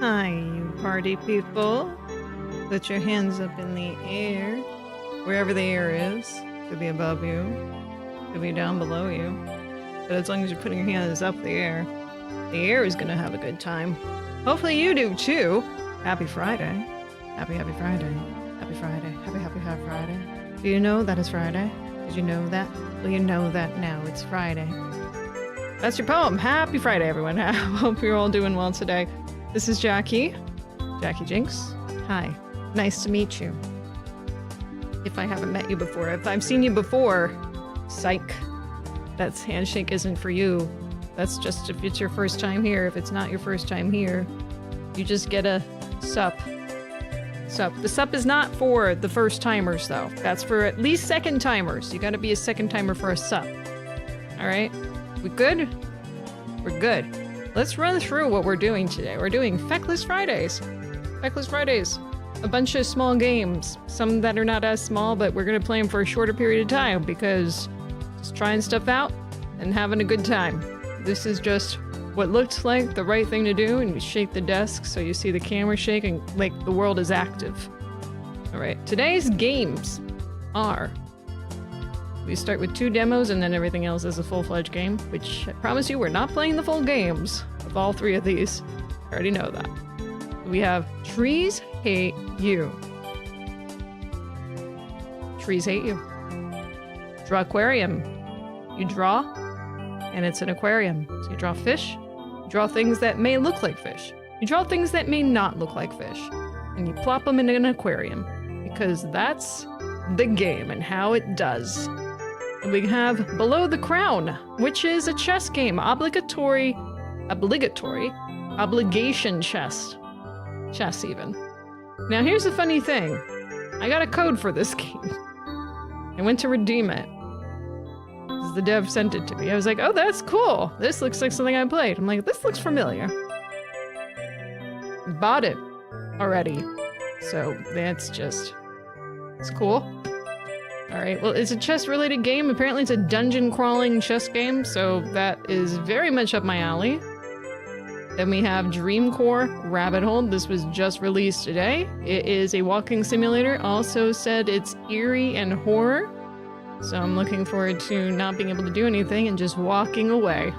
Hi, you party people. Put your hands up in the air. Wherever the air is. Could be above you. Could be down below you. But as long as you're putting your hands up the air is gonna have a good time. Hopefully you do too. Happy Friday. Happy Friday. Happy Friday. Happy Friday. Do you know that it's Friday? Did you know that? Well, you know that now. It's Friday. That's your poem. Happy Friday, everyone. I hope you're all doing well today. This is Jacki. Jacki Jinx. Hi. Nice to meet you. If I haven't met you before. If I've seen you before, psych. That handshake isn't for you. That's just if it's your first time here. If it's not your first time here, you just get a sup. Sup. The sup is not for the first timers, though. That's for at least second timers. You gotta be a second timer for a sup. Alright? We good? We're good. Let's run through what we're doing today. We're doing Feckless Fridays. Feckless Fridays. A bunch of small games. Some that are not as small, but we're gonna play them for a shorter period of time because just trying stuff out and having a good time. This is just what looked like the right thing to do, and you shake the desk so you see the camera shake and like the world is active. Alright, today's games are... We start with 2 demos and then everything else is a full-fledged game, which I promise you we're not playing the full games of all 3 of these. I already know that. We have Trees Hate You. Trees Hate You. Drawquarium. You draw, and it's an aquarium. So you draw fish, you draw things that may look like fish. You draw things that may not look like fish. And you plop them in an aquarium. Because that's the game and how it does. And we have Below the Crown, which is a chess game. Obligation chess. Chess, even. Now, here's the funny thing. I got a code for this game. I went to redeem it. Because the dev sent it to me. I was like, oh, that's cool. This looks like something I played. I'm like, this looks familiar. Bought it already. So, that's just... It's cool. Alright, well, it's a chess-related game. Apparently it's a dungeon-crawling chess game, so that is very much up my alley. Then we have Dreamcore Rabbit Hole. This was just released today. It is a walking simulator. Also said it's eerie and horror. So I'm looking forward to not being able to do anything and just walking away.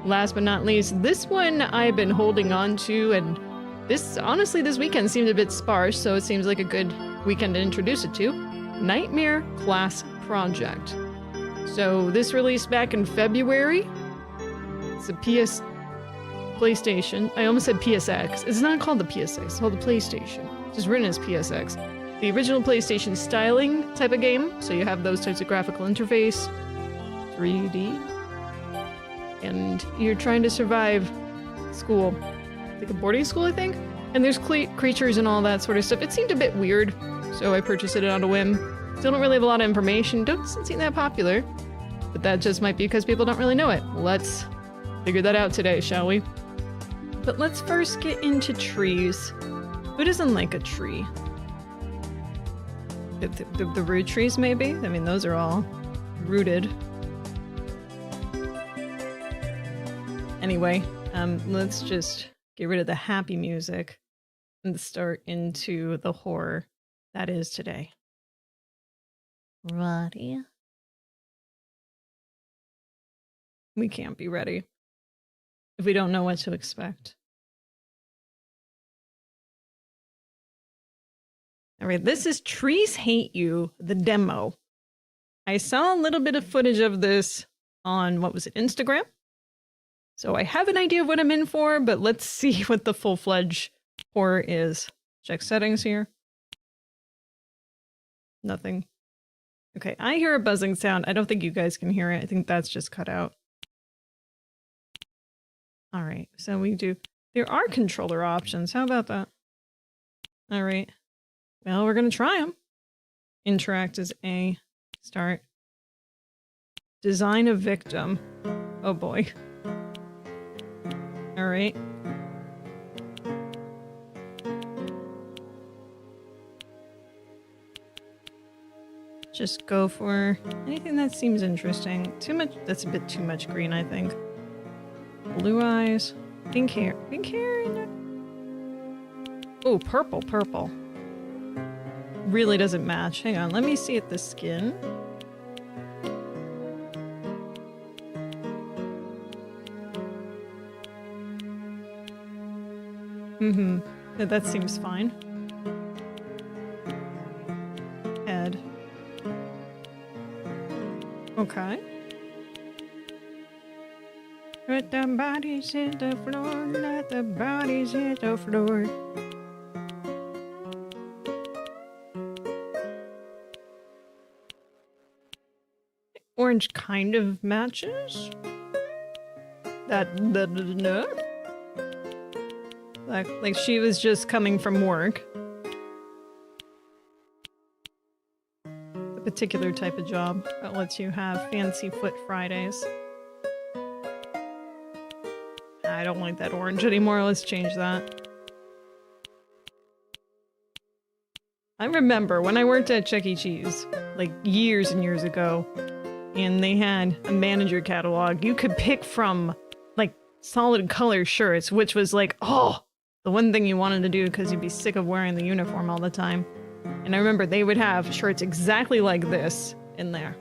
Last but not least, this one I've been holding on to, and this, honestly, this weekend seemed a bit sparse, so it seems like a good weekend to introduce it to. Nightmare Class Project. So this released back in February. It's a PlayStation. I almost said PSX. It's not called the PSX, it's called the PlayStation. It's just written as PSX. The original PlayStation styling type of game, so you have those types of graphical interface, 3D, and you're trying to survive school. Like a boarding school, I think? And there's creatures and all that sort of stuff. It seemed a bit weird, so I purchased it on a whim. Still don't really have a lot of information. Doesn't seem that popular. But that just might be because people don't really know it. Let's figure that out today, shall we? But let's first get into trees. Who doesn't like a tree? The root trees, maybe? I mean, those are all rooted. Anyway, let's just get rid of the happy music and start into the horror that is today. Ready? We can't be ready if we don't know what to expect. Alright, this is Trees Hate You, the demo. I saw a little bit of footage of this on, what was it, Instagram? So I have an idea of what I'm in for, but let's see what the full-fledged horror is. Check settings here. Nothing. Okay, I hear a buzzing sound. I don't think you guys can hear it. I think that's just cut out. Alright, so we do... There are controller options. How about that? Alright. Well, we're gonna try them. Interact is A. Start. Design a victim. Oh boy. Alright. Just go for anything that seems interesting. Too much, that's a bit too much green, I think. Blue eyes. Pink hair. Pink hair? Oh, purple, purple. Really doesn't match. Hang on, let me see at the skin. Mm-hmm. Yeah, that seems fine. Head. Okay. Let the bodies hit the floor, let the bodies hit the floor. Orange kind of matches. That no. Like she was just coming from work. A particular type of job that lets you have fancy foot Fridays. I don't like that orange anymore. Let's change that. I remember when I worked at Chuck E. Cheese, like years and years ago, and they had a manager catalog. You could pick from like solid color shirts, which was like, oh, the one thing you wanted to do because you'd be sick of wearing the uniform all the time. And I remember they would have shirts exactly like this in there.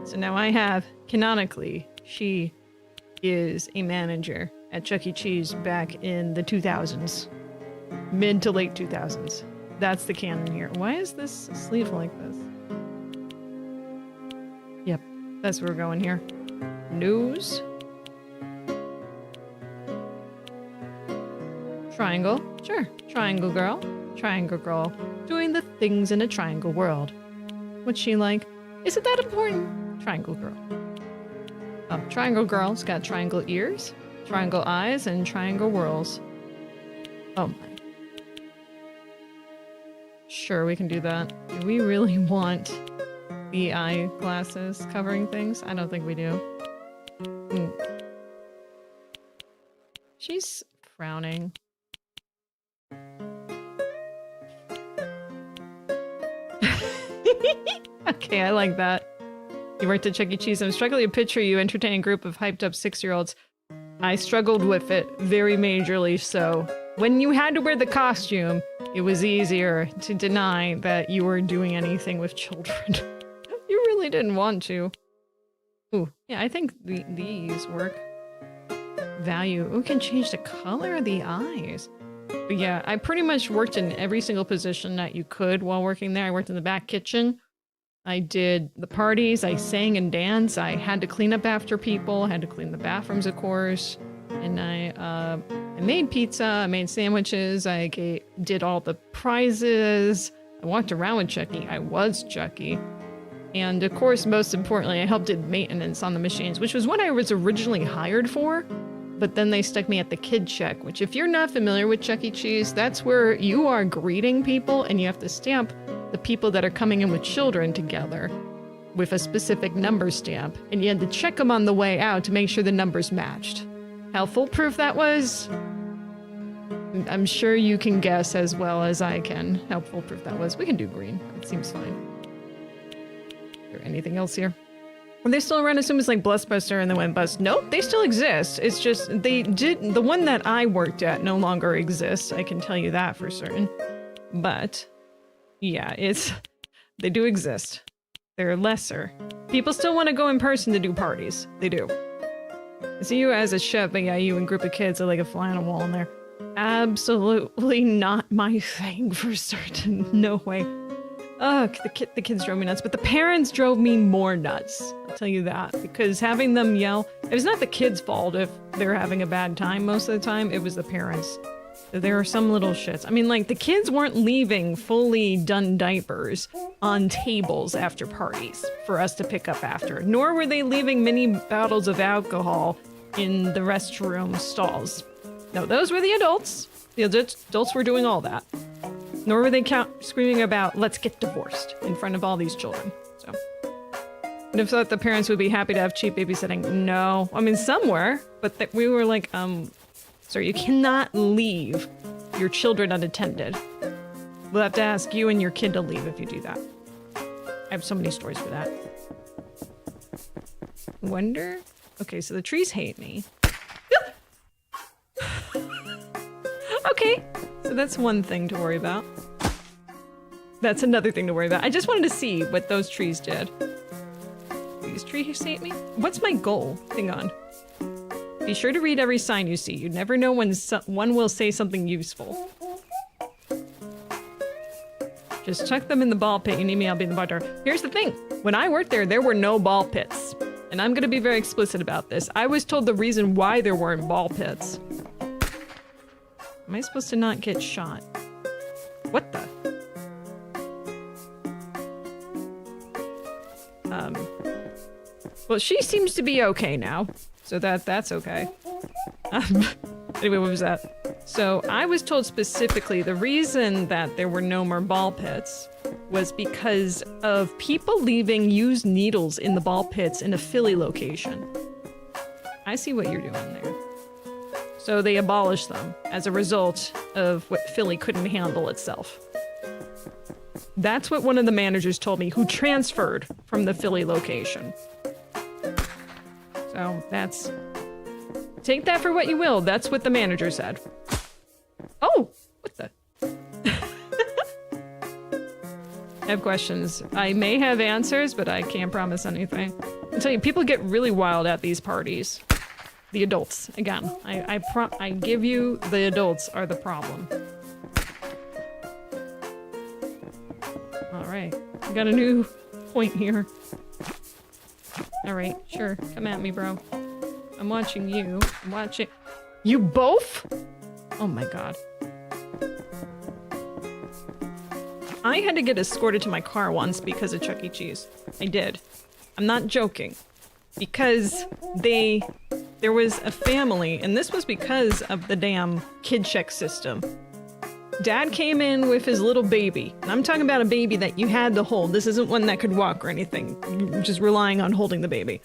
So now I have, canonically, she is a manager at Chuck E. Cheese back in the 2000s. Mid to late 2000s. That's the canon here. Why is this sleeve like this? Yep, that's where we're going here. Nose. Triangle. Sure. Triangle girl. Triangle girl. Doing the things in a triangle world. What's she like? Is it that important? Triangle girl. Oh, triangle girl's got triangle ears, triangle eyes, and triangle whirls. Oh my. Sure, we can do that. Do we really want the eyeglasses covering things? I don't think we do. She's frowning. Okay, I like that. You worked at Chuck E. Cheese. I'm struggling to picture you entertaining a group of hyped up 6-year-olds. I struggled with it very majorly, so when you had to wear the costume, it was easier to deny that you were doing anything with children. You really didn't want to. Ooh, yeah, I think these work. Value. We can change the color of the eyes. But yeah, I pretty much worked in every single position that you could while working there. I worked in the back kitchen. I did the parties, I sang and danced, I had to clean up after people, I had to clean the bathrooms, of course, and I made pizza, I made sandwiches, I did all the prizes, I walked around with Jacki, I was Jacki, and of course, most importantly, I helped did maintenance on the machines, which was what I was originally hired for, but then they stuck me at the kid check, which if you're not familiar with Chuck E. Cheese, that's where you are greeting people and you have to stamp the people that are coming in with children together with a specific number stamp, and you had to check them on the way out to make sure the numbers matched. How foolproof that was? I'm sure you can guess as well as I can how foolproof that was. We can do green. It seems fine. Is there anything else here? Are they still around as soon as like Blustbuster and then went bust? Nope, they still exist. It's just the one that I worked at no longer exists. I can tell you that for certain. But yeah, they do exist. They're lesser. People still want to go in person to do parties. They do. I see you as a chef, but yeah, you and group of kids are like a fly on a wall in there. Absolutely not my thing for certain. No way. Ugh, the kids drove me nuts, but the parents drove me more nuts. I'll tell you that, because having them yell, it was not the kids' fault if they're having a bad time most of the time, it was the parents. There are some little shits. I mean, like, the kids weren't leaving fully done diapers on tables after parties for us to pick up after, nor were they leaving mini bottles of alcohol in the restroom stalls. No, those were the adults. The adults were doing all that. Nor were they screaming about, let's get divorced in front of all these children. So, I'd have thought the parents would be happy to have cheap babysitting. No. I mean, some were, but we were like, sir, you cannot leave your children unattended. We'll have to ask you and your kid to leave if you do that. I have so many stories for that. Wonder? Okay, so the trees hate me. Okay, So that's one thing to worry about. That's another thing to worry about. I just wanted to see what those trees did. These trees hate me? What's my goal? Hang on. Be sure to read every sign you see. You never know when one will say something useful. Just chuck them in the ball pit. You need me, I'll be in the bar. Here's the thing. When I worked there, there were no ball pits. And I'm gonna be very explicit about this. I was told the reason why there weren't ball pits. Am I supposed to not get shot? What the? Well, she seems to be okay now. So that's okay. Anyway, what was that? So I was told specifically the reason that there were no more ball pits was because of people leaving used needles in the ball pits in a Philly location. I see what you're doing there. So they abolished them as a result of what Philly couldn't handle itself. That's what one of the managers told me, who transferred from the Philly location. So that's... Take that for what you will. That's what the manager said. Oh! What the... I have questions. I may have answers, but I can't promise anything. I'll tell you, people get really wild at these parties. The adults. Again, I give you, the adults are the problem. Alright. We got a new point here. Alright, sure. Come at me, bro. I'm watching you. I'm watching... You both?! Oh my god. I had to get escorted to my car once because of Chuck E. Cheese. I did. I'm not joking. Because there was a family, and this was because of the damn kid check system. Dad came in with his little baby. And I'm talking about a baby that you had to hold. This isn't one that could walk or anything. You're just relying on holding the baby.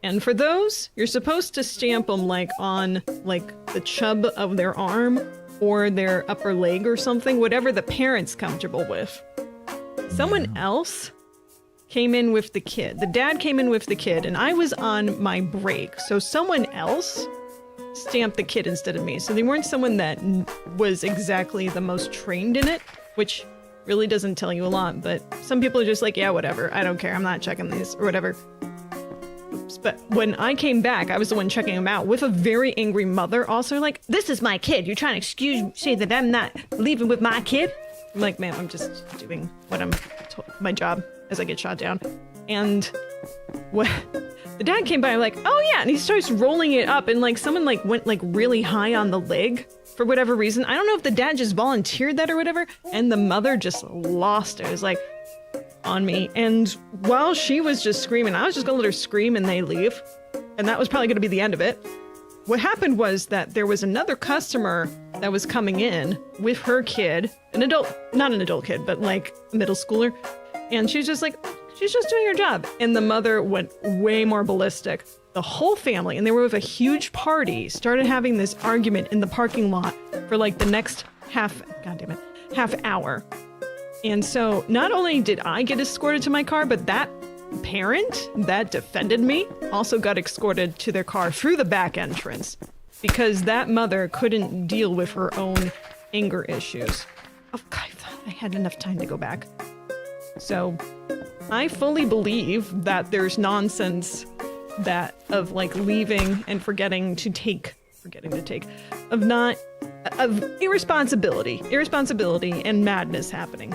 And for those, you're supposed to stamp them like on like the chub of their arm or their upper leg or something, whatever the parent's comfortable with. Someone else came in with the kid. The dad came in with the kid, and I was on my break. So someone else stamped the kid instead of me. So they weren't someone that was exactly the most trained in it, which really doesn't tell you a lot. But some people are just like, yeah, whatever. I don't care. I'm not checking these or whatever. Oops. But when I came back, I was the one checking him out with a very angry mother. Also like, this is my kid. You're trying to say that I'm not leaving with my kid? I'm like, ma'am, I'm just doing what I'm my job as I get shot down. And what the dad came by, I'm like, oh yeah, and he starts rolling it up, and like someone like went like really high on the leg for whatever reason. I don't know if the dad just volunteered that or whatever, and the mother just lost it. It was like on me, and while she was just screaming, I was just gonna let her scream and they leave, and that was probably gonna be the end of it. What happened was that there was another customer that was coming in with her kid, an adult, not an adult kid, but like a middle schooler, and she's just like, she's just doing her job. And the mother went way more ballistic. The whole family, and they were with a huge party, started having this argument in the parking lot for like the next half hour. And so not only did I get escorted to my car, but that parent that defended me also got escorted to their car through the back entrance because that mother couldn't deal with her own anger issues. Oh, God, I thought I had enough time to go back. So I fully believe that there's nonsense that of like leaving and forgetting to take, of irresponsibility and madness happening.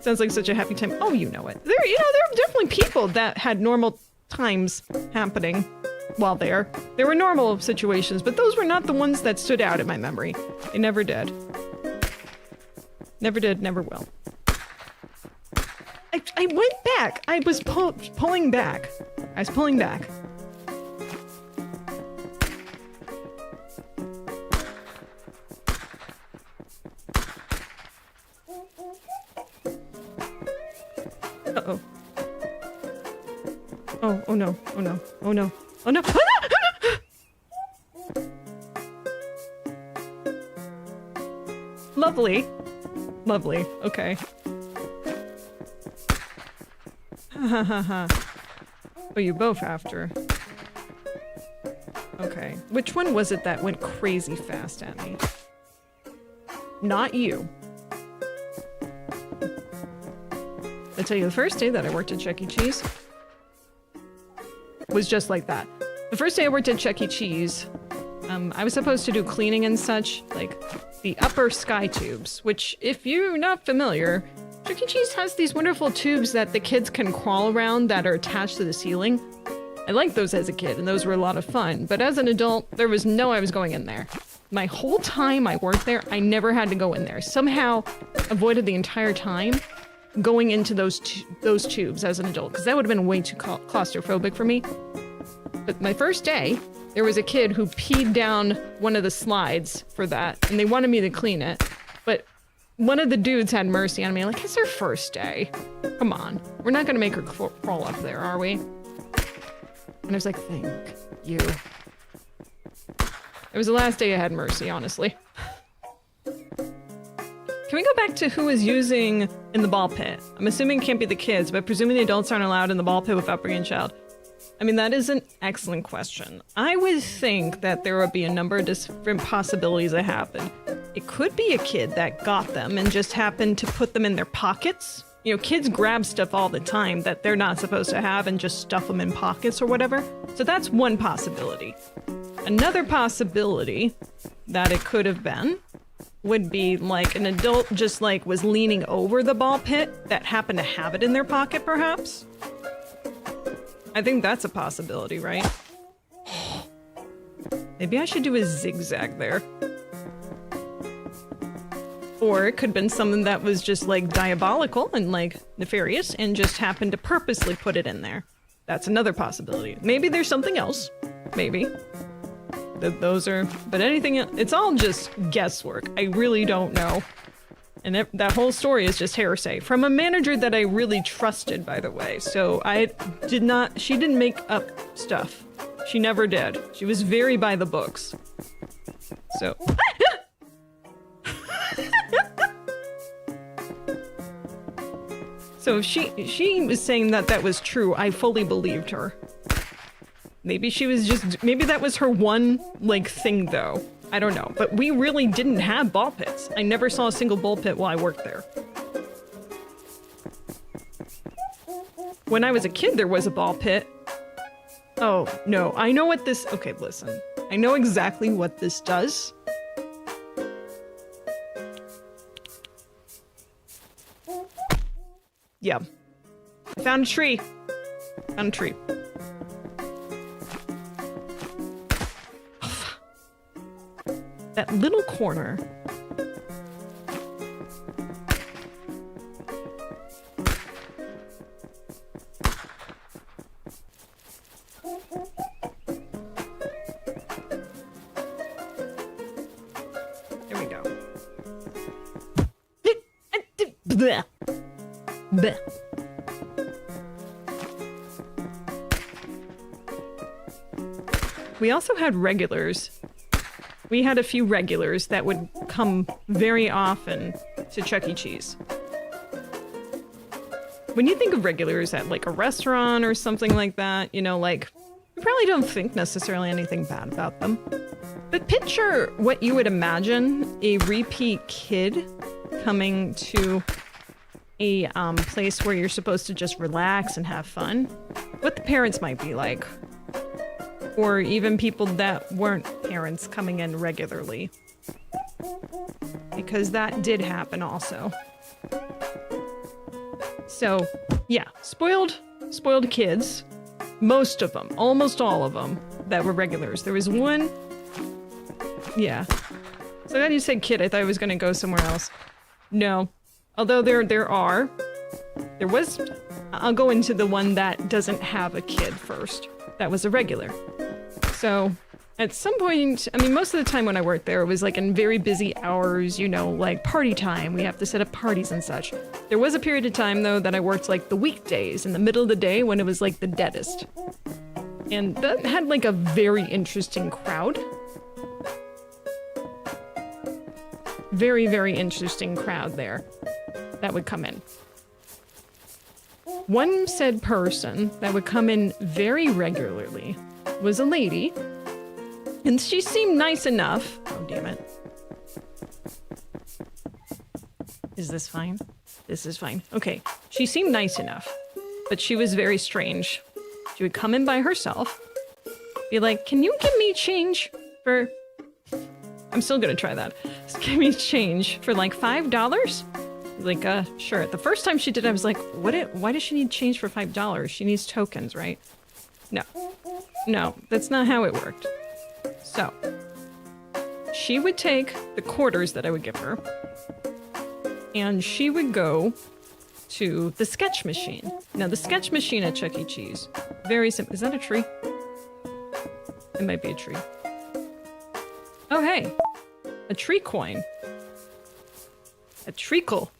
Sounds like such a happy time. Oh, you know it. There are definitely people that had normal times happening while there. There were normal situations, but those were not the ones that stood out in my memory. They never did. Never did, never will. I went back. I was pulling back. I was pulling back. Uh-oh. Oh no. Oh no. Oh no. Oh no. Oh no! Lovely. Lovely. Okay. Ha ha ha. Oh, you both after. Okay. Which one was it that went crazy fast at me? not you. I tell you, the first day that I worked at Chuck E. Cheese was just like that. The first day I worked at Chuck E. Cheese, I was supposed to do cleaning and such, like the upper sky tubes, which, if you're not familiar, Chuck E. Cheese has these wonderful tubes that the kids can crawl around that are attached to the ceiling. I liked those as a kid, and those were a lot of fun, but as an adult, there was no way I was going in there. My whole time I worked there, I never had to go in there. Somehow avoided the entire time going into those tubes as an adult, because that would have been way too claustrophobic for me. But my first day, there was a kid who peed down one of the slides for that, and they wanted me to clean it. But one of the dudes had mercy on me, like, it's her first day. Come on. We're not going to make her crawl up there, are we? And I was like, thank you. It was the last day I had mercy, honestly. Can we go back to who is using in the ball pit? I'm assuming it can't be the kids, but presuming the adults aren't allowed in the ball pit without bringing a child. I mean, that is an excellent question. I would think that there would be a number of different possibilities that happen. It could be a kid that got them and just happened to put them in their pockets. You know, kids grab stuff all the time that they're not supposed to have and just stuff them in pockets or whatever. So that's one possibility. Another possibility that it could have been would be like an adult just like was leaning over the ball pit that happened to have it in their pocket, perhaps. I think that's a possibility, right? Maybe I should do a zigzag there. Or it could have been something that was just like diabolical and like nefarious and just happened to purposely put it in there. That's another possibility. Maybe there's something else. Maybe. Those are, but anything else, it's all just guesswork. I really don't know. And that whole story is just hearsay from a manager that I really trusted, by the way. So she didn't make up stuff. She never did. She was very by the books. So. So if she was saying that was true, I fully believed her. Maybe she was just, maybe that was her one, like, thing, though. I don't know. But we really didn't have ball pits. I never saw a single ball pit while I worked there. When I was a kid, there was a ball pit. Oh, no. I know what this... Okay, listen. I know exactly what this does. Yeah. I found a tree. Found a tree. That little corner. There we go. Bleh. Bleh. We also had regulars. We had a few regulars that would come very often to Chuck E. Cheese. When you think of regulars at like a restaurant or something like that, you know, like, you probably don't think necessarily anything bad about them. But picture what you would imagine a repeat kid coming to a place where you're supposed to just relax and have fun. What the parents might be like. Or even people that weren't parents coming in regularly. Because that did happen also. So, yeah, spoiled kids. Most of them, almost all of them, that were regulars. There was one... Yeah. So when you said kid, I thought I was gonna go somewhere else. No. Although there was... I'll go into the one that doesn't have a kid first. That was a regular. So, at some point, I mean, most of the time when I worked there, it was like in very busy hours, you know, like party time. We have to set up parties and such. There was a period of time, though, that I worked like the weekdays in the middle of the day when it was like the deadest. And that had like a very interesting crowd. Very, very interesting crowd there that would come in. One said person that would come in very regularly was a lady, and she seemed nice enough. Oh, damn it. Is this fine? This is fine. Okay. She seemed nice enough, but she was very strange. She would come in by herself, be like, can you give me change for... I'm still gonna try that. Just give me change for like $5? Like, sure. The first time she did it, I was like, why does she need change for $5? She needs tokens, right? No. No, that's not how it worked. So, she would take the quarters that I would give her, and she would go to the sketch machine. Now, the sketch machine at Chuck E. Cheese, very simple. Is that a tree? It might be a tree. Oh, hey. A tree coin. A treacle.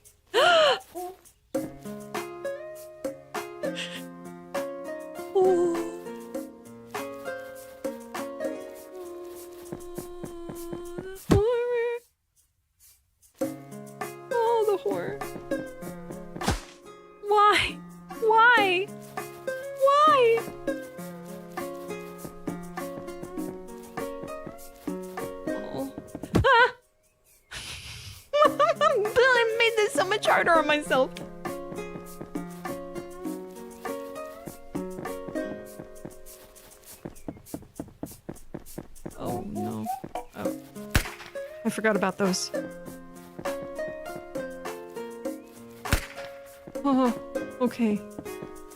On myself. Oh no. Oh. I forgot about those. Oh, okay.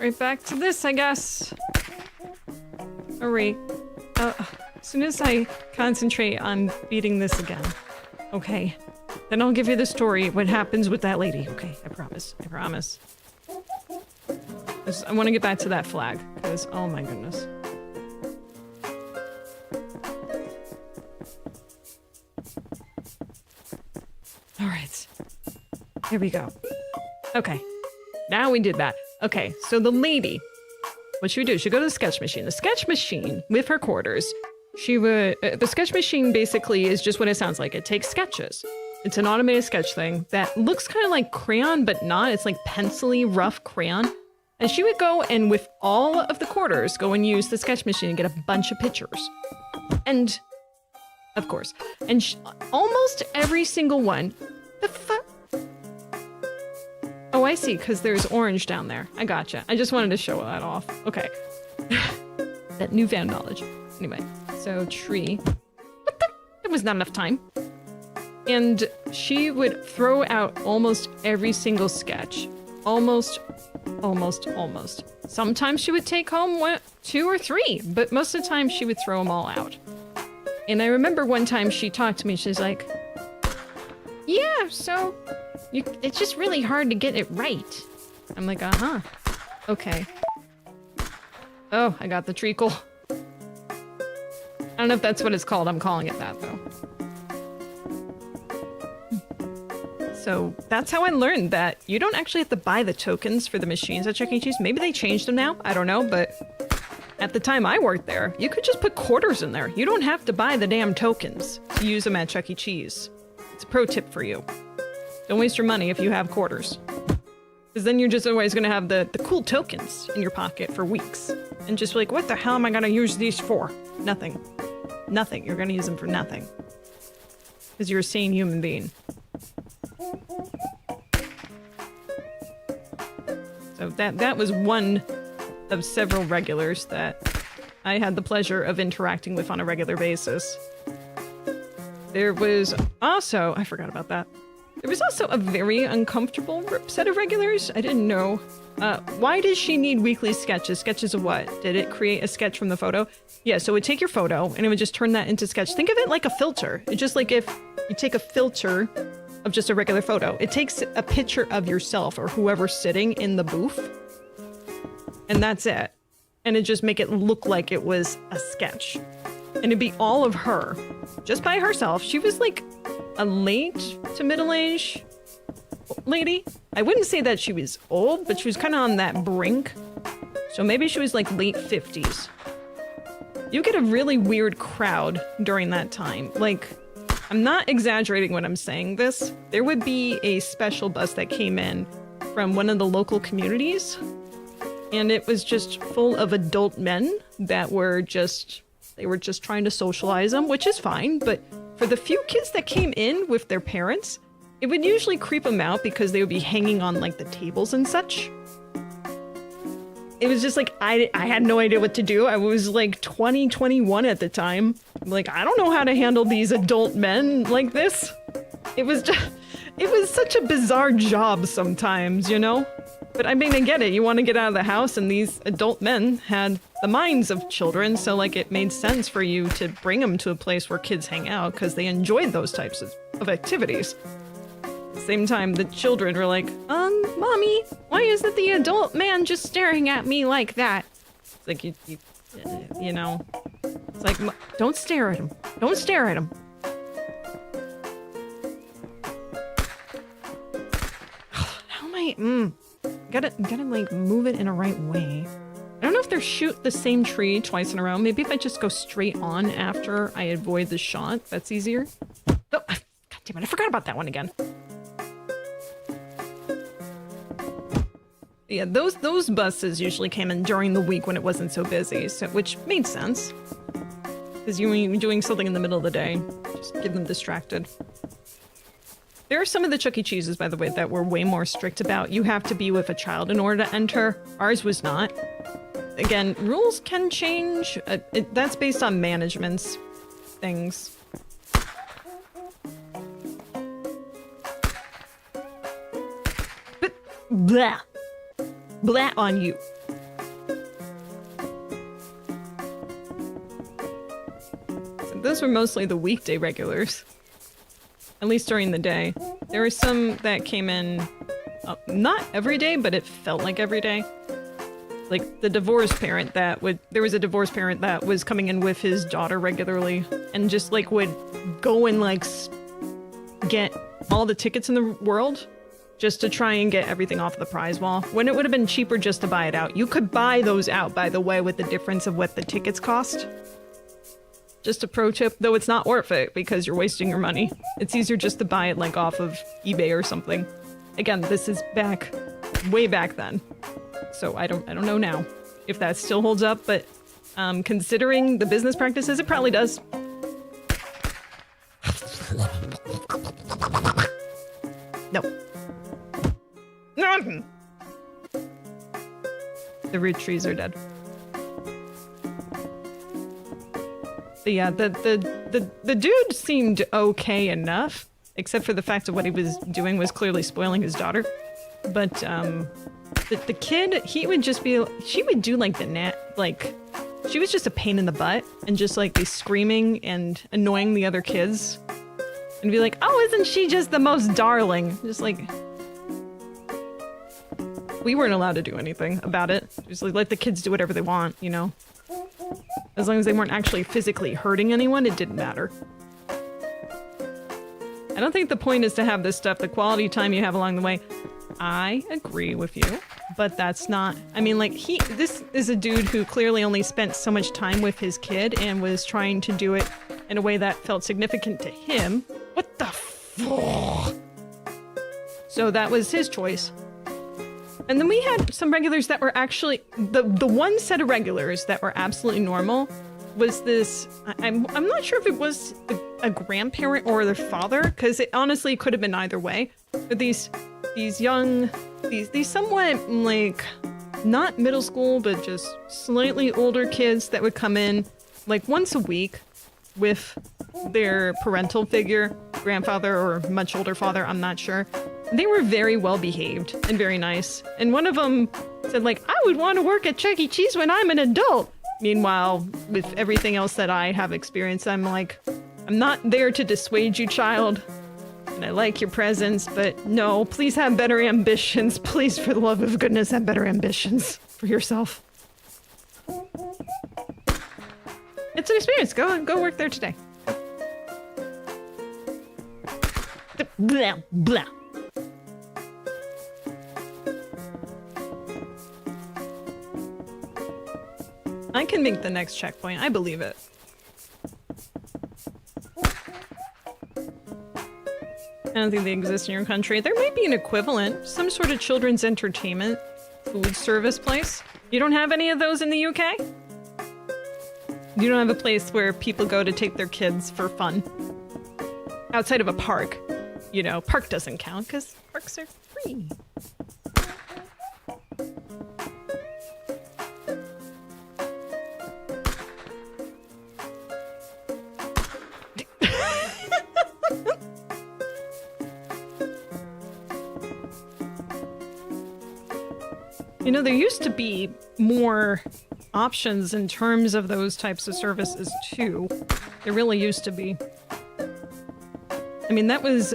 Right back to this, I guess. Hurry. As soon as I concentrate on beating this again. Okay. Then I'll give you the story, what happens with that lady. Okay, I promise. I promise. I want to get back to that flag, because, oh my goodness. Alright. Here we go. Okay. Now we did that. Okay, so the lady, what she would do, she'd go to the sketch machine. The sketch machine, with her quarters, she would... the sketch machine basically is just what it sounds like. It takes sketches. It's an automated sketch thing that looks kind of like crayon, but not. It's like pencil-y, rough crayon. And she would go and with all of the quarters, go and use the sketch machine and get a bunch of pictures. And, of course, and almost every single one, the fuck? Oh, I see, because there's orange down there. I gotcha. I just wanted to show that off. Okay. That newfound knowledge. Anyway, so tree. What the? There was not enough time. And she would throw out almost every single sketch. Almost. Sometimes she would take home 2 or 3, but most of the time she would throw them all out. And I remember one time she talked to me, she's like, yeah, so it's just really hard to get it right. I'm like, uh-huh. Okay. Oh, I got the treacle. I don't know if that's what it's called. I'm calling it that, though. So that's how I learned that you don't actually have to buy the tokens for the machines at Chuck E. Cheese. Maybe they changed them now. I don't know, but at the time I worked there, you could just put quarters in there. You don't have to buy the damn tokens to use them at Chuck E. Cheese. It's a pro tip for you. Don't waste your money if you have quarters. Because then you're just always going to have the cool tokens in your pocket for weeks. And just be like, what the hell am I going to use these for? Nothing. Nothing. You're going to use them for nothing. Because you're a sane human being. So that was one of several regulars that I had the pleasure of interacting with on a regular basis. There was also, I forgot about that. There was also a very uncomfortable set of regulars. I didn't know. Why does she need weekly sketches? Sketches of what? Did it create a sketch from the photo? Yeah, so it would take your photo and it would just turn that into sketch. Think of it like a filter. It's just like if you take a filter of just a regular photo. It takes a picture of yourself or whoever's sitting in the booth. And that's it. And it just make it look like it was a sketch. And it'd be all of her. Just by herself. She was like a late to middle-aged lady. I wouldn't say that she was old, but she was kind of on that brink. So maybe she was like late 50s. You get a really weird crowd during that time. Like, I'm not exaggerating when I'm saying this. There would be a special bus that came in from one of the local communities, and it was just full of adult men that were just, they were just trying to socialize them, which is fine, but for the few kids that came in with their parents, it would usually creep them out because they would be hanging on like the tables and such. It was just like, I had no idea what to do. I was like 20, 21 at the time. Like, I don't know how to handle these adult men like this. It was such a bizarre job sometimes, you know? But I mean, I get it. You want to get out of the house, and these adult men had the minds of children, so like it made sense for you to bring them to a place where kids hang out because they enjoyed those types of activities. At the same time, the children were like, Mommy, why isn't the adult man just staring at me like that? It's like, you know, it's like, don't stare at him. Don't stare at him. How am I, gotta like move it in a right way. I don't know if they're shoot the same tree twice in a row. Maybe if I just go straight on after I avoid the shot, that's easier. Oh, God damn it, I forgot about that one again. Yeah, those buses usually came in during the week when it wasn't so busy, so which made sense. Because you were doing something in the middle of the day, just get them distracted. There are some of the Chuck E. Cheeses, by the way, that were way more strict about you have to be with a child in order to enter. Ours was not. Again, rules can change. That's based on management's things. But blah. Blah on you. So those were mostly the weekday regulars. At least during the day. There were some that came in, not every day, but it felt like every day. Like the divorced parent there was a divorced parent that was coming in with his daughter regularly and just like would go and like get all the tickets in the world just to try and get everything off the prize wall. When it would have been cheaper just to buy it out. You could buy those out, by the way, with the difference of what the tickets cost. Just a pro tip, though it's not worth it because you're wasting your money. It's easier just to buy it like off of eBay or something. Again, this is way back then. So I don't know now if that still holds up, but considering the business practices, it probably does. No. The root trees are dead. But yeah, the dude seemed okay enough, except for the fact that what he was doing was clearly spoiling his daughter. But the kid, she would do like she was just a pain in the butt and just like be screaming and annoying the other kids and be like, oh, isn't she just the most darling? Just like, we weren't allowed to do anything about it. Just like let the kids do whatever they want, you know? As long as they weren't actually physically hurting anyone, it didn't matter. I don't think the point is to have this stuff, the quality time you have along the way. I agree with you, but that's not... I mean, like, this is a dude who clearly only spent so much time with his kid and was trying to do it in a way that felt significant to him. What the fuck? So that was his choice. And then we had some regulars that were actually... The one set of regulars that were absolutely normal was this... I'm not sure if it was a grandparent or their father, because it honestly could have been either way. But these somewhat, like, not middle school, but just slightly older kids that would come in, like, once a week with their parental figure, grandfather or much older father, I'm not sure. They were very well behaved and very nice. And one of them said, like, I would want to work at Chuck E. Cheese when I'm an adult. Meanwhile, with everything else that I have experienced, I'm like, I'm not there to dissuade you, child. And I like your presence, but no, please have better ambitions. Please, for the love of goodness, have better ambitions for yourself. It's an experience. Go work there today. Blah, blah. I can make the next checkpoint. I believe it. I don't think they exist in your country. There might be an equivalent. Some sort of children's entertainment food service place. You don't have any of those in the UK? You don't have a place where people go to take their kids for fun? Outside of a park. you know, park doesn't count because parks are free. You know, there used to be more options in terms of those types of services too. There really used to be. I mean, that was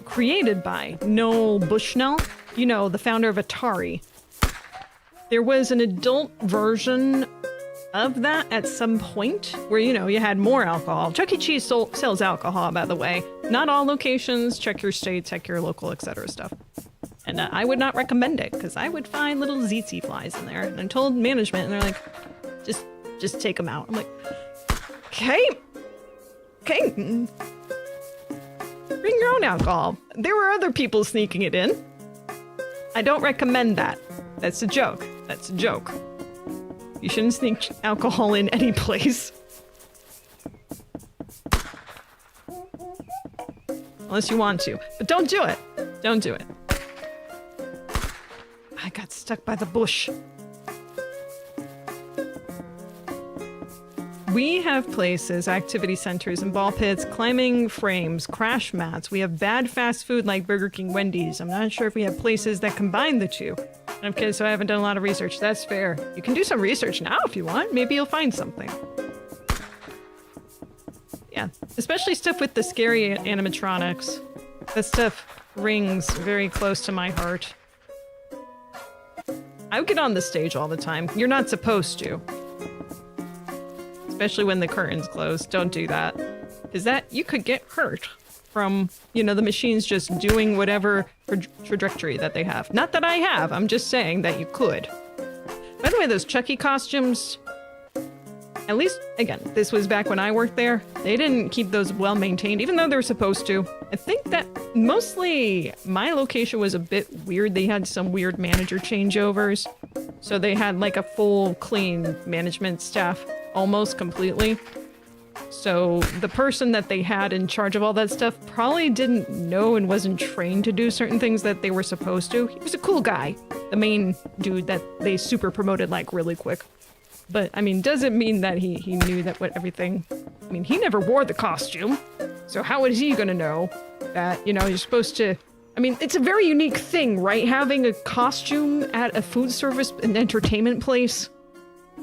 created by Noel Bushnell, you know, the founder of Atari. There was an adult version of that at some point where, you know, you had more alcohol. Chuck E. Cheese sells alcohol, by the way. Not all locations. Check your state, check your local, etc. stuff. And I would not recommend it because I would find little ZZ flies in there. And I told management, and they're like, just take them out. I'm like, okay. Bring your own alcohol. There were other people sneaking it in. I don't recommend that. That's a joke. That's a joke. You shouldn't sneak alcohol in any place. Unless you want to. But don't do it. Don't do it. I got stuck by the bush. We have places, activity centers, and ball pits, climbing frames, crash mats. We have bad fast food like Burger King, Wendy's. I'm not sure if we have places that combine the two. Okay, so I haven't done a lot of research. That's fair. You can do some research now if you want. Maybe you'll find something. Yeah, especially stuff with the scary animatronics. That stuff rings very close to my heart. I would get on the stage all the time. You're not supposed to. Especially when the curtains close. Don't do that. Because you could get hurt from, you know, the machines just doing whatever trajectory that they have. Not that I have. I'm just saying that you could. By the way, those Chucky costumes, at least, again, this was back when I worked there. They didn't keep those well maintained, even though they're supposed to. I think that mostly my location was a bit weird. They had some weird manager changeovers. So they had like a full clean management staff almost completely. So the person that they had in charge of all that stuff probably didn't know and wasn't trained to do certain things that they were supposed to. He was a cool guy. The main dude that they super promoted like really quick. But, I mean, doesn't mean that he knew that everything... I mean, he never wore the costume. So how is he gonna know that, you know, you're supposed to... I mean, it's a very unique thing, right? Having a costume at a food service and entertainment place.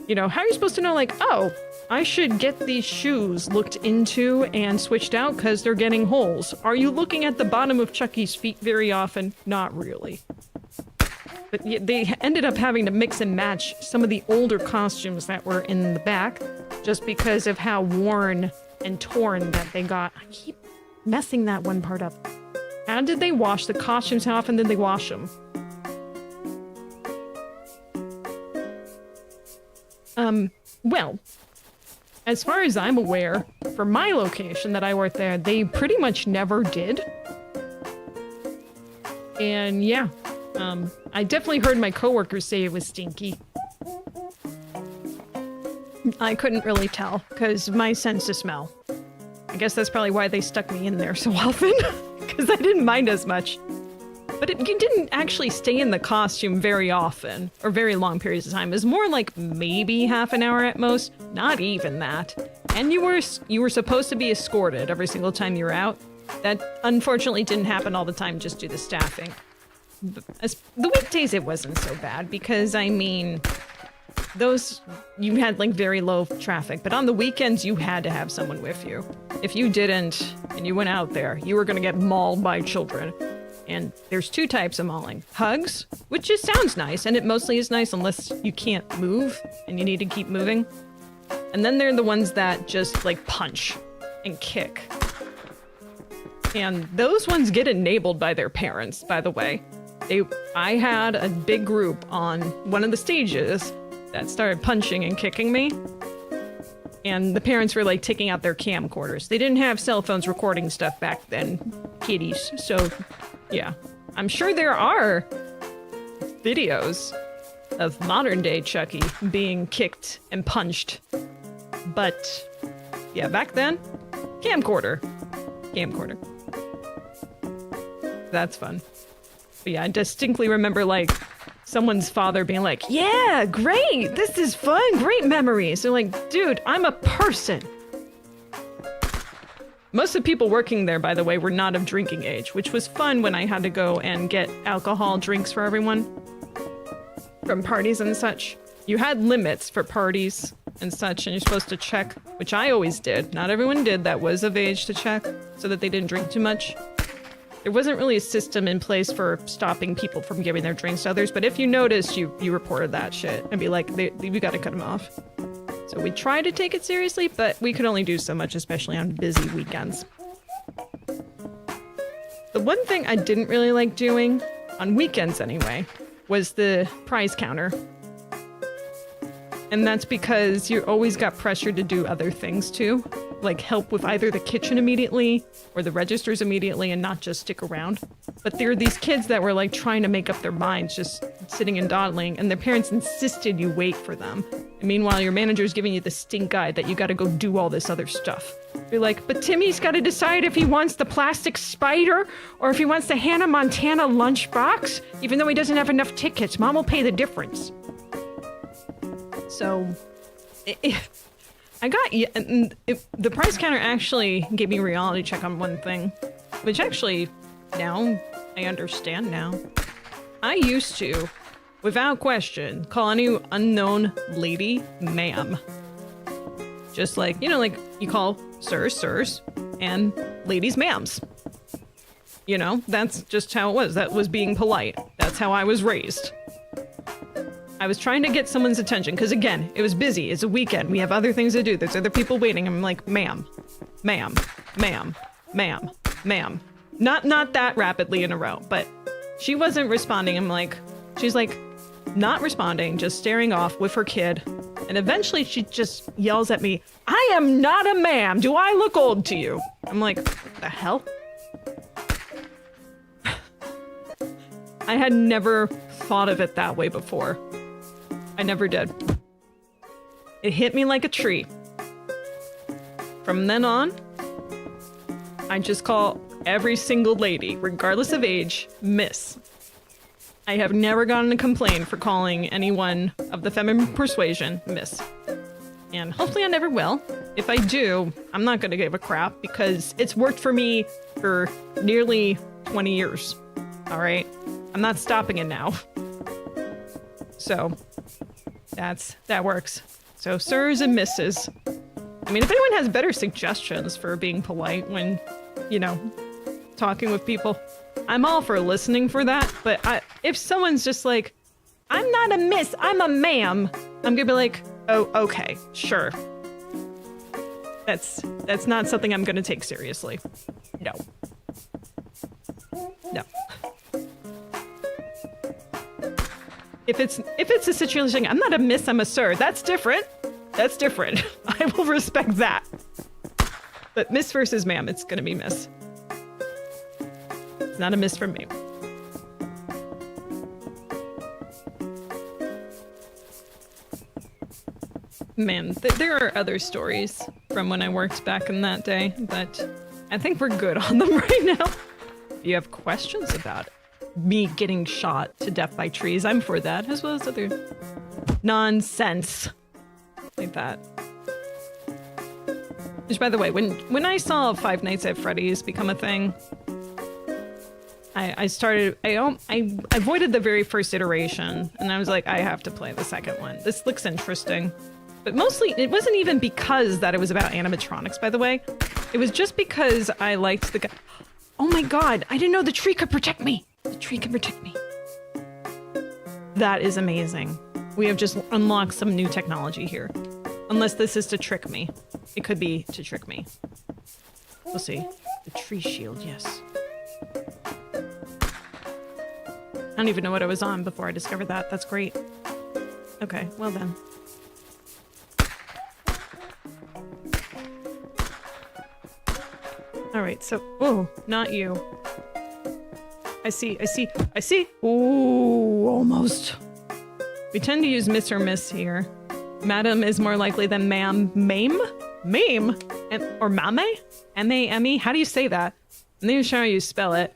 You know, how are you supposed to know, like, oh, I should get these shoes looked into and switched out because they're getting holes. Are you looking at the bottom of Chucky's feet very often? Not really. But they ended up having to mix and match some of the older costumes that were in the back just because of how worn and torn that they got. I keep messing that one part up. How did they wash the costumes? How often did they wash them? Well, as far as I'm aware, for my location that I worked there, they pretty much never did. And yeah, I definitely heard my coworkers say it was stinky. I couldn't really tell, because my sense of smell. I guess that's probably why they stuck me in there so often, because I didn't mind as much. But you didn't actually stay in the costume very often, or very long periods of time. It was more like maybe half an hour at most, not even that. And you were supposed to be escorted every single time you were out. That unfortunately didn't happen all the time just due to staffing. The weekdays it wasn't so bad because, I mean, you had like very low traffic, but on the weekends you had to have someone with you. If you didn't, and you went out there, you were gonna get mauled by children. And there's two types of mauling. Hugs, which just sounds nice, and it mostly is nice unless you can't move and you need to keep moving. And then there are the ones that just like punch and kick. And those ones get enabled by their parents, by the way. I had a big group on one of the stages that started punching and kicking me. And the parents were like taking out their camcorders. They didn't have cell phones recording stuff back then, kiddies. So yeah, I'm sure there are videos of modern day Chucky being kicked and punched. But yeah, back then, camcorder. That's fun. But yeah, I distinctly remember, like, someone's father being like, yeah, great, this is fun, great memories. They're like, dude, I'm a person. Most of the people working there, by the way, were not of drinking age, which was fun when I had to go and get alcohol drinks for everyone from parties and such. You had limits for parties and such, and you're supposed to check, which I always did. Not everyone did that was of age to check so that they didn't drink too much. There wasn't really a system in place for stopping people from giving their drinks to others, but if you noticed, you reported that shit and be like, we gotta cut them off. So we tried to take it seriously, but we could only do so much, especially on busy weekends. The one thing I didn't really like doing, on weekends anyway, was the prize counter. And that's because you always got pressured to do other things too, like help with either the kitchen immediately or the registers immediately and not just stick around. But there were these kids that were like trying to make up their minds, just sitting and dawdling, and their parents insisted you wait for them. And meanwhile, your manager's giving you the stink eye that you gotta go do all this other stuff. You're like, but Timmy's gotta decide if he wants the plastic spider or if he wants the Hannah Montana lunchbox, even though he doesn't have enough tickets. Mom will pay the difference. So, the price counter actually gave me a reality check on one thing, which actually, now, I understand now. I used to, without question, call any unknown lady ma'am. Just like, you know, like you call sirs, and ladies ma'ams. You know, that's just how it was. That was being polite. That's how I was raised. I was trying to get someone's attention, because again, it was busy, it's a weekend, we have other things to do, there's other people waiting. I'm like, ma'am, ma'am, ma'am, ma'am, ma'am. Not that rapidly in a row, but she wasn't responding. She's like, not responding, just staring off with her kid. And eventually she just yells at me, I am not a ma'am, do I look old to you? I'm like, what the hell? I had never thought of it that way before. I never did. It hit me like a tree. From then on, I just call every single lady, regardless of age, Miss. I have never gotten a complaint for calling anyone of the feminine persuasion Miss. And hopefully I never will. If I do, I'm not gonna give a crap because it's worked for me for nearly 20 years. All right? I'm not stopping it now. So, that works. So, sirs and misses. I mean, if anyone has better suggestions for being polite when, you know, talking with people, I'm all for listening for that. But if someone's just like, I'm not a miss, I'm a ma'am, I'm gonna be like, oh, okay, sure. That's not something I'm gonna take seriously. No. No. If it's a situation, I'm not a miss, I'm a sir. That's different. That's different. I will respect that. But miss versus ma'am, it's gonna be miss. It's not a miss from me. Man, there are other stories from when I worked back in that day, but I think we're good on them right now. If you have questions about it. Me getting shot to death by trees, I'm for that, as well as other nonsense like that. Which, by the way, when I saw Five Nights at Freddy's become a thing, I avoided the very first iteration, and I was like, I have to play the second one. This looks interesting. But mostly, it wasn't even because that it was about animatronics, by the way. It was just because I liked the guy. Oh my god, I didn't know the tree could protect me! The tree can protect me. That is amazing. We have just unlocked some new technology here. Unless this is to trick me. It could be to trick me. We'll see. The tree shield, yes. I don't even know what I was on before I discovered that. That's great. Okay, well then. Alright, so... Oh, not you. I see. Ooh, almost. We tend to use miss or miss here. Madam is more likely than ma'am. Mame? Mame? Or mame? M-A-M-E? How do you say that? I'm not even sure how you spell it.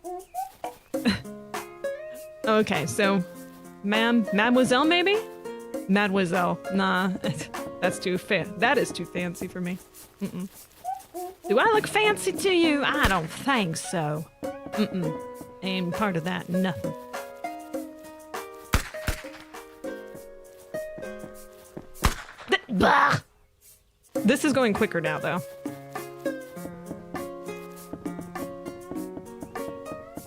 Okay, so, mademoiselle, maybe? Mademoiselle. Nah, that's too that is too fancy for me. Mm-mm. Do I look fancy to you? I don't think so. Mm-mm. Ain't part of that, nothing. Bah! This is going quicker now, though.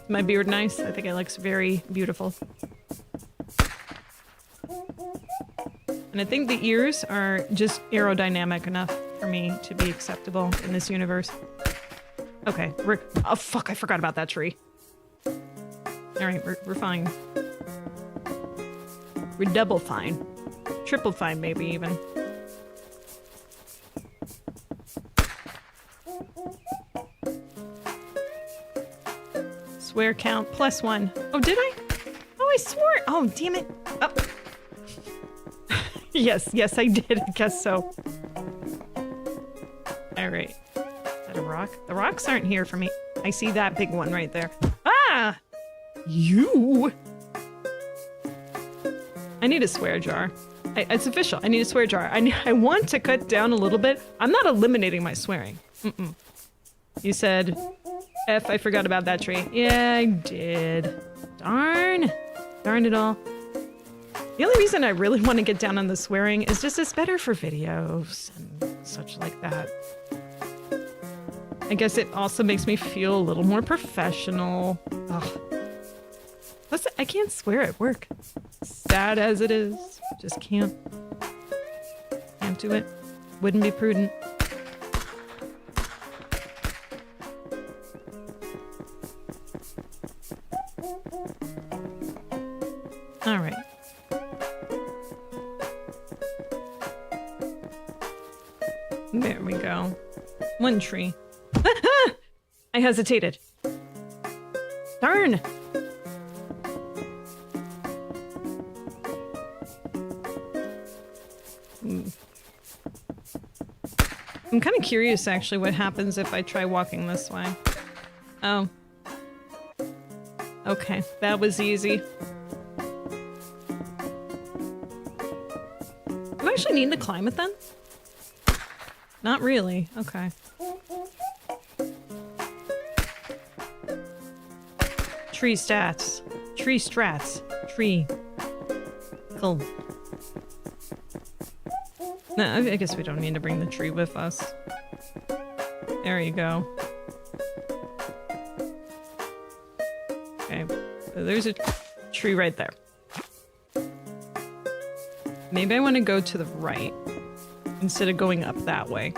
My beard nice? I think it looks very beautiful. And I think the ears are just aerodynamic enough for me to be acceptable in this universe. Okay, oh fuck, I forgot about that tree. Alright, we're fine. We're double fine. Triple fine, maybe, even. Swear count +1. Oh, did I? Oh, I swore. Oh, damn it. Oh. yes, I did. I guess so. Alright. Is that a rock? The rocks aren't here for me. I see that big one right there. Ah! You! I need a swear jar. It's official. I need a swear jar. I want to cut down a little bit. I'm not eliminating my swearing. Mm-mm. You said... F, I forgot about that tree. Yeah, I did. Darn. Darn it all. The only reason I really want to get down on the swearing is just it's better for videos and such like that. I guess it also makes me feel a little more professional. Ugh. Plus, I can't swear at work. Sad as it is. Just can't. Can't do it. Wouldn't be prudent. Alright. There we go. One tree. I hesitated. Darn! I'm kind of curious, actually, what happens if I try walking this way. Oh. Okay, that was easy. Do I actually need to climb it then? Not really. Okay. Tree stats. Tree strats. Tree. Cool. No, I guess we don't need to bring the tree with us. There you go. Okay. So there's a tree right there. Maybe I want to go to the right instead of going up that way.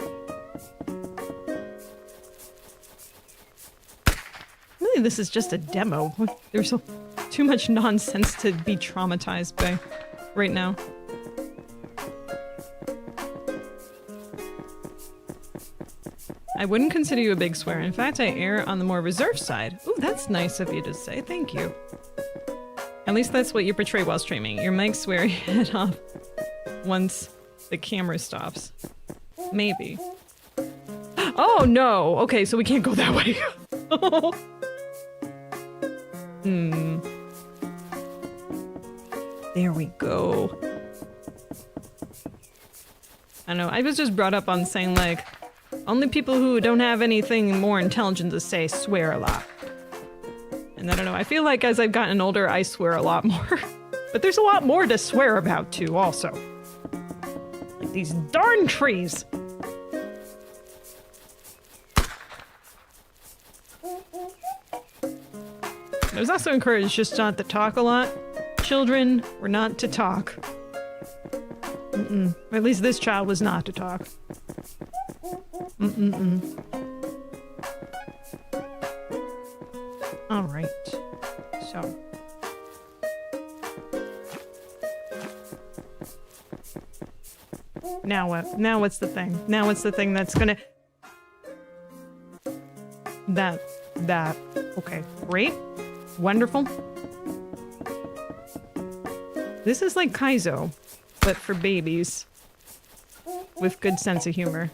Really, this is just a demo. There's too much nonsense to be traumatized by right now. I wouldn't consider you a big swear. In fact, I err on the more reserved side. Ooh, that's nice of you to say. Thank you. At least that's what you portray while streaming. Your mic swear your head off once the camera stops. Maybe. Oh, no! Okay, so we can't go that way. There we go. I know, I was just brought up on saying, like, only people who don't have anything more intelligent to say swear a lot. And I don't know, I feel like as I've gotten older, I swear a lot more. But there's a lot more to swear about, too, also. Like these darn trees! I was also encouraged just not to talk a lot. Children were not to talk. Or at least this child was not to talk. Alright. So. Now what? Now what's the thing? Now what's the thing that's gonna... That. Okay. Great. Wonderful. This is like Kaizo, but for babies. With good sense of humor.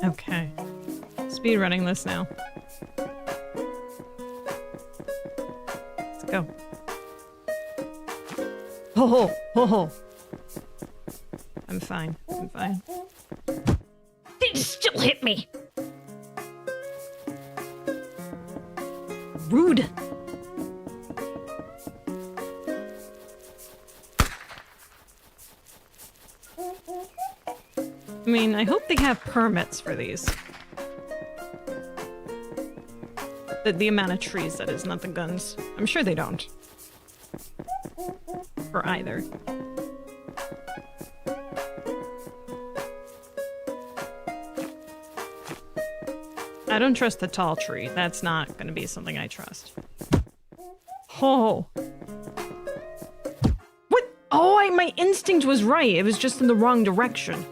Okay. Speed running this now. Let's go. Ho ho ho ho. I'm fine. I'm fine. They still hit me. Rude. I mean, I hope they have permits for these. The amount of trees, that is, not the guns. I'm sure they don't. For either. I don't trust the tall tree. That's not going to be something I trust. Oh. What? Oh, my instinct was right. It was just in the wrong direction.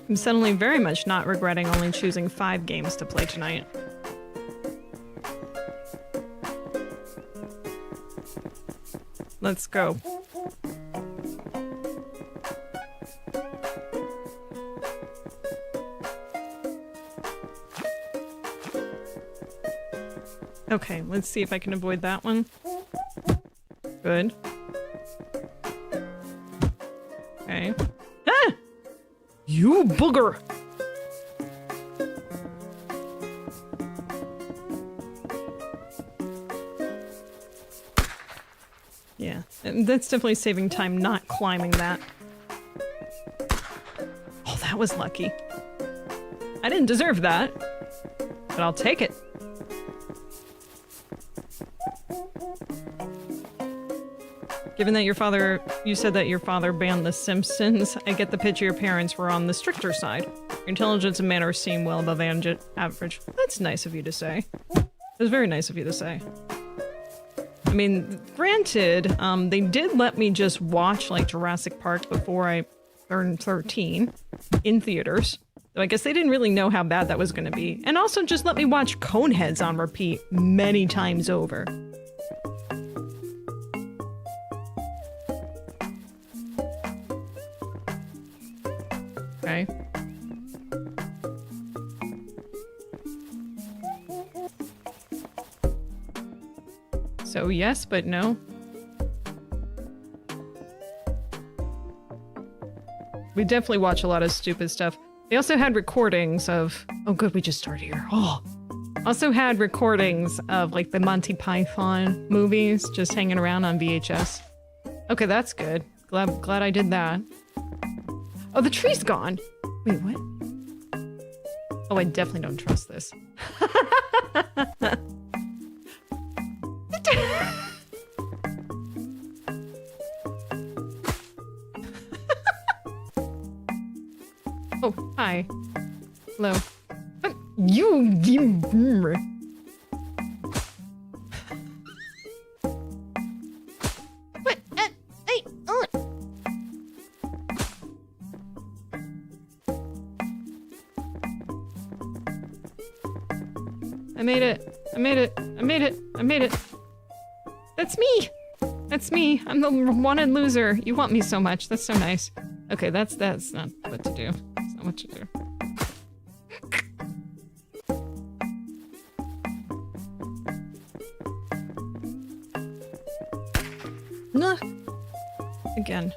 I'm suddenly very much not regretting only choosing 5 games to play tonight. Let's go. Okay, let's see if I can avoid that one. Good. Okay. Ah! You booger! Yeah, that's definitely saving time not climbing that. Oh, that was lucky. I didn't deserve that, but I'll take it. Given that you said that your father banned The Simpsons, I get the picture your parents were on the stricter side. Your intelligence and manners seem well above average. That's nice of you to say. It was very nice of you to say. I mean, granted, they did let me just watch, like, Jurassic Park before I turned 13 in theaters. So I guess they didn't really know how bad that was going to be. And also just let me watch Coneheads on repeat many times over. Okay. So yes, but no. We definitely watch a lot of stupid stuff. They also had recordings of... Oh good, we just started here. Oh! Also had recordings of, like, the Monty Python movies just hanging around on VHS. Okay, that's good. Glad I did that. Oh, the tree's gone! Wait, what? Oh, I definitely don't trust this. Oh, hi. Hello. You... What? Hey, I made it. I made it. I made it. I made it. That's me. That's me. I'm the wanted loser. You want me so much. That's so nice. Okay, that's not what to do. That's not what to do. No. Again.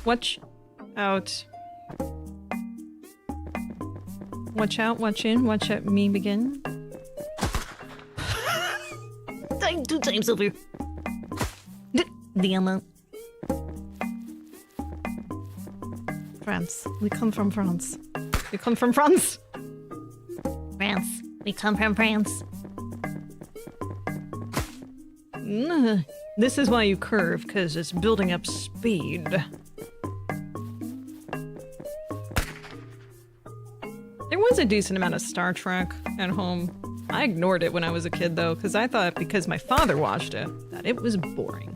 Watch out. Watch out, watch in, watch at me begin. 2 times over. The amount. France. We come from France. We come from France. France. We come from France. This is why you curve, because it's building up speed. There was a decent amount of Star Trek at home. I ignored it when I was a kid, though, because I thought because my father watched it, that it was boring.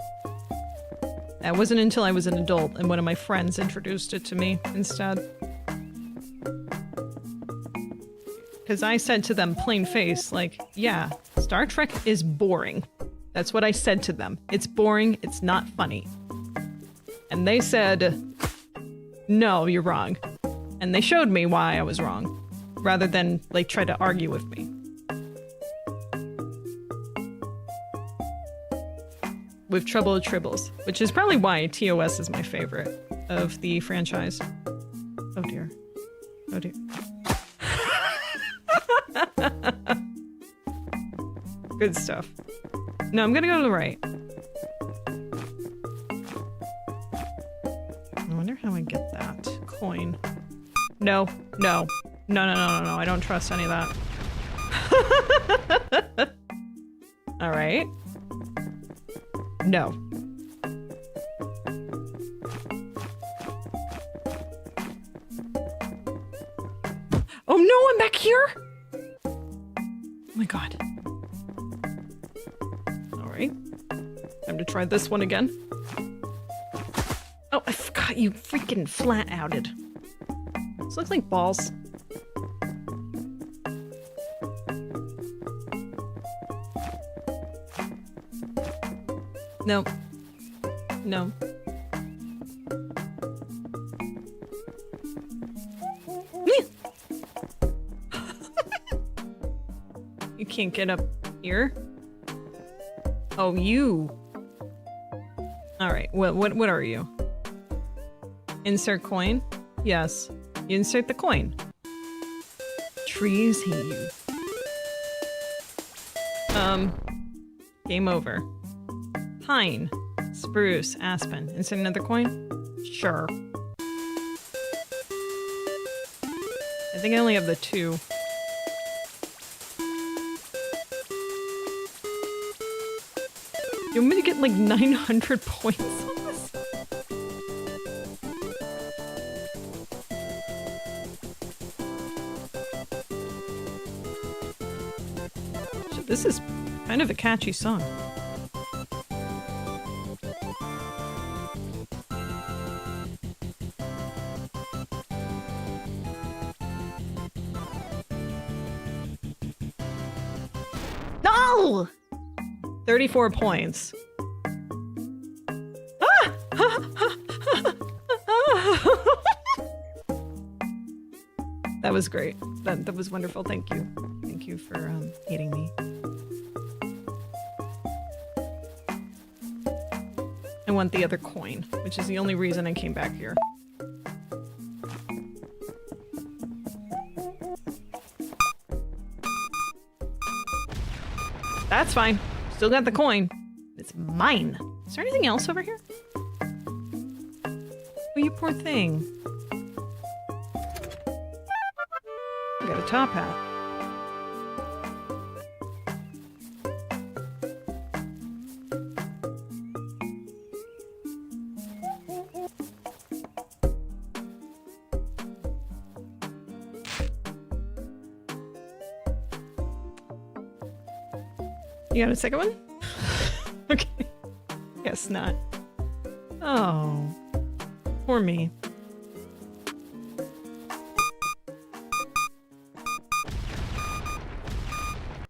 That wasn't until I was an adult and one of my friends introduced it to me instead. Because I said to them plain face, like, yeah, Star Trek is boring. That's what I said to them. It's boring, it's not funny. And they said, no, you're wrong. And they showed me why I was wrong, rather than, like, try to argue with me. With Trouble with Tribbles, which is probably why TOS is my favorite of the franchise. Oh dear. Oh dear. Good stuff. No, I'm gonna go to the right. I wonder how I get that coin. No, no. No, no, no, no, no. I don't trust any of that. Alright. No. Oh no, I'm back here? Oh my god. Alright. Time to try this one again. Oh, I forgot you freaking flat-outed. This looks like balls. No. No. You can't get up here? Oh, you. Alright, what are you? Insert coin? Yes. You insert the coin. Trees hate you. Game over. Pine, spruce, aspen. Insert another coin? Sure. I think I only have the 2. You want me to get like 900 points on this? This is kind of a catchy song. No! 34 points. That was great. That was wonderful. Thank you. Thank you for hating me. I want the other coin, which is the only reason I came back here. That's fine. Still got the coin. It's mine. Is there anything else over here? Oh, you poor thing. I got a top hat. You got a second one? Okay. Guess not. Oh. Poor me.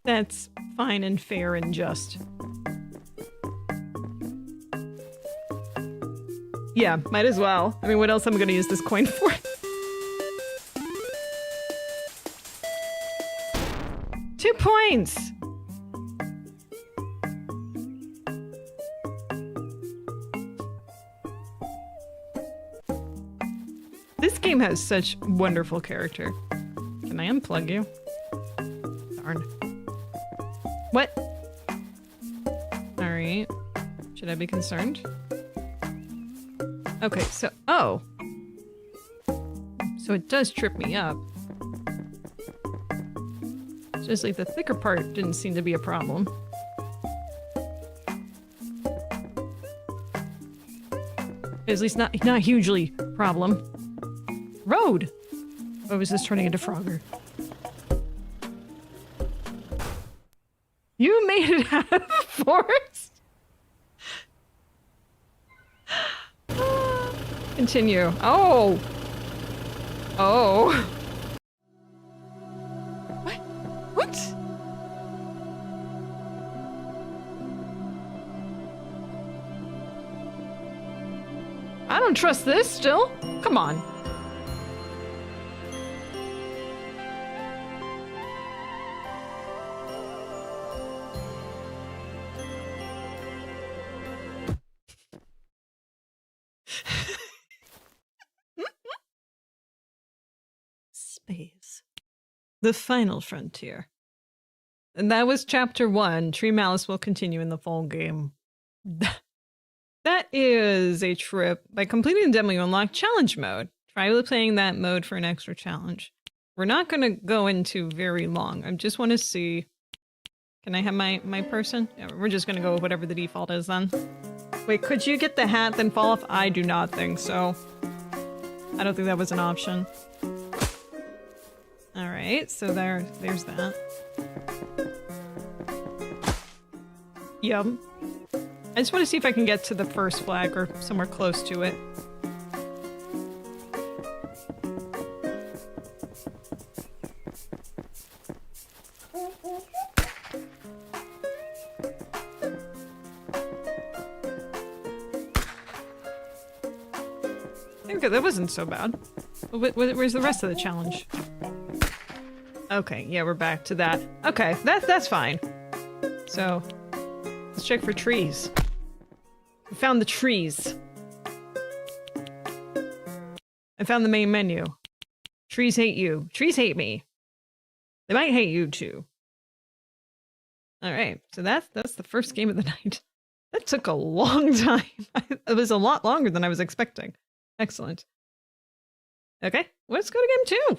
That's fine and fair and just. Yeah, might as well. I mean, what else am I gonna use this coin for? 2 points! This game has such wonderful character. Can I unplug you? Darn. What? Alright. Should I be concerned? Okay, so... Oh! So it does trip me up. It's just like the thicker part didn't seem to be a problem. At least not hugely problem. Road! Or was this turning into Frogger? You made it out of the forest? Continue. Oh! Oh! What? I don't trust this still. Come on. Space. The final frontier. And that was chapter 1. Tree Malice will continue in the full game. That is a trip. By completing the demo, you unlock challenge mode. Try playing that mode for an extra challenge. We're not going to go into very long. I just want to see. Can I have my person? Yeah, we're just going to go with whatever the default is then. Wait, could you get the hat then fall off? I do not think so. I don't think that was an option. Alright, so there's that. Yep. I just want to see if I can get to the first flag or somewhere close to it. Okay, that wasn't so bad. Where's the rest of the challenge? Okay, yeah, we're back to that. Okay, that's fine. So, let's check for trees. We found the trees. I found the main menu. Trees hate you. Trees hate me. They might hate you too. Alright, so that's the first game of the night. That took a long time. It was a lot longer than I was expecting. Excellent. Okay, let's go to game 2.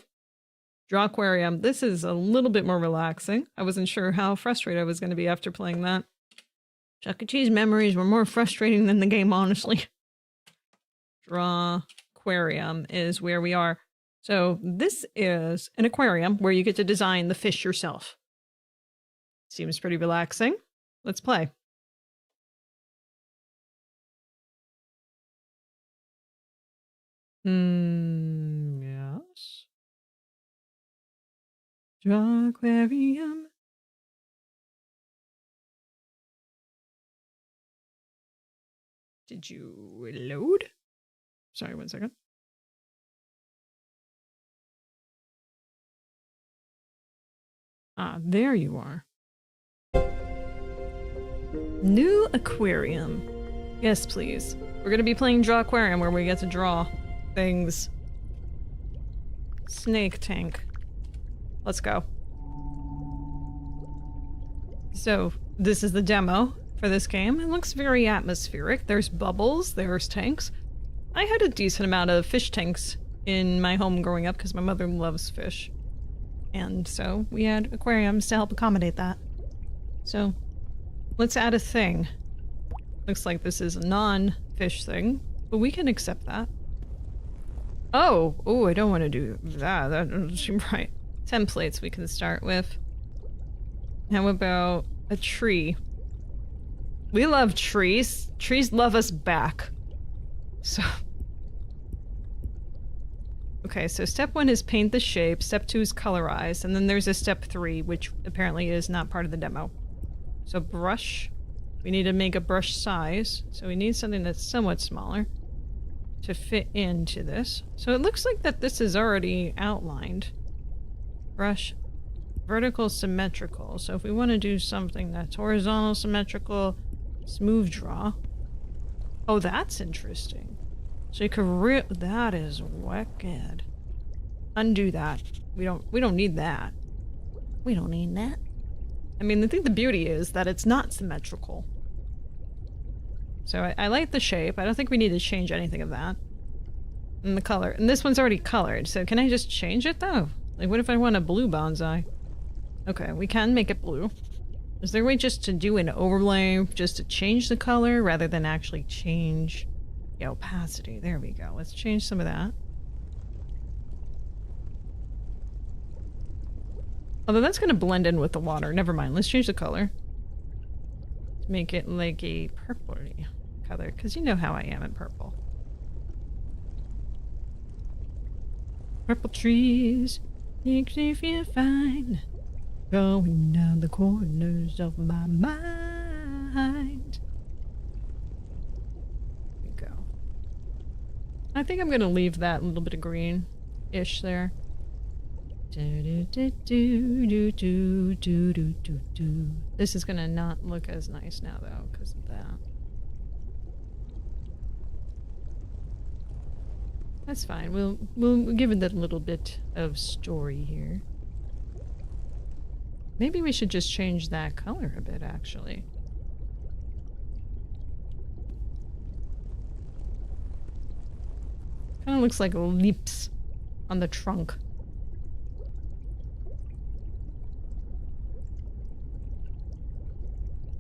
Drawquarium. This is a little bit more relaxing. I wasn't sure how frustrated I was going to be after playing that. Chuck E. Cheese memories were more frustrating than the game, honestly. Drawquarium is where we are. So this is an aquarium where you get to design the fish yourself. Seems pretty relaxing. Let's play. Yes. Drawquarium. Did you load? Sorry, 1 second. Ah, there you are. New aquarium. Yes, please. We're gonna be playing Drawquarium where we get to draw things. Snake tank. Let's go. So, this is the demo for this game. It looks very atmospheric. There's bubbles, there's tanks. I had a decent amount of fish tanks in my home growing up because my mother loves fish. And so we had aquariums to help accommodate that. So, let's add a thing. Looks like this is a non-fish thing, but we can accept that. Oh, I don't want to do that. That doesn't seem right. Templates we can start with. How about a tree? We love trees. Trees love us back. So... Okay, so step 1 is paint the shape, step 2 is colorize, and then there's a step 3, which apparently is not part of the demo. So brush. We need to make a brush size, so we need something that's somewhat smaller to fit into this. So it looks like that this is already outlined. Brush. Vertical symmetrical. So if we want to do something that's horizontal symmetrical, smooth draw. Oh, that's interesting. So you could that is wicked. Undo that. We don't need that. We don't need that. I mean, I think the beauty is that it's not symmetrical. So I like the shape. I don't think we need to change anything of that. And the color. And this one's already colored, so can I just change it though? Like, what if I want a blue bonsai? Okay, we can make it blue. Is there a way just to do an overlay, just to change the color rather than actually change the opacity? There we go. Let's change some of that. Although that's going to blend in with the water. Never mind. Let's change the color. make it like a purpley color, because you know how I am in purple. Purple trees makes me feel fine, going down the corners of my mind. There we go. I think I'm gonna leave that little bit of green-ish there. This is gonna not look as nice now though, because of that. That's fine. We'll give it a little bit of story here. Maybe we should just change that color a bit, actually. Kind of looks like leaps on the trunk.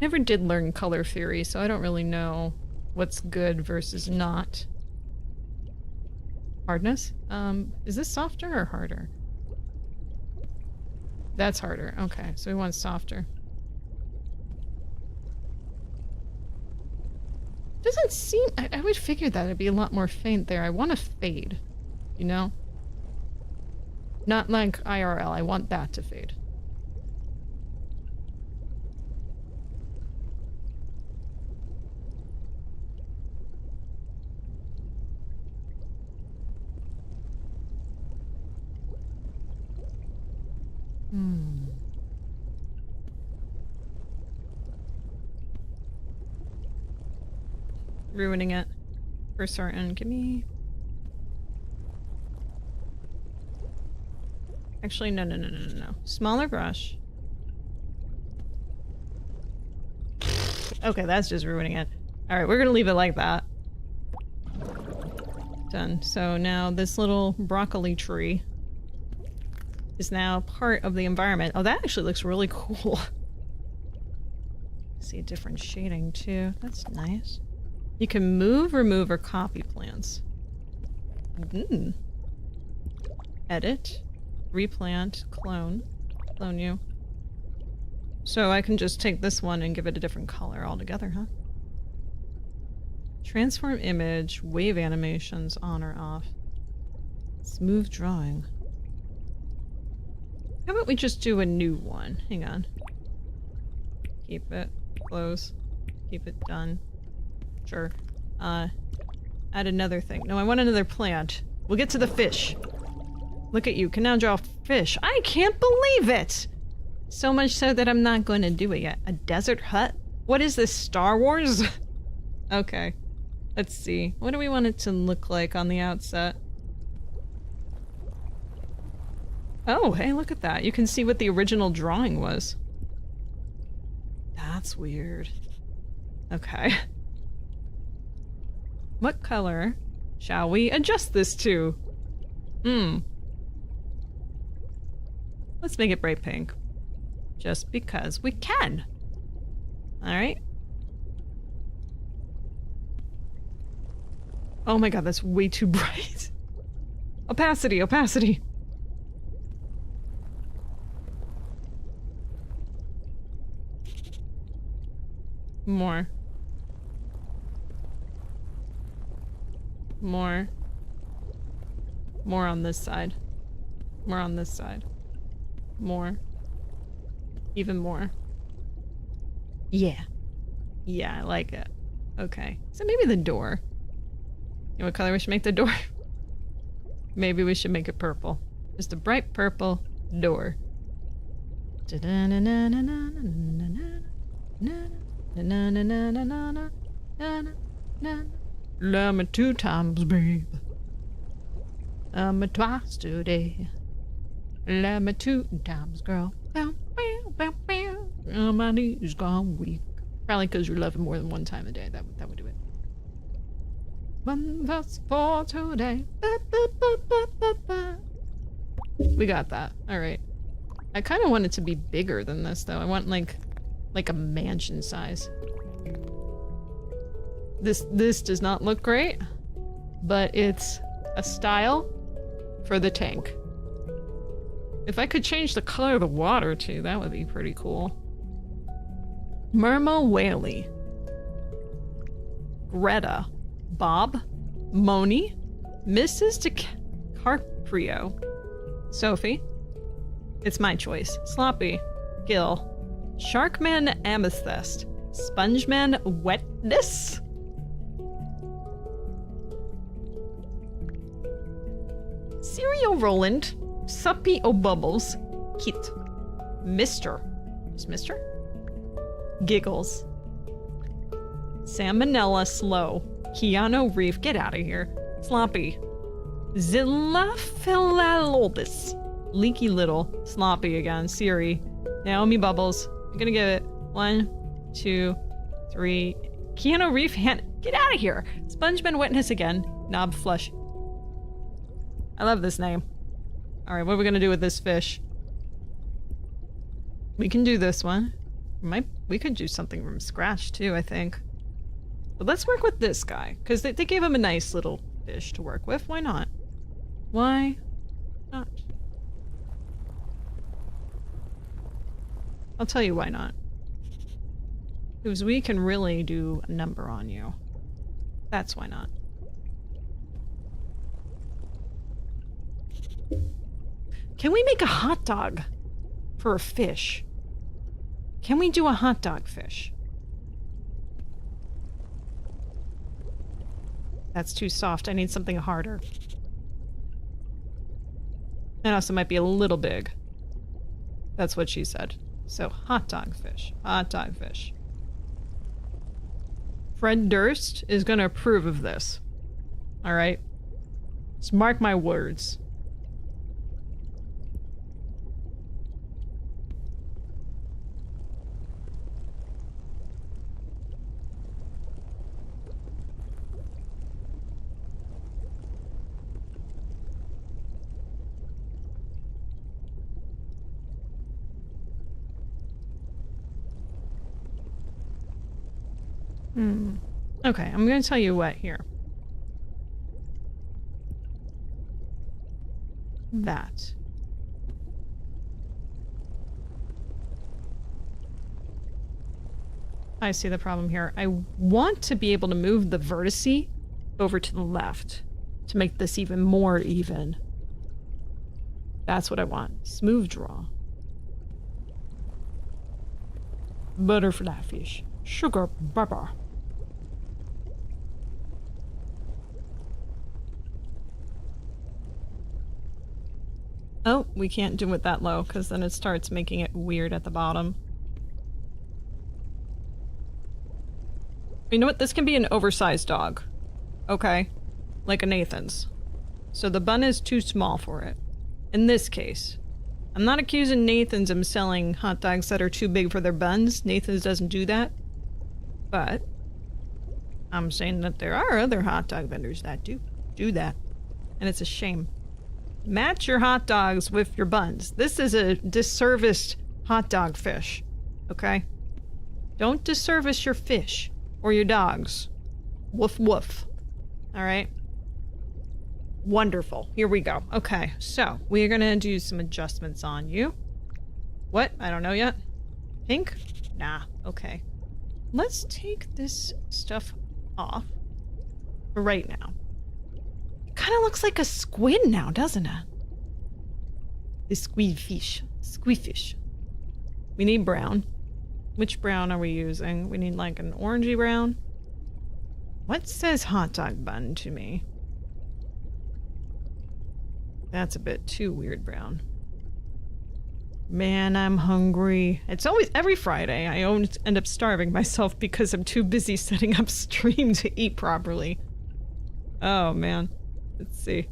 Never did learn color theory, so I don't really know what's good versus not. Hardness? Is this softer or harder? That's harder. Okay, so we want softer. Doesn't seem... I would figure that it'd be a lot more faint there. I want a fade, you know? Not like IRL. I want that to fade. Ruining it for certain. Give me... Actually, no. Smaller brush. Okay, that's just ruining it. Alright, we're gonna leave it like that. Done. So now this little broccoli tree is now part of the environment. Oh, that actually looks really cool. See a different shading too. That's nice. You can move, remove, or copy plants. Edit, replant, clone you. So I can just take this one and give it a different color altogether, huh? Transform image, wave animations, on or off. Smooth drawing. How about we just do a new one? Hang on. Keep it. Close. Keep it done. Sure. Add another thing. No, I want another plant. We'll get to the fish. Look at you. Can now draw fish. I can't believe it! So much so that I'm not going to do it yet. A desert hut? What is this, Star Wars? Okay. Let's see. What do we want it to look like on the outset? Oh, hey, look at that. You can see what the original drawing was. That's weird. Okay. What color shall we adjust this to? Let's make it bright pink. Just because we can. Alright. Oh my god, that's way too bright. Opacity, opacity. More. More. More on this side. More on this side. More. Even more. Yeah. Yeah, I like it. Okay. So maybe the door. You know what color we should make the door? Maybe we should make it purple. Just a bright purple door. Love me 2 times, babe. Love me twice today. Love me 2 times, girl. My knees gone weak. Probably because you're loving more than 1 time a day. That would do it. One that's for today. We got that. Alright. I kind of want it to be bigger than this, though. I want, like a mansion size. This does not look great, but it's a style for the tank. If I could change the color of the water, too, that would be pretty cool. Murmo Whaley. Greta. Bob. Moni. Mrs. DiCaprio. Sophie. It's my choice. Sloppy. Gil. Sharkman Amethyst. Spongeman Wetness. Cereal Roland. Suppy O'Bubbles. Kit. Mr. Is Mr? Giggles. Salmonella Slow. Keanu Reef. Get out of here. Sloppy. Zilla Philalobus. Leaky Little. Sloppy again. Siri. Naomi Bubbles. I'm gonna give it 1, 2, 3. Keanu Reef. Get out of here. Spongeman Wetness again. Knob Flush. I love this name. Alright, what are we gonna do with this fish? We can do this one. We could do something from scratch too, I think. But let's work with this guy, because they gave him a nice little fish to work with. Why not? Why not? I'll tell you why not. Because we can really do a number on you. That's why not. Can we make a hot dog for a fish? Can we do a hot dog fish? That's too soft. I need something harder. And also might be a little big. That's what she said. So, hot dog fish. Hot dog fish. Fred Durst is going to approve of this. Alright? Just mark my words. Okay, I'm going to tell you what here. That. I see the problem here. I want to be able to move the vertice over to the left to make this even more even. That's what I want. Smooth draw. Butterfly fish. Sugar bubber. Oh, we can't do it that low, because then it starts making it weird at the bottom. You know what? This can be an oversized dog. Okay. Like a Nathan's. So the bun is too small for it. In this case. I'm not accusing Nathan's of selling hot dogs that are too big for their buns. Nathan's doesn't do that. But I'm saying that there are other hot dog vendors that do that. And it's a shame. Match your hot dogs with your buns. This is a disserviced hot dog fish. Okay? Don't disservice your fish or your dogs. Woof woof. Alright? Wonderful. Here we go. Okay, so we're gonna do some adjustments on you. What? I don't know yet. Pink? Nah. Okay. Let's take this stuff off for right now. It kind of looks like a squid now, doesn't it? The squidfish. Squidfish. We need brown. Which brown are we using? We need like an orangey brown. What says hot dog bun to me? That's a bit too weird brown. Man, I'm hungry. It's always every Friday. I always end up starving myself because I'm too busy setting up stream to eat properly. Oh man. Let's see.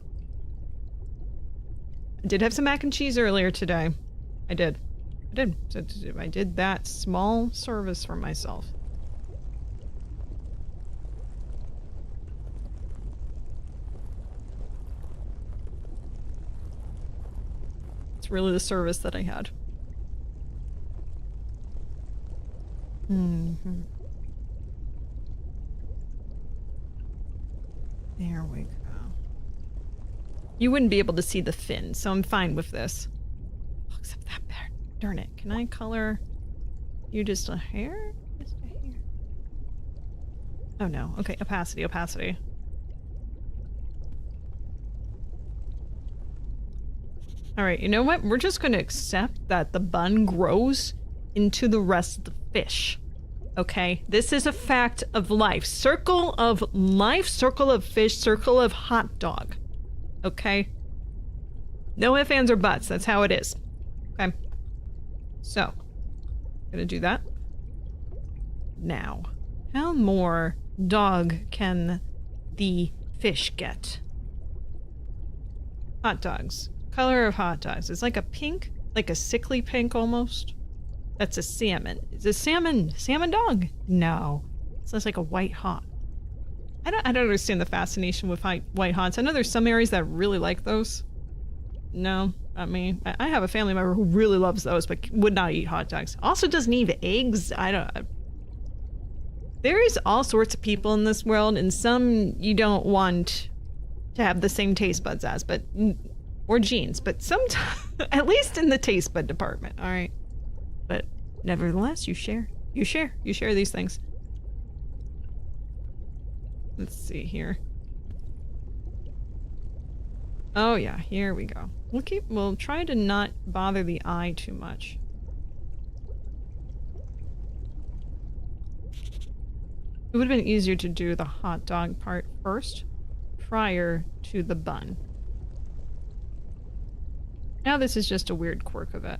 I did have some mac and cheese earlier today. I did. So I did that small service for myself. It's really the service that I had. Mm-hmm. There we go. You wouldn't be able to see the fin, so I'm fine with this. Oh, except that bear. Darn it. Can I color you just a hair? Oh no. Okay, opacity, opacity. Alright, you know what? We're just gonna accept that the bun grows into the rest of the fish. Okay? This is a fact of life. Circle of life, circle of fish, circle of hot dog. Okay? No ifs, ands, or buts. That's how it is. Okay? So, gonna do that. Now, how more dog can the fish get? Hot dogs. Color of hot dogs. It's like a pink, like a sickly pink almost. That's a salmon. Is a salmon dog? No. It sounds like a white hot. I don't understand the fascination with white hots. I know there's some areas that really like those. No, I mean, I have a family member who really loves those, but would not eat hot dogs. Also doesn't eat eggs. There is all sorts of people in this world, and some you don't want to have the same taste buds as, but or genes, but sometimes, at least in the taste bud department, all right. But nevertheless, you share these things. Let's see here. Oh yeah, here we go. We'll try to not bother the eye too much. It would have been easier to do the hot dog part first, prior to the bun. Now this is just a weird quirk of it.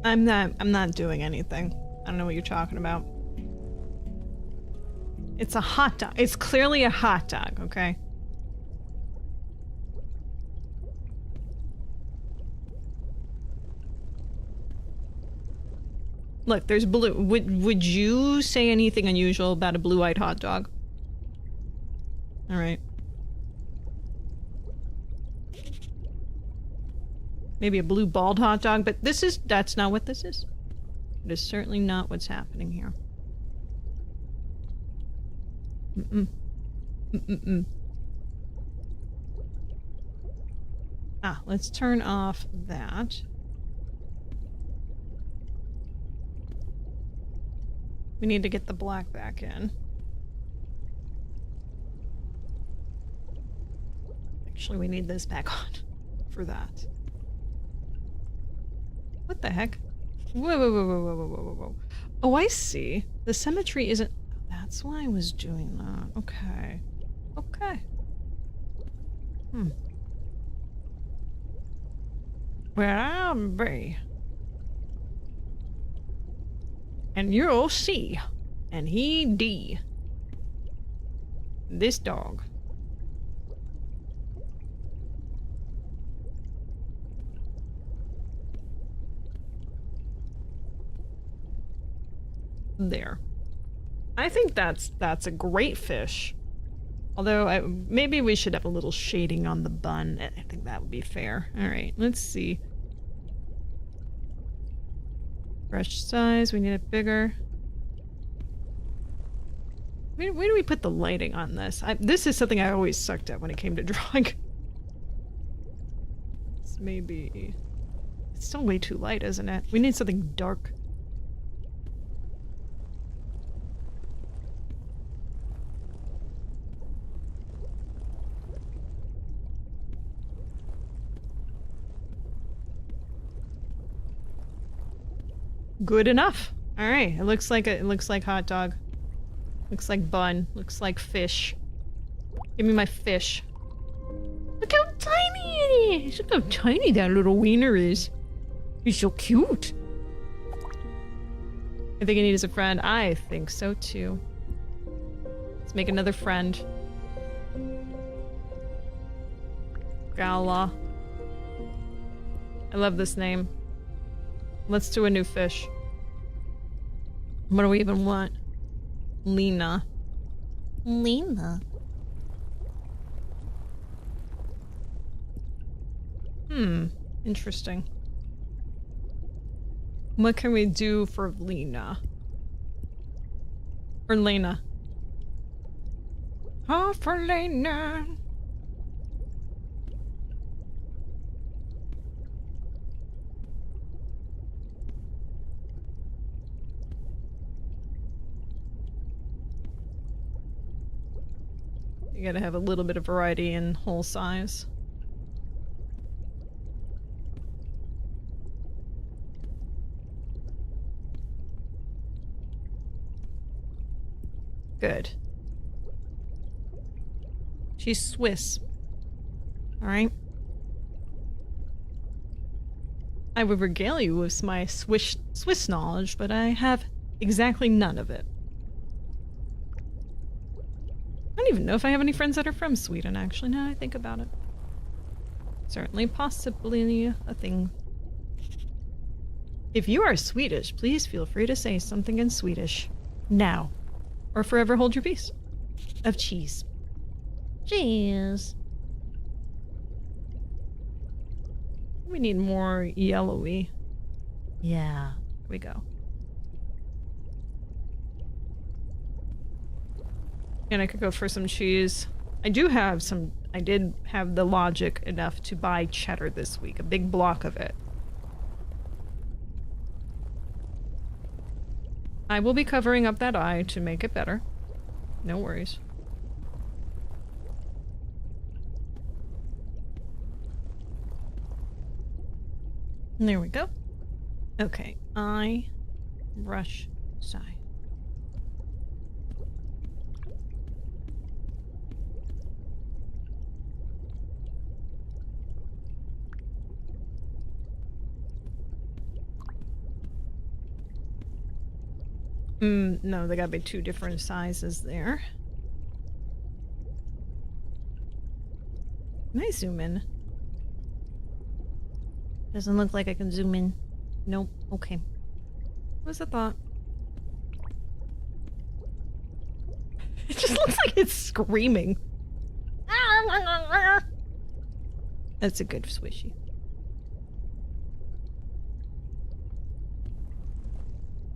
I'm not doing anything. I don't know what you're talking about. It's a hot dog. It's clearly a hot dog, okay? Look, there's blue. Would you say anything unusual about a blue-eyed hot dog? All right. Maybe a blue bald hot dog, but that's not what this is. It is certainly not what's happening here. Ah, let's turn off that. We need to get the black back in. Actually, we need this back on for that. What the heck? Whoa, whoa, whoa, whoa, whoa, whoa, whoa, whoa. Oh, I see. The symmetry isn't... That's why I was doing that. Okay. Okay. Well, I'm B. And you're C. And he D. This dog. There. I think that's a great fish. Although maybe we should have a little shading on the bun. I think that would be fair. All right, let's see. Brush size, we need it bigger. Where do we put the lighting on this? This is something I always sucked at when it came to drawing. It's maybe... It's still way too light, isn't it? We need something dark. Good enough. All right. It looks like hot dog. Looks like bun. Looks like fish. Give me my fish. Look how tiny it is. Look how tiny that little wiener is. He's so cute. I think he needs a friend. I think so too. Let's make another friend. Gala. I love this name. Let's do a new fish. What do we even want? Lena. Lena. Interesting. What can we do for Lena? Or Lena? Oh, for Lena! You gotta have a little bit of variety in hole size. Good. She's Swiss. Alright. I would regale you with my Swiss knowledge, but I have exactly none of it. I don't even know if I have any friends that are from Sweden, actually, now I think about it. Certainly, possibly a thing. If you are Swedish, please feel free to say something in Swedish. Now. Or forever hold your peace. Of cheese. Jeez. We need more yellowy. Yeah. Here we go. And I could go for some cheese. I did have the logic enough to buy cheddar this week. A big block of it. I will be covering up that eye to make it better. No worries. There we go. Okay, eye, brush, side. No, they gotta be two different sizes there. Can I zoom in? Doesn't look like I can zoom in. Nope. Okay. What's the thought? It just looks like it's screaming. That's a good swishy.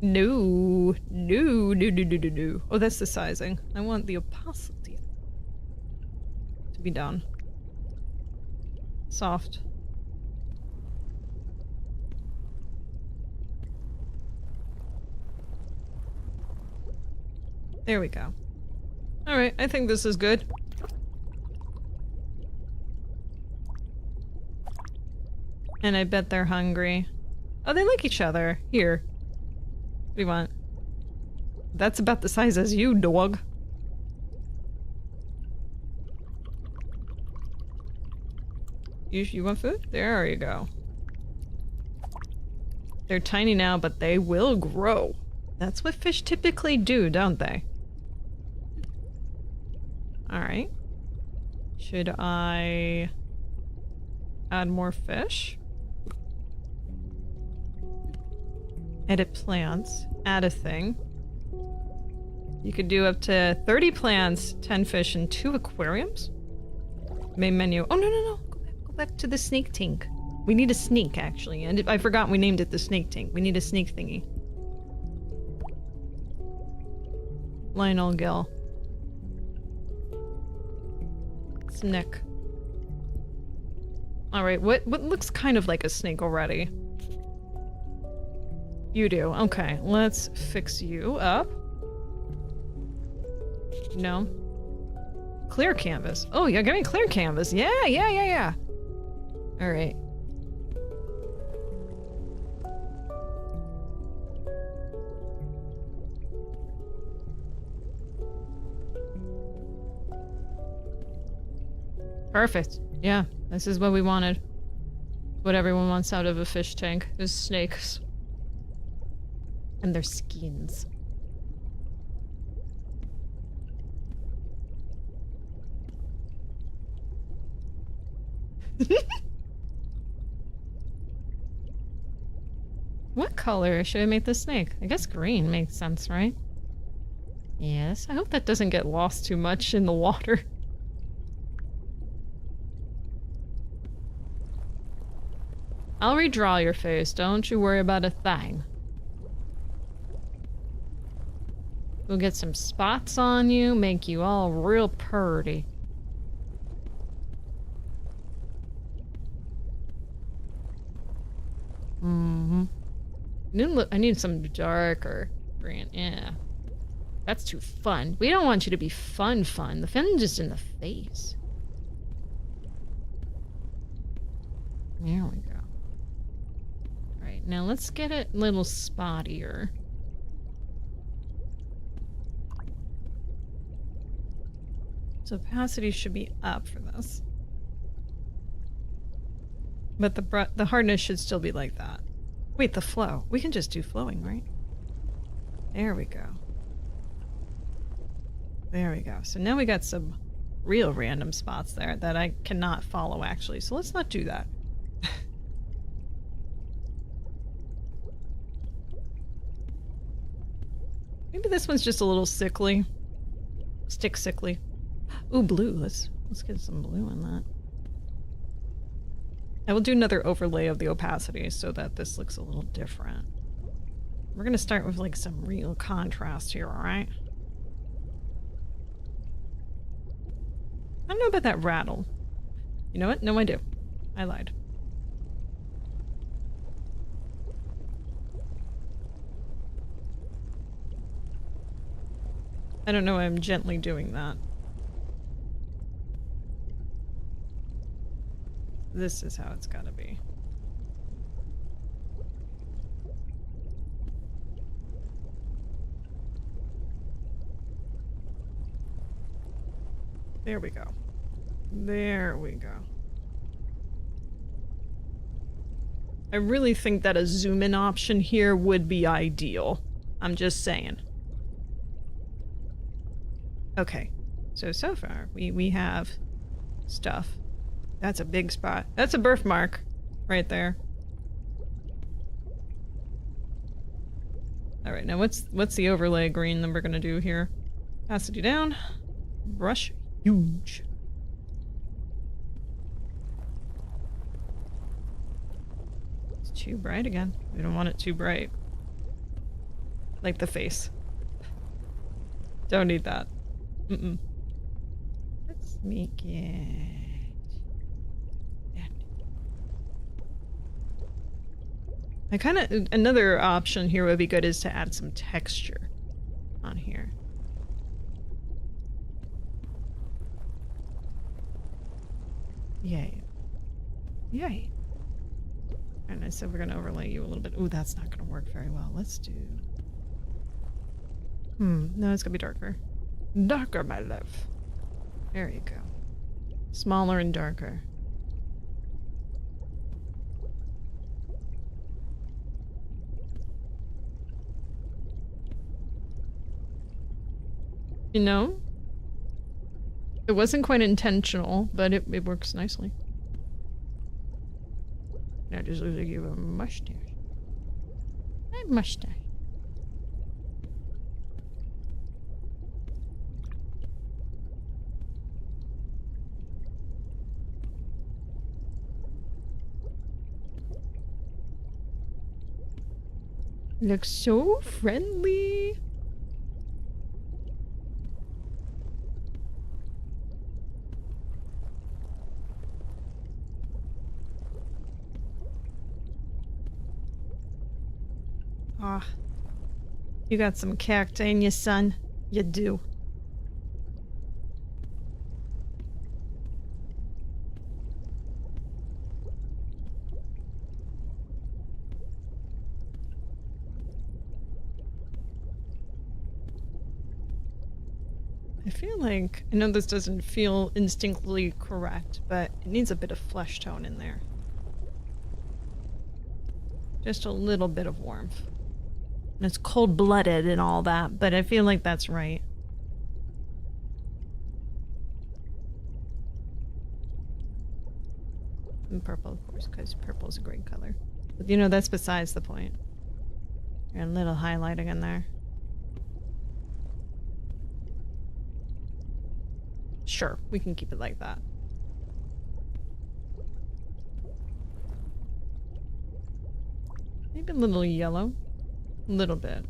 No. No, no, no, no, no, no. Oh, that's the sizing. I want the opacity to be done. Soft. There we go. Alright, I think this is good. And I bet they're hungry. Oh, they like each other. Here. What do you want? That's about the size as you, dog. You want food? There you go. They're tiny now, but they will grow. That's what fish typically do, don't they? Alright. Should I add more fish? Edit plants. Add a thing. You could do up to 30 plants, 10 fish, and 2 aquariums. Main menu. Oh, no, no, no. Go back to the snake tank. We need a snake, actually. And I forgot we named it the snake tank. We need a snake thingy. Lionel Gill. Snake. Alright, what looks kind of like a snake already? You do. Okay, let's fix you up. No. Clear canvas. Oh, you're getting clear canvas. Yeah. Alright. Perfect. Yeah, this is what we wanted. What everyone wants out of a fish tank is snakes. And their skins. What color should I make the snake? I guess green makes sense, right? Yes, I hope that doesn't get lost too much in the water. I'll redraw your face, don't you worry about a thing. We'll get some spots on you, make you all real purty. I need some darker green, yeah. That's too fun. We don't want you to be fun. The fun's just in the face. There we go. Alright, now let's get it a little spottier. So opacity should be up for this. But the hardness should still be like that. Wait, the flow. We can just do flowing, right? There we go. There we go. So now we got some real random spots there that I cannot follow, actually. So let's not do that. Maybe this one's just a little sickly. Stick sickly. Ooh, blue. Let's get some blue in that. I will do another overlay of the opacity so that this looks a little different. We're gonna start with like some real contrast here, alright? I don't know about that rattle. You know what? No, I do. I lied. I don't know why I'm gently doing that. This is how it's gotta be. There we go. There we go. I really think that a zoom in option here would be ideal. I'm just saying. Okay. So far we have stuff. That's a big spot. That's a birthmark right there. All right, now what's the overlay green that we're gonna do here? Opacity down. Brush huge. It's too bright again. We don't want it too bright. Like the face. Don't need that. Let's make it. I kind of, another option here would be good is to add some texture on here. Yay. Yay. And I said we're going to overlay you a little bit. Ooh, that's not going to work very well. Let's do... no, it's going to be darker. Darker, my love. There you go. Smaller and darker. You know, it wasn't quite intentional, but it works nicely. Now just looks like you have a mustache. A mustache. Looks so friendly. Ah, you got some character in you, son. You do. I feel like, I know this doesn't feel instinctively correct, but it needs a bit of flesh tone in there. Just a little bit of warmth. And it's cold-blooded and all that, but I feel like that's right. And purple, of course, because purple is a great color. But you know, that's besides the point. A little highlighting in there. Sure, we can keep it like that. Maybe a little yellow. A little bit.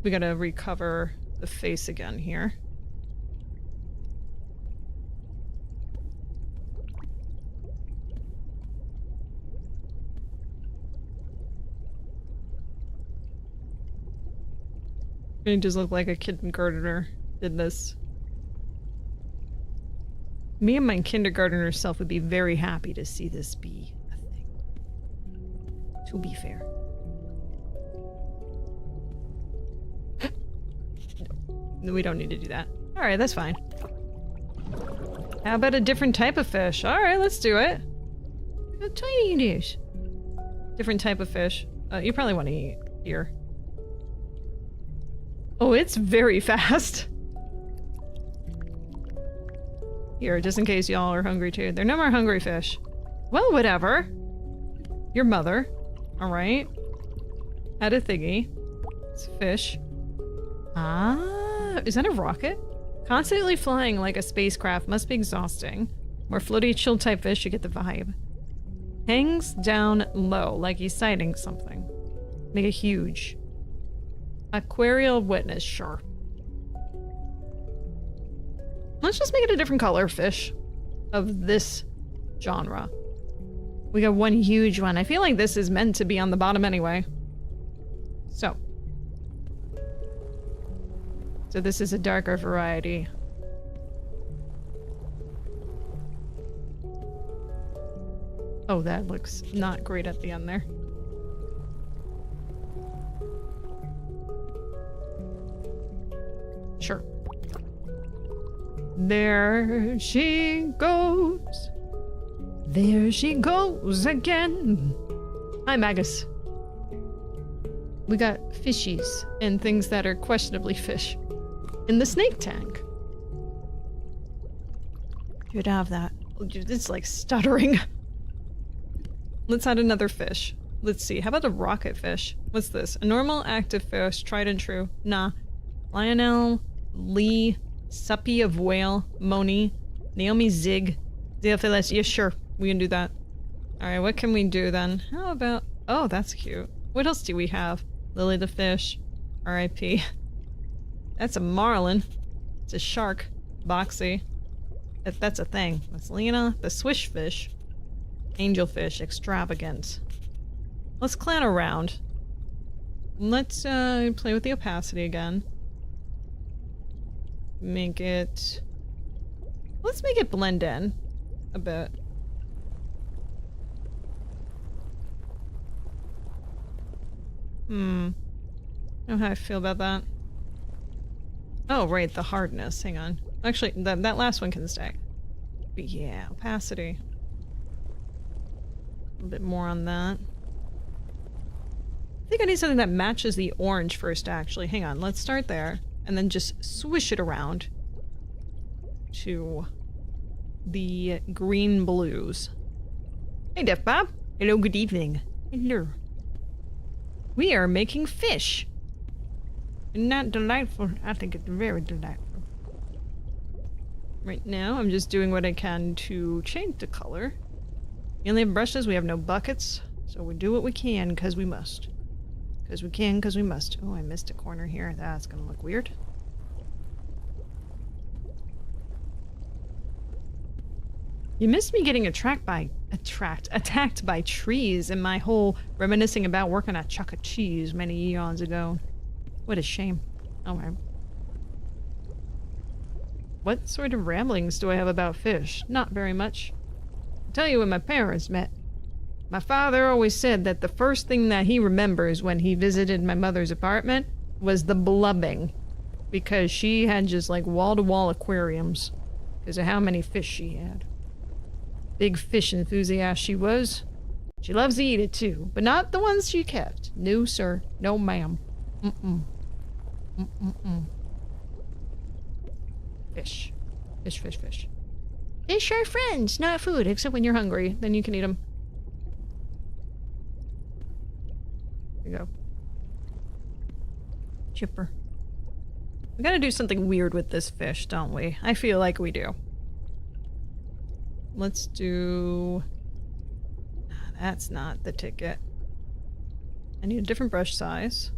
We gotta recover the face again here. It just look like a kindergartner did this. Me and my kindergartner self would be very happy to see this be a thing. To be fair. No, we don't need to do that. Alright, that's fine. How about a different type of fish? Alright, let's do it. How tiny it is. Different type of fish. You probably want to eat here. Oh, it's very fast. Here, just in case y'all are hungry too. They're no more hungry fish. Well, whatever. Your mother. Alright. Had a thingy. It's a fish. Ah, is that a rocket? Constantly flying like a spacecraft must be exhausting. More floaty, chill type fish, you get the vibe. Hangs down low, like he's sighting something. Make it huge. Aquarial witness, sure. Let's just make it a different color fish of this genre. We got one huge one. I feel like this is meant to be on the bottom anyway. So this is a darker variety. Oh, that looks not great at the end there. Sure. There she goes. There she goes again. Hi, Magus. We got fishies and things that are questionably fish in the snake tank. You'd have that. It's like stuttering. Let's add another fish. Let's see. How about a rocket fish? What's this? A normal active fish, tried and true. Nah. Lionel, Lee, Suppy of Whale, Moni, Naomi Zig, Theophilus. Yeah, sure. We can do that. Alright, what can we do then? How about... Oh, that's cute. What else do we have? Lily the fish. R.I.P. That's a marlin. It's a shark. Boxy. That's a thing. That's Lena, the swish fish. Angelfish, extravagant. Let's clan around. Let's play with the opacity again. Make it... Let's make it blend in a bit. I don't know how I feel about that. Oh, right, the hardness. Hang on. Actually, that last one can stay. But yeah, opacity. A little bit more on that. I think I need something that matches the orange first, actually. Hang on, let's start there. And then just swish it around to the green blues. Hey, Def Bob. Hello, good evening. Hello. We are making fish. Isn't that delightful? I think it's very delightful. Right now, I'm just doing what I can to change the color. We only have brushes, we have no buckets, so we do what we can, because we must. Because we can, because we must. Oh, I missed a corner here. That's gonna look weird. You missed me getting attacked by trees and my whole reminiscing about working at Chuck E. Cheese many eons ago. What a shame. Oh, my. What sort of ramblings do I have about fish? Not very much. I'll tell you when my parents met. My father always said that the first thing that he remembers when he visited my mother's apartment was the blubbing. Because she had just like wall-to-wall aquariums. Because of how many fish she had. Big fish enthusiast she was. She loves to eat it too, but not the ones she kept. No, sir. No, ma'am. Mm-mm. Mm-mm-mm. Fish. Fish, fish, fish. Fish are friends, not food, except when you're hungry. Then you can eat them. There you go. shipper. We gotta do something weird with this fish, don't we? I feel like we do. Let's do... That's not the ticket. I need a different brush size.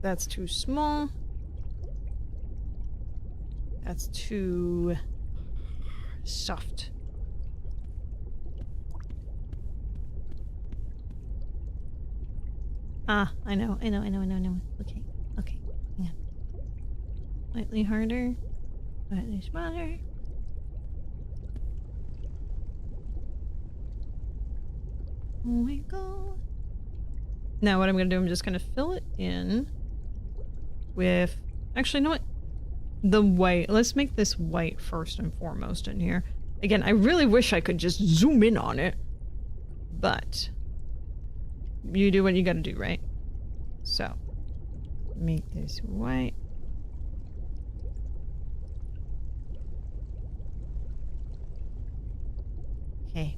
That's too small. That's too... soft. Ah, I know. Okay, hang on. Slightly harder, slightly smaller. Oh my god. Now what I'm gonna do, I'm just gonna fill it in with... Actually, you know what? The white. Let's make this white first and foremost in here. Again, I really wish I could just zoom in on it. But... you do what you gotta do, right? So, make this white. Okay.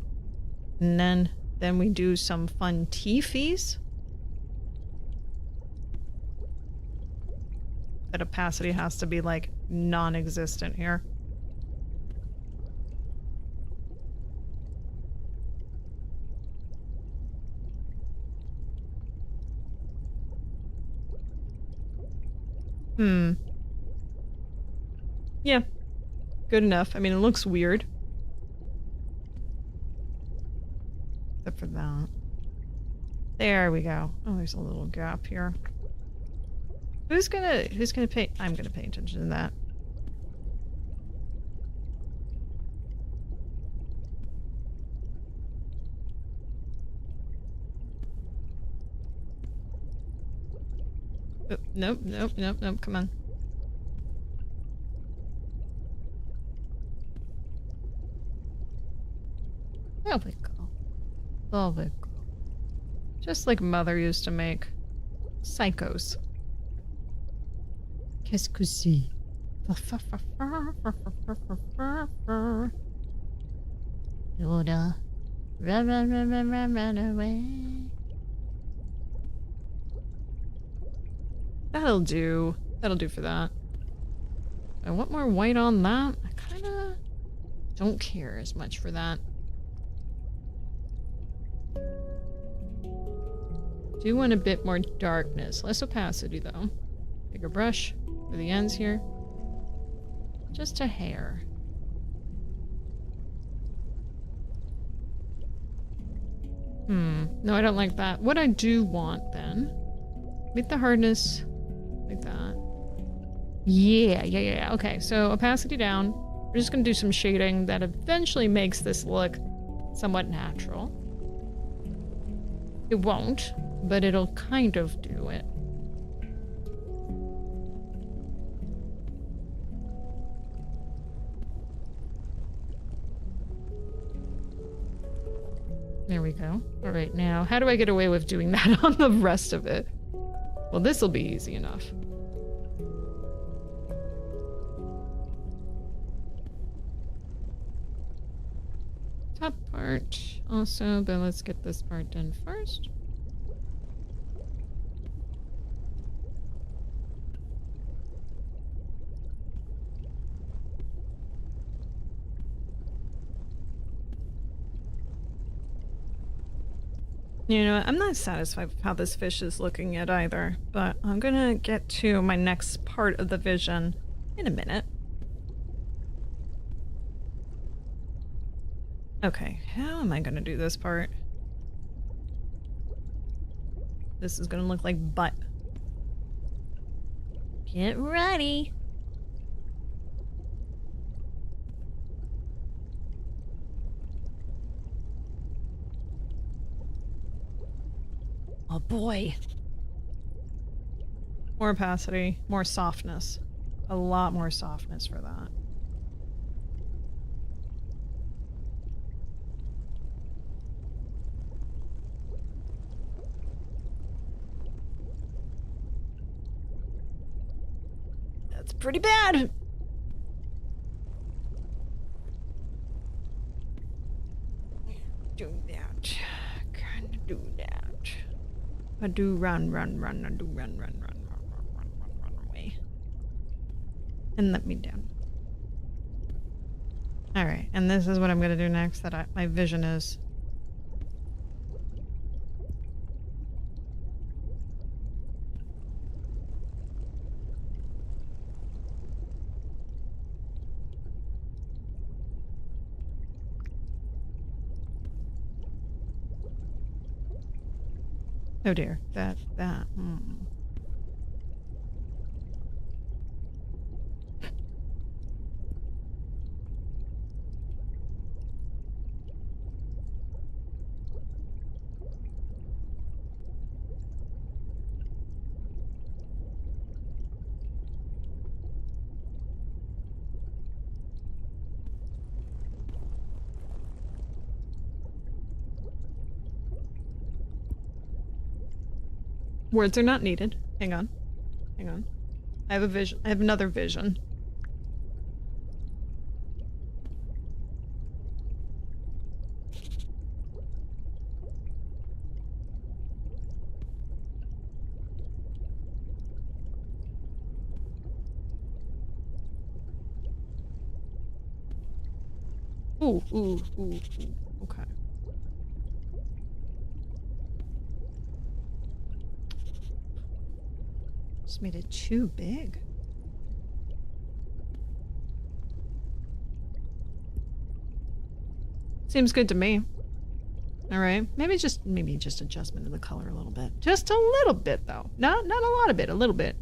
And then we do some fun teefies. That opacity has to be like non-existent here. Yeah. Good enough. I mean, it looks weird. Except for that. There we go. Oh, there's a little gap here. Who's gonna pay? I'm gonna pay attention to that. Oh, nope, come on. There we go. There we go. Just like Mother used to make. Psychos. Qu'est-ce que c'est? Yoda. Run away. That'll do. That'll do for that. I want more white on that. I kinda don't care as much for that. Do want a bit more darkness. Less opacity though. Bigger brush for the ends here. Just a hair. No, I don't like that. What I do want then, make the hardness like that. Yeah. Okay, so opacity down. We're just gonna do some shading that eventually makes this look somewhat natural. It won't, but it'll kind of do it. There we go. Alright, now, how do I get away with doing that on the rest of it? Well, this'll be easy enough. Top part also, but let's get this part done first. You know, I'm not satisfied with how this fish is looking yet either, but I'm gonna get to my next part of the vision in a minute. Okay, how am I gonna do this part? This is gonna look like butt. Get ready. Oh boy. More opacity, more softness. A lot more softness for that. That's pretty bad. Do that. Kinda do that. I do run, I do run away. And let me down. Alright, and this is what I'm gonna do next that my vision is. Oh dear, that. Words are not needed. Hang on. Hang on. I have a vision. I have another vision. Ooh. Okay. Just made it too big. Seems good to me. Alright. Maybe just adjustment of the color a little bit. Just a little bit though. Not a lot of it, a little bit.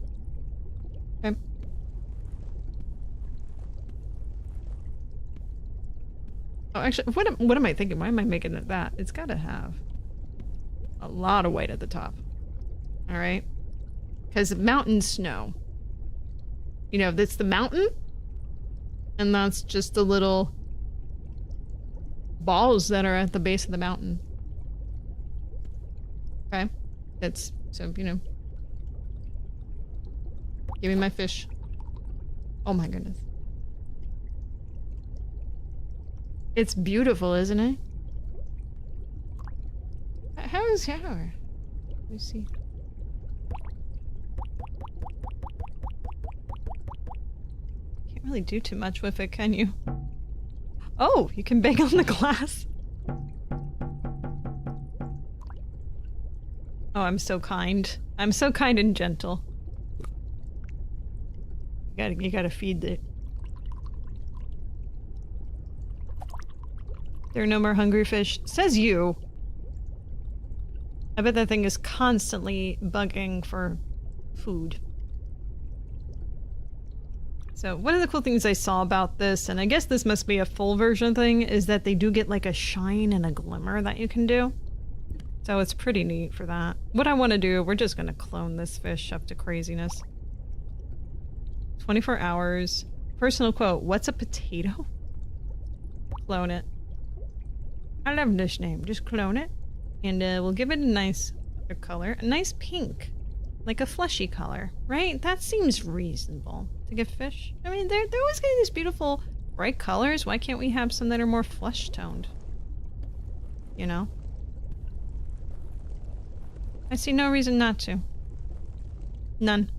Okay. Oh, actually, what am I thinking? Why am I making it that? It's gotta have a lot of white at the top. Alright? Because mountain snow. You know, that's the mountain. And that's just the little balls that are at the base of the mountain. Okay? That's, so, you know. Give me my fish. Oh my goodness. It's beautiful, isn't it? How is how? Let me see. Can't really do too much with it, can you? Oh, you can bang on the glass. Oh, I'm so kind. I'm so kind and gentle. You gotta feed it. There are no more hungry fish. Says you. I bet that thing is constantly bugging for food. So one of the cool things I saw about this, and I guess this must be a full version thing, is that they do get like a shine and a glimmer that you can do. So it's pretty neat for that. What I want to do, we're just going to clone this fish up to craziness. 24 hours. Personal quote, what's a potato? Clone it. I love this name. Just clone it. And we'll give it a nice color. A nice pink. Like a fleshy color, right? That seems reasonable to give fish. I mean, they're always getting these beautiful, bright colors. Why can't we have some that are more flesh-toned? You know? I see no reason not to. None.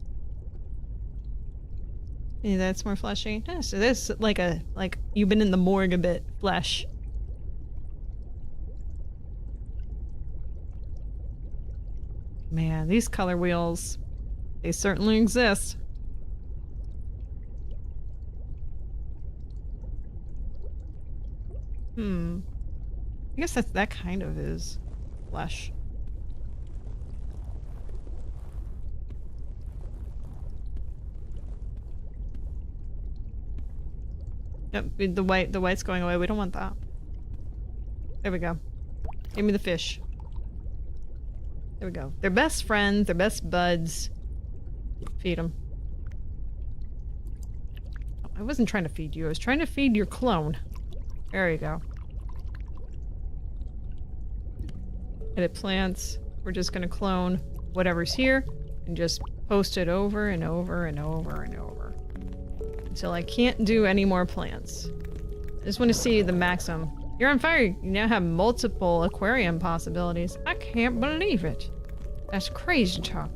Yeah, that's more fleshy. Yeah, so this like you've been in the morgue a bit, flesh. Man, these color wheels, they certainly exist. I guess that kind of is flesh. Yep, the white's going away. We don't want that. There we go. Give me the fish. There we go. They're best friends. They're best buds. Feed them. Oh, I wasn't trying to feed you. I was trying to feed your clone. There you go. Edit plants. We're just gonna clone whatever's here and just post it over and over and over and over. Until I can't do any more plants. I just want to see the maximum. You're on fire. You now have multiple aquarium possibilities. I can't believe it. That's crazy talk.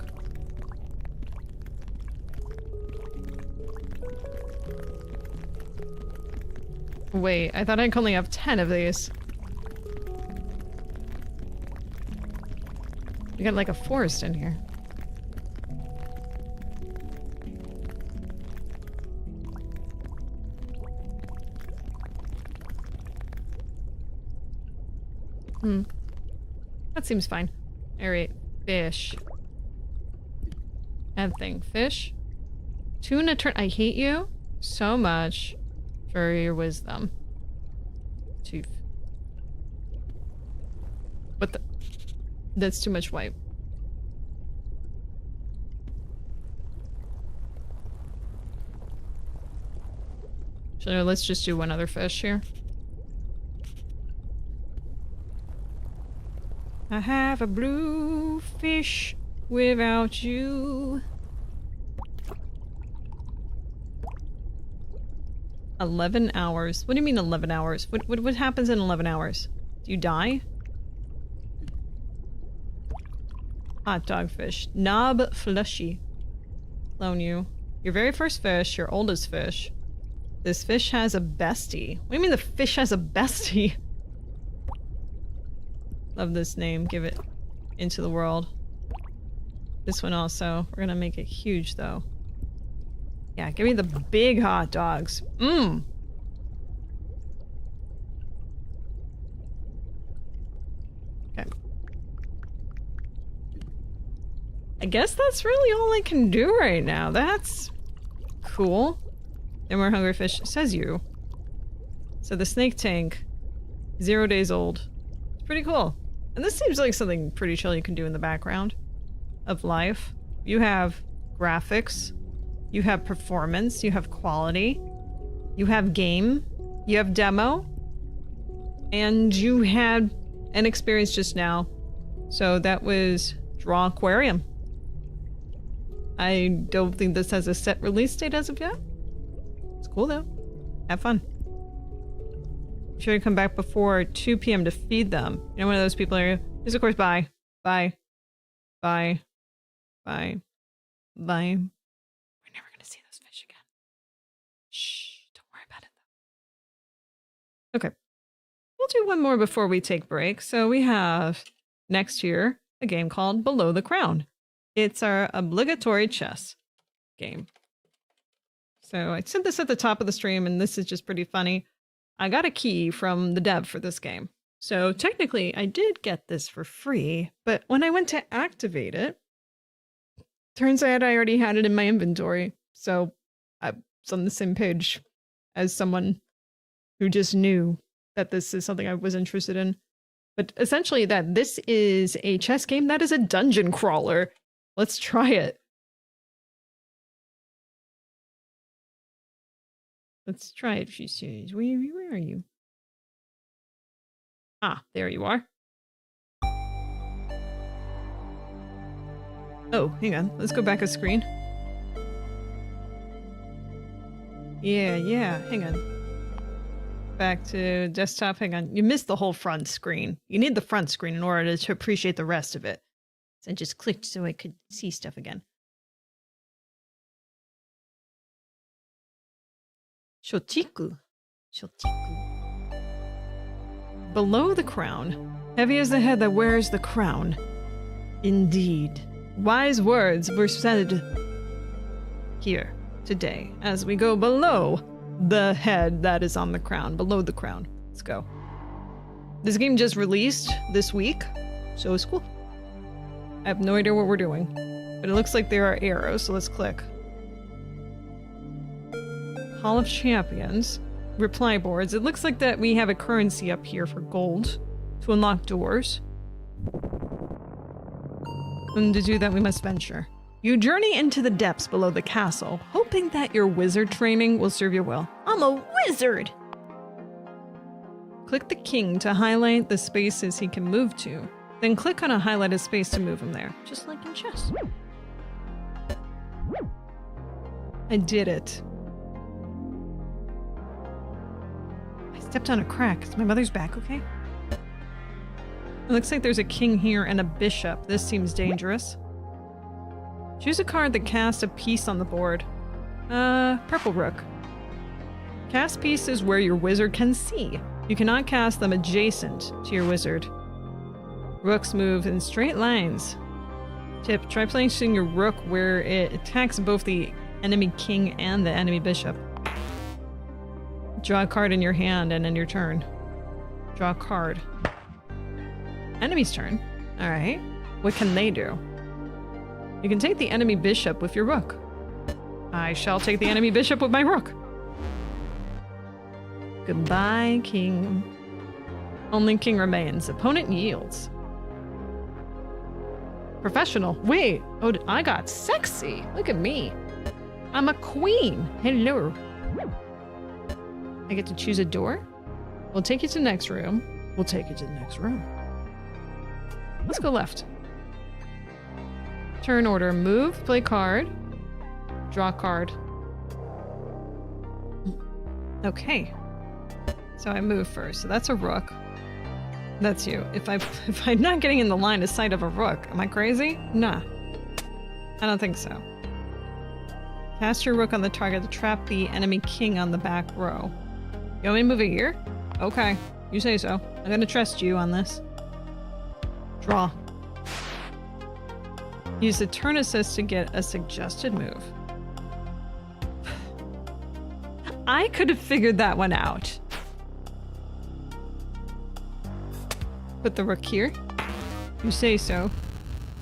Wait, I thought I could only have 10 of these. We got like a forest in here. That seems fine. Alright, fish. Add thing. Fish. Tuna turn. I hate you so much for your wisdom. Tooth. What the? That's too much white. So let's just do one other fish here. I have a blue fish without you. 11 hours. What do you mean 11 hours? What happens in 11 hours? Do you die? Hot dog fish. Knob fleshy. Clone you. Your very first fish, your oldest fish. This fish has a bestie. What do you mean the fish has a bestie? Love this name. Give it into the world. This one also. We're gonna make it huge though. Yeah, give me the big hot dogs. Mmm. Okay. I guess that's really all I can do right now. That's cool. No more hungry fish, says you. So the snake tank, 0 days old. It's pretty cool. And this seems like something pretty chill you can do in the background of life. You have graphics, you have performance, you have quality, you have game, you have demo, and you had an experience just now. So that was Drawquarium. I don't think this has a set release date as of yet. It's cool though. Have fun. Be sure to come back before 2 p.m. to feed them. You know, one of those people are, yes, of course, bye. Bye. Bye. Bye. Bye. We're never gonna see those fish again. Shh, don't worry about it though. Okay. We'll do one more before we take break. So we have next year a game called Below the Crown. It's our obligatory chess game. So I said this at the top of the stream, and this is just pretty funny. I got a key from the dev for this game. So technically I did get this for free, but when I went to activate it, turns out I already had it in my inventory. So I was on the same page as someone who just knew that this is something I was interested in. But essentially that this is a chess game that is a dungeon crawler. Let's try it. Let's try it, she says. Where are you? Ah, there you are. Oh, hang on. Let's go back a screen. Yeah, hang on. Back to desktop, hang on. You missed the whole front screen. You need the front screen in order to appreciate the rest of it. So I just clicked so I could see stuff again. Shochiku. Below the crown. Heavy as the head that wears the crown. Indeed. Wise words were said here today as we go below the head that is on the crown. Below the crown. Let's go. This game just released this week, so it's cool. I have no idea what we're doing, but it looks like there are arrows, so let's click. Hall of Champions. Reply boards. It looks like that we have a currency up here for gold to unlock doors. And to do that, we must venture. You journey into the depths below the castle, hoping that your wizard training will serve you well. I'm a wizard! Click the king to highlight the spaces he can move to. Then click on a highlighted space to move him there, just like in chess. I did it. I stepped on a crack. Is my mother's back okay? It looks like there's a king here and a bishop. This seems dangerous. Choose a card that casts a piece on the board. Purple rook. Cast pieces where your wizard can see. You cannot cast them adjacent to your wizard. Rooks move in straight lines. Tip, try placing your rook where it attacks both the enemy king and the enemy bishop. Draw a card in your hand and end your turn. Draw a card. Enemy's turn. Alright. What can they do? You can take the enemy bishop with your rook. I shall take the enemy bishop with my rook. Goodbye, king. Only king remains. Opponent yields. Professional. Wait. Oh, I got sexy. Look at me. I'm a queen. Hello. I get to choose a door. We'll take you to the next room. We'll take you to the next room. Let's go left. Turn order. Move. Play card. Draw card. Okay. So I move first. So that's a rook. That's you. If I'm not getting in the line of sight of a rook, am I crazy? Nah. I don't think so. Cast your rook on the target to trap the enemy king on the back row. You want me to move it here? Okay. You say so. I'm gonna trust you on this. Draw. Use the turn assist to get a suggested move. I could have figured that one out. Put the rook here. You say so.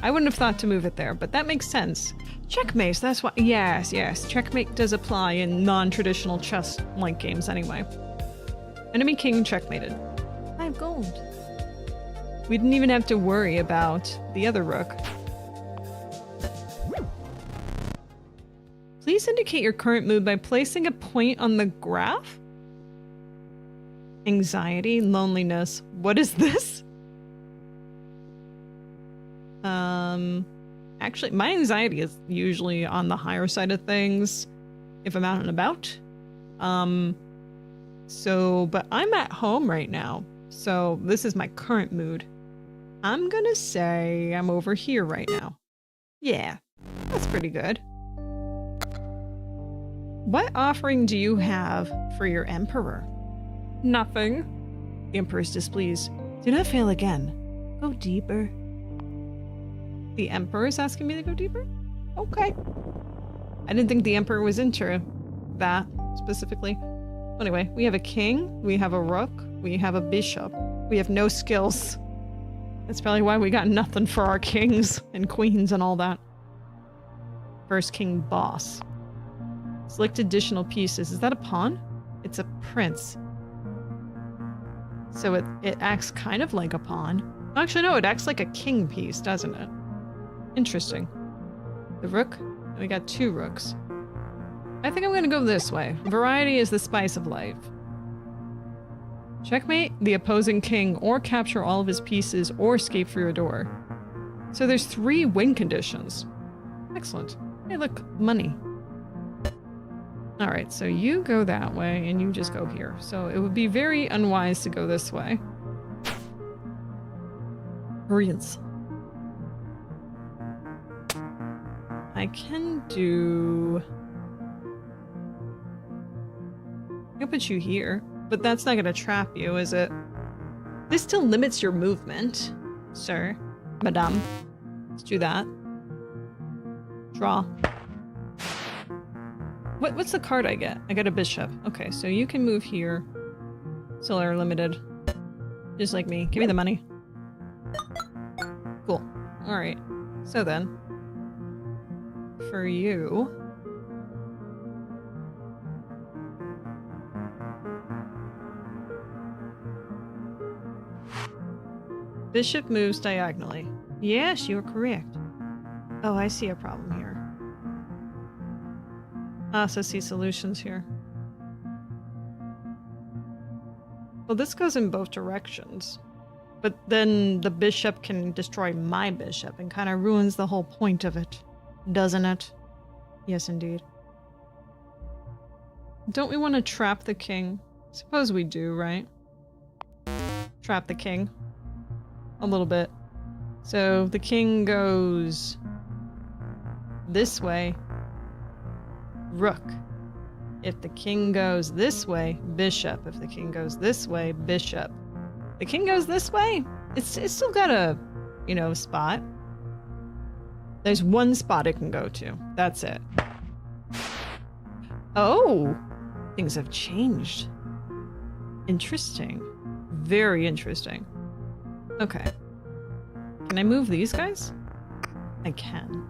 I wouldn't have thought to move it there, but that makes sense. Checkmate, that's why. Yes, yes. Checkmate does apply in non-traditional chess-like games anyway. Enemy king checkmated. 5 gold. We didn't even have to worry about the other rook. Please indicate your current mood by placing a point on the graph? Anxiety, loneliness. What is this? Actually, my anxiety is usually on the higher side of things if I'm out and about. But I'm at home right now, so this is my current mood. I'm gonna say I'm over here right now. Yeah, that's pretty good. What offering do you have for your emperor? Nothing. The emperor is displeased. Do not fail again. Go deeper. The emperor is asking me to go deeper? Okay. I didn't think the emperor was into that specifically. Anyway, we have a king, we have a rook, we have a bishop. We have no skills. That's probably why we got nothing for our kings and queens and all that. First king boss. Select additional pieces. Is that a pawn? It's a prince. So it acts kind of like a pawn. Actually, no, it acts like a king piece, doesn't it? Interesting. The rook? We got 2 rooks. I think I'm gonna go this way. Variety is the spice of life. Checkmate the opposing king, or capture all of his pieces, or escape through a door. So there's 3 win conditions. Excellent. Hey, look, money. Alright, so you go that way, and you just go here. So it would be very unwise to go this way. Brilliant. I can do... I can put you here, but that's not gonna trap you, is it? This still limits your movement, sir, madame. Let's do that. Draw. What's the card I get? I get a bishop. Okay, so you can move here. Still are limited. Just like me. Give me the money. Cool. Alright. So then. For you... Bishop moves diagonally. Yes, you are correct. Oh, I see a problem here. I also see solutions here. Well, this goes in both directions. But then the bishop can destroy my bishop and kind of ruins the whole point of it. Doesn't it? Yes, indeed. Don't we want to trap the king? Suppose we do, right? Trap the king. a little bit. So the king goes this way, rook. If the king goes this way, bishop. If the king goes this way, bishop. The king goes this way. It's still got a, you know, spot. There's one spot it can go to. That's it. Oh, things have changed. Interesting. Very interesting. Okay. Can I move these guys? I can.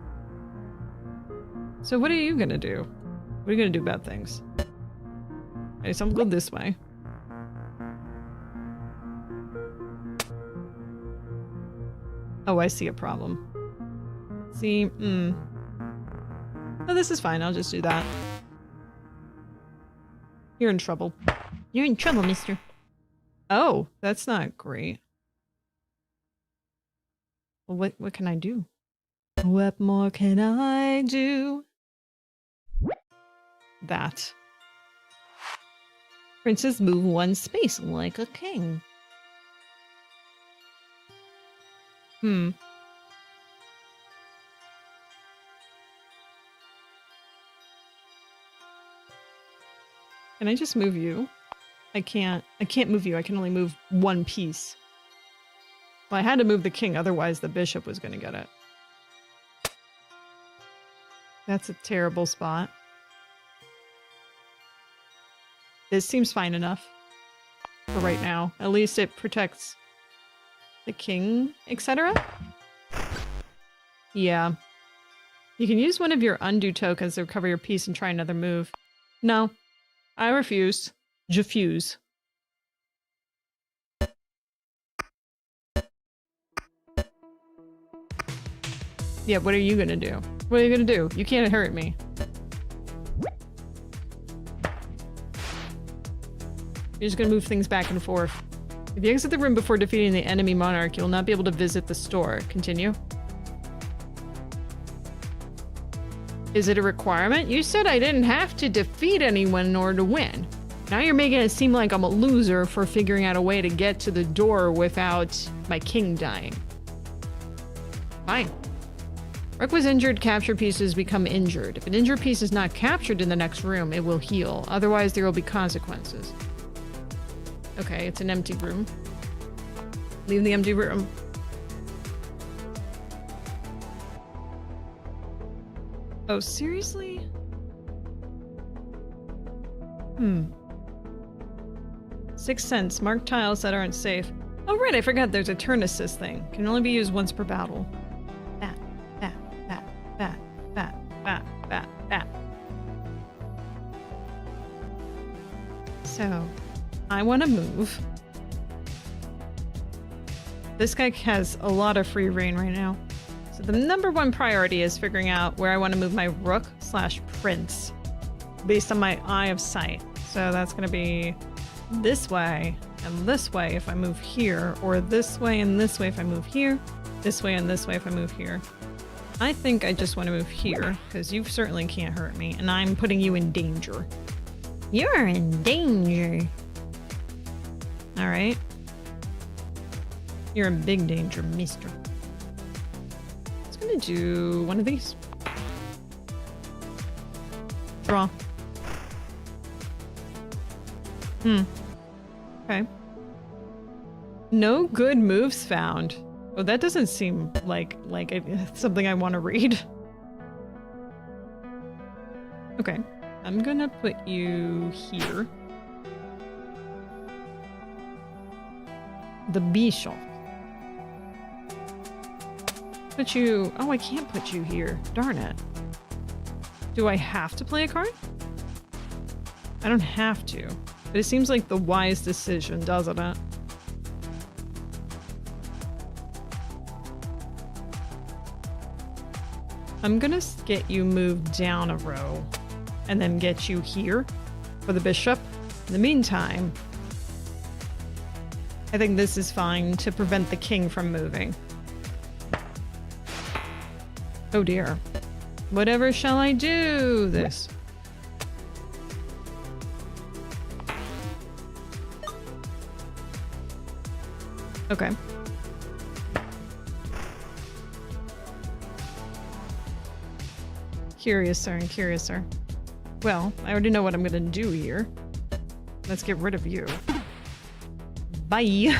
So what are you gonna do? What are you gonna do about things? Okay, so I'm going this way. Oh, I see a problem. See, Oh, this is fine. I'll just do that. You're in trouble. You're in trouble, mister. Oh, that's not great. Well, what can I do? What more can I do? That. Princess move one space like a king. Hmm. Can I just move you? I can't move you. I can only move one piece. Well, I had to move the king, otherwise the bishop was gonna get it. That's a terrible spot. This seems fine enough for right now. At least it protects the king, etc. Yeah. You can use one of your undo tokens to recover your piece and try another move. No. I refuse. Jafuse. Yeah, what are you gonna do? What are you gonna do? You can't hurt me. You're just gonna move things back and forth. If you exit the room before defeating the enemy monarch, you will not be able to visit the store. Continue. Is it a requirement? You said I didn't have to defeat anyone in order to win. Now you're making it seem like I'm a loser for figuring out a way to get to the door without my king dying. Fine. Rook was injured, captured pieces become injured. If an injured piece is not captured in the next room, it will heal. Otherwise, there will be consequences. Okay, it's an empty room. Leave the empty room. Oh, seriously? Sixth sense. Mark tiles that aren't safe. Oh, right, I forgot there's a turn assist thing. Can only be used once per battle. Bat, bat, bat, bat, bat, bat, bat, bat. So, I want to move. This guy has a lot of free reign right now. So the number one priority is figuring out where I want to move my rook/prince based on my eye of sight. So that's going to be this way and this way if I move here, or this way and this way if I move here, this way and this way if I move here. I think I just want to move here because you certainly can't hurt me, and I'm putting you in danger. You're in danger. All right. You're in big danger, mister. I was gonna do one of these. Draw. Okay. No good moves found. Oh, that doesn't seem like it's something I want to read. Okay. I'm gonna put you here. The bishop. Put you... Oh, I can't put you here. Darn it. Do I have to play a card? I don't have to. But it seems like the wise decision, doesn't it? I'm gonna get you moved down a row and then get you here for the bishop. In the meantime, I think this is fine to prevent the king from moving. Oh dear. Whatever shall I do this? Okay. Curiouser and curiouser. Well, I already know what I'm gonna do here. Let's get rid of you. Bye!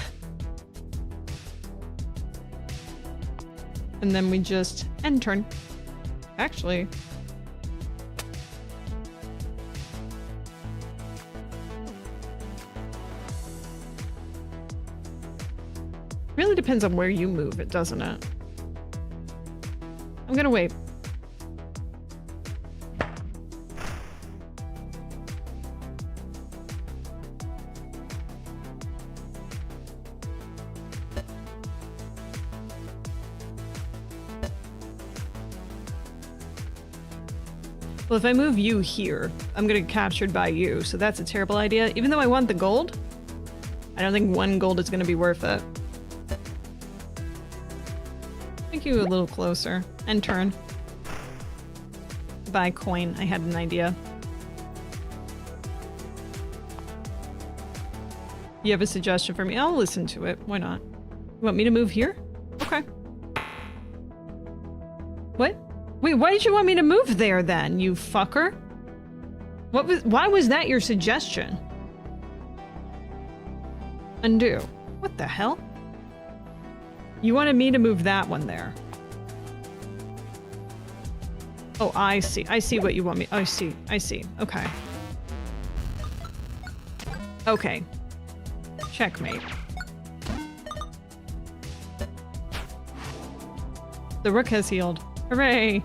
And then we just end turn. Actually... really depends on where you move it, doesn't it? I'm gonna wait. Well, if I move you here, I'm gonna get captured by you, so that's a terrible idea. Even though I want the gold, I don't think 1 gold is gonna be worth it. Make you a little closer. And turn. Buy coin. I had an idea. You have a suggestion for me? I'll listen to it. Why not? You want me to move here? Okay. What? Wait, why did you want me to move there then, you fucker? Why was that your suggestion? Undo. What the hell? You wanted me to move that one there. Oh, I see. I see what you want me... I see. I see. Okay. Okay. Checkmate. The rook has healed. Hooray!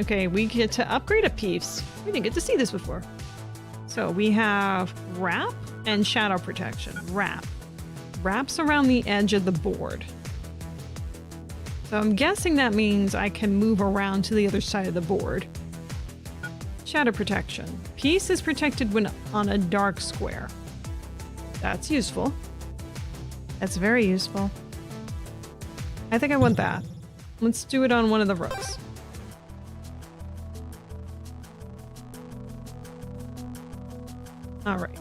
Okay, we get to upgrade a piece. We didn't get to see this before. So we have wrap and shadow protection. Wrap. Wraps around the edge of the board. So I'm guessing that means I can move around to the other side of the board. Shadow protection. Piece is protected when on a dark square. That's useful. That's very useful. I think I want that. Let's do it on one of the rooks. All right.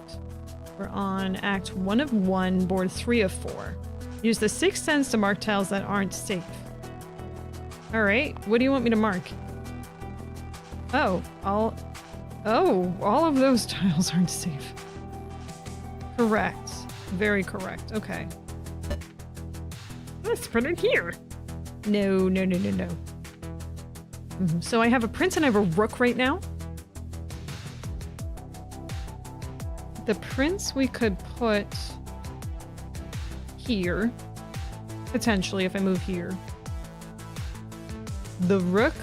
We're on Act 1 of 1, Board 3 of 4. Use the 6th sense to mark tiles that aren't safe. All right. What do you want me to mark? Oh, all of those tiles aren't safe. Correct. Very correct. Okay. Let's put it here. No. So I have a prince and I have a rook right now. The prince we could put here, potentially, if I move here. The rook,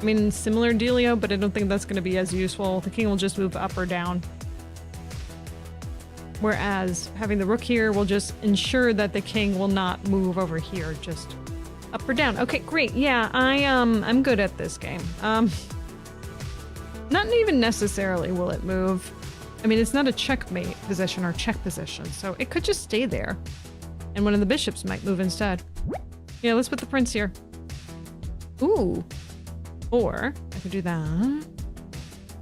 I mean, similar dealio, but I don't think that's going to be as useful. The king will just move up or down. Whereas having the rook here will just ensure that the king will not move over here, just up or down. Okay, great. Yeah, I'm good at this game. Not even necessarily will it move. I mean, it's not a checkmate position or check position, so it could just stay there. And one of the bishops might move instead. Yeah, let's put the prince here. Ooh. Or I could do that.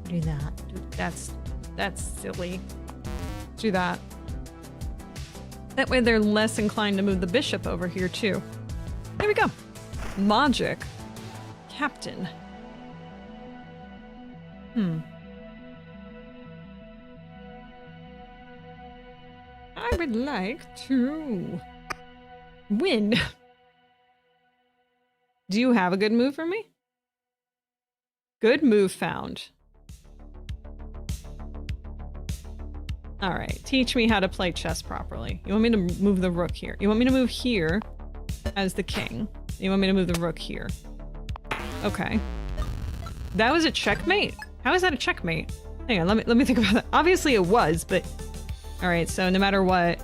Do that. That's silly. Do that. That way they're less inclined to move the bishop over here too. There we go. Logic. Captain. I would like to win. Do you have a good move for me? Good move found. All right, teach me how to play chess properly. You want me to move the rook here. You want me to move here as the king. You want me to move the rook here. Okay. That was a checkmate? How is that a checkmate? Hang on, let me think about that. Obviously it was, but... All right, so no matter what,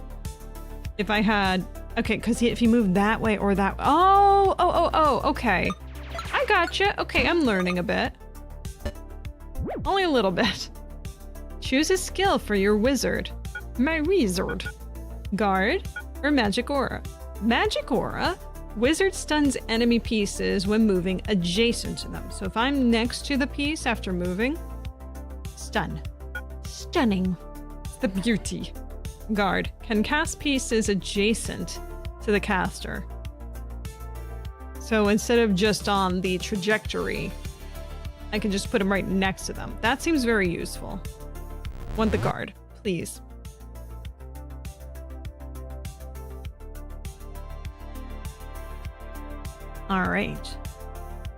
if I had... Okay, because if you move that way or that... Oh, okay. I gotcha. Okay, I'm learning a bit. Only a little bit. Choose a skill for your wizard. My wizard. Guard or magic aura. Magic aura. Wizard stuns enemy pieces when moving adjacent to them. So if I'm next to the piece after moving, stun. Stunning. It's the beauty. Guard can cast pieces adjacent to the caster. So instead of just on the trajectory, I can just put them right next to them. That seems very useful. Want the guard, please. All right.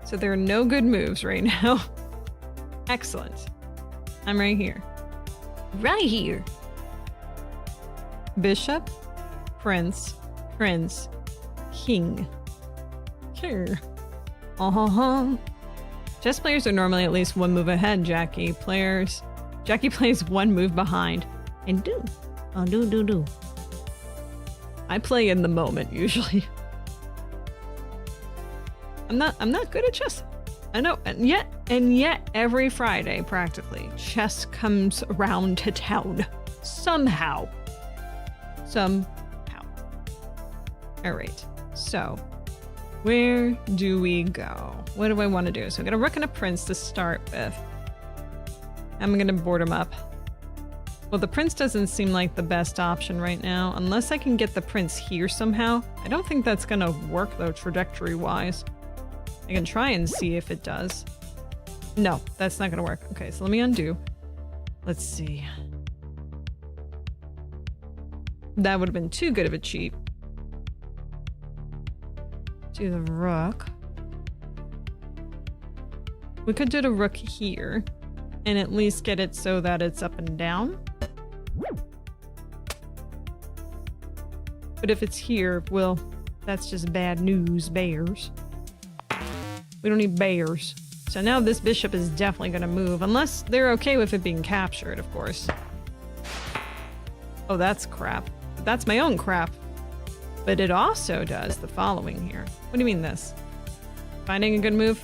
So there are no good moves right now. Excellent. I'm right here. Right here. Bishop, prince, prince, king. King. Chess players are normally at least one move ahead, Jacki. Jacki plays one move behind. And do. Oh, do. I play in the moment, usually. I'm not good at chess. I know, and yet every Friday, practically, chess comes around to town. Somehow. All right, so where do we go? What do I want to do? So I got a rook and a prince to start with. I'm gonna board him up. Well, the prince doesn't seem like the best option right now, unless I can get the prince here somehow. I don't think that's gonna work though, trajectory-wise. I can try and see if it does. No, that's not gonna work. Okay, so let me undo. Let's see. That would have been too good of a cheat. Do the rook. We could do the rook here and at least get it so that it's up and down. But if it's here, well, that's just bad news, bears. We don't need bears. So now this bishop is definitely going to move, unless they're okay with it being captured, of course. Oh, that's crap. That's my own crap. But it also does the following here. What do you mean this? Finding a good move?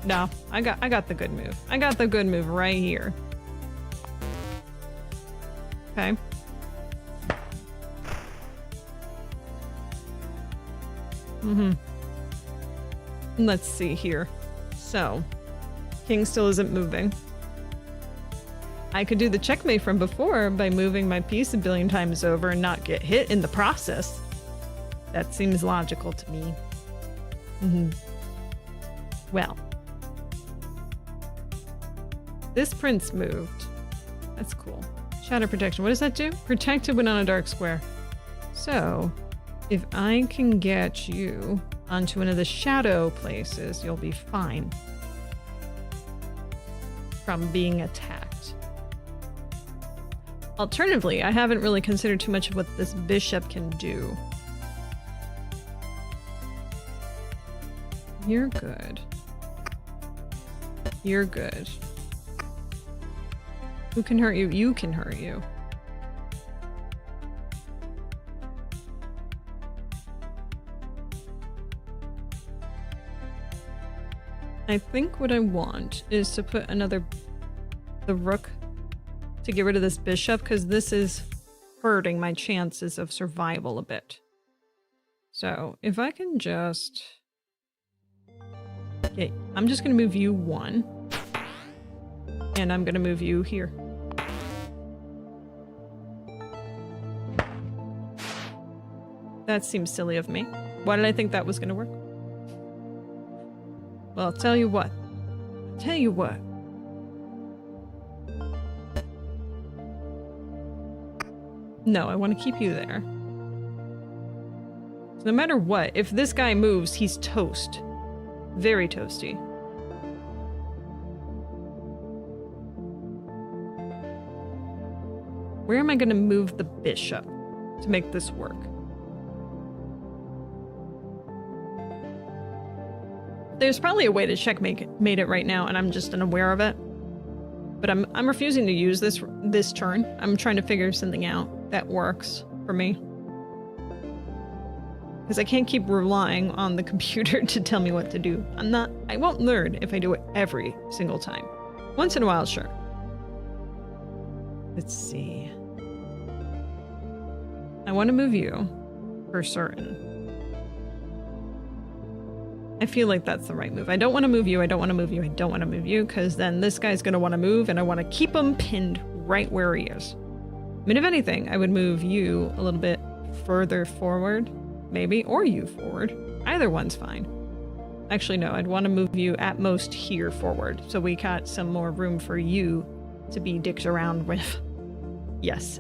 No, I got the good move. I got the good move right here. Okay. Let's see here. So, king still isn't moving. I could do the checkmate from before by moving my piece a billion times over and not get hit in the process. That seems logical to me. Well. This prince moved. That's cool. Shadow protection. What does that do? Protected when on a dark square. So, if I can get you onto one of the shadow places, you'll be fine from being attacked. Alternatively, I haven't really considered too much of what this bishop can do. You're good. You're good. Who can hurt you? You can hurt you. I think what I want is to put the rook to get rid of this bishop, because this is hurting my chances of survival a bit. So if I can just... Okay, I'm just going to move you one. And I'm going to move you here. That seems silly of me. Why did I think that was going to work? Well, I'll tell you what. No, I want to keep you there. So no matter what, if this guy moves, he's toast. Very toasty. Where am I going to move the bishop to make this work? There's probably a way to checkmate it right now, and I'm just unaware of it. But I'm refusing to use this turn. I'm trying to figure something out that works for me. Because I can't keep relying on the computer to tell me what to do. I won't learn if I do it every single time. Once in a while, sure. Let's see. I want to move you for certain. I feel like that's the right move. I don't want to move you. I don't want to move you. I don't want to move you, because then this guy's going to want to move, and I want to keep him pinned right where he is. I mean, if anything, I would move you a little bit further forward, maybe, or you forward. Either one's fine. Actually, no, I'd want to move you at most here forward. So we got some more room for you to be dicked around with. Yes.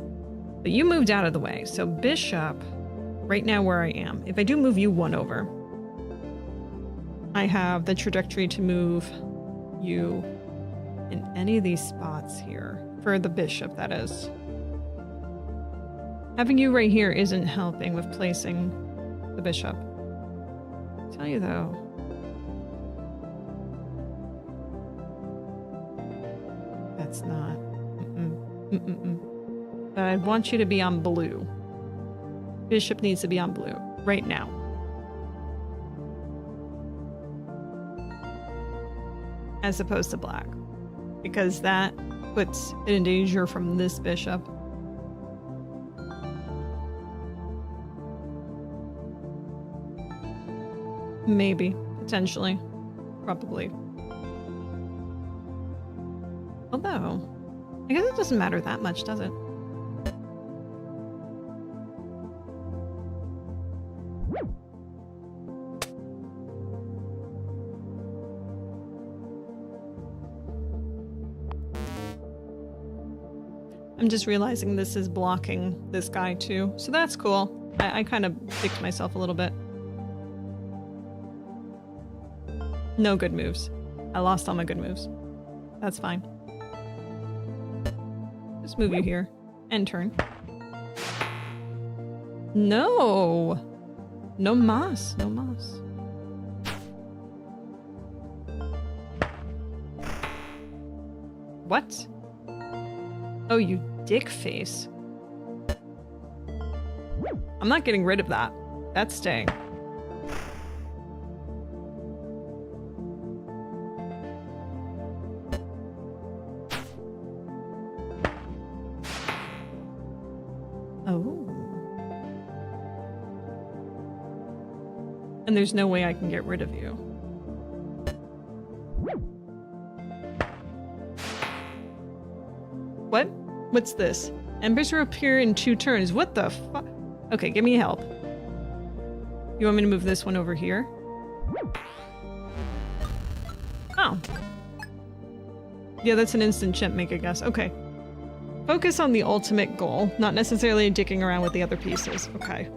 But you moved out of the way. So bishop, right now where I am, if I do move you one over, I have the trajectory to move you in any of these spots here. For the bishop, that is. Having you right here isn't helping with placing the bishop. I'll tell you though. That's not. But I want you to be on blue. Bishop needs to be on blue right now. As opposed to black. Because that puts it in danger from this bishop. Maybe. Potentially. Probably. Although, I guess it doesn't matter that much, does it? I'm just realizing this is blocking this guy too, so that's cool. I kind of dicked myself a little bit. No good moves. I lost all my good moves. That's fine. Just move you here. End turn. No! No mas. No mas. What? Oh, you dick face. I'm not getting rid of that. That's staying. Oh. And there's no way I can get rid of you. What? What's this? Embers will appear in 2 turns. What the fuck? Okay, give me help. You want me to move this one over here? Oh. Yeah, that's an instant chimp make, I guess. Okay. Focus on the ultimate goal, not necessarily dicking around with the other pieces. Okay.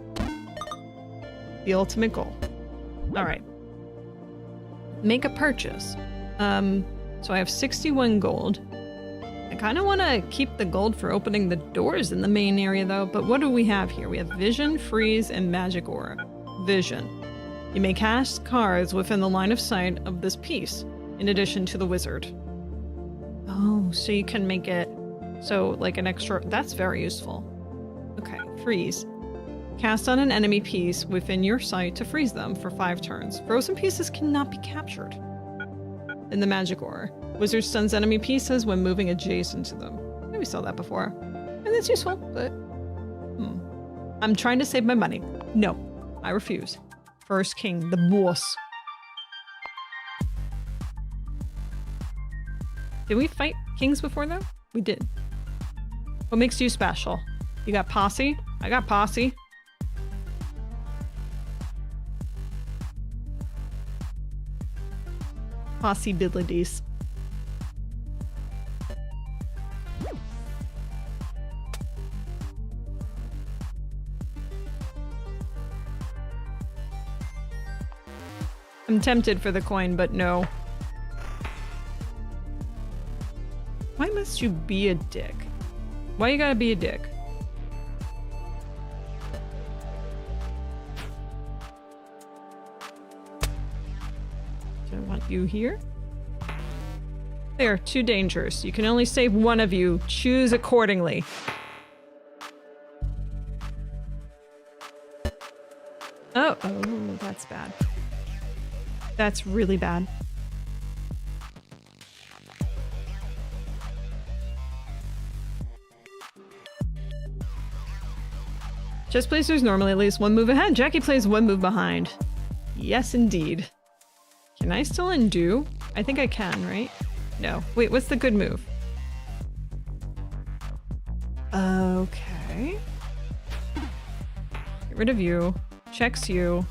The ultimate goal. Alright. Make a purchase. So I have 61 gold. I kind of want to keep the gold for opening the doors in the main area though, but what do we have here? We have vision, freeze, and magic aura. Vision. You may cast cards within the line of sight of this piece, in addition to the wizard. Oh, so you can make it so like an extra, that's very useful. Okay, freeze. Cast on an enemy piece within your sight to freeze them for 5 turns. Frozen pieces cannot be captured. In the magic aura, wizard stuns enemy pieces when moving adjacent to them. Maybe we saw that before. And that's useful, but... I'm trying to save my money. No, I refuse. First king, the boss. Did we fight kings before though? We did. What makes you special? You got posse? I got posse. Possibilities. I'm tempted for the coin, but no. Why must you be a dick? Why you gotta be a dick? Do I want you here? There, 2 dangers. You can only save one of you. Choose accordingly. Oh, that's bad. That's really bad. Chess plays there's normally at least 1 move ahead. Jacki plays 1 move behind. Yes, indeed. Can I still undo? I think I can, right? No. Wait, what's the good move? Okay. Get rid of you. Checks you.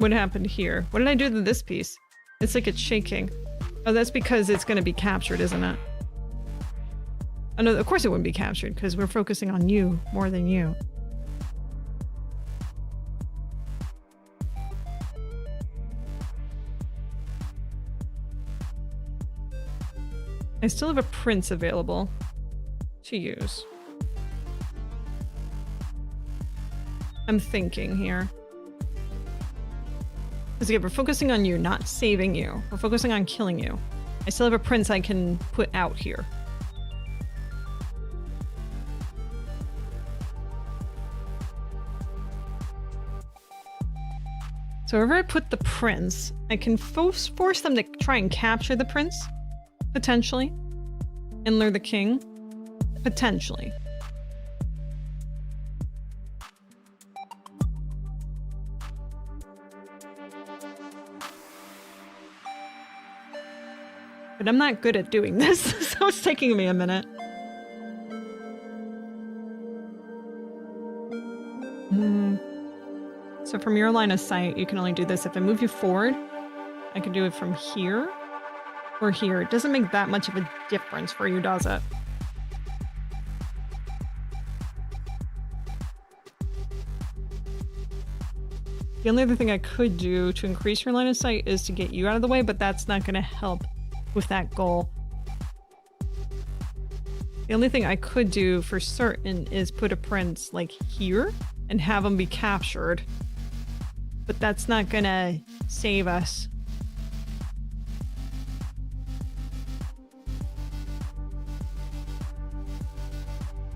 what happened here? What did I do to this piece? It's like it's shaking. Oh, that's because it's going to be captured, isn't it? Oh, no, of course it wouldn't be captured because we're focusing on you more than you. I still have a prince available to use. I'm thinking here. Because again, we're focusing on you, not saving you. We're focusing on killing you. I still have a prince I can put out here. So wherever I put the prince, I can force them to try and capture the prince, potentially, and lure the king, potentially. But I'm not good at doing this, so it's taking me a minute. So from your line of sight, you can only do this. If I move you forward, I can do it from here or here. It doesn't make that much of a difference for you, does it? The only other thing I could do to increase your line of sight is to get you out of the way, but that's not going to help with that goal. The only thing I could do for certain is put a prince like here and have him be captured. But that's not gonna save us.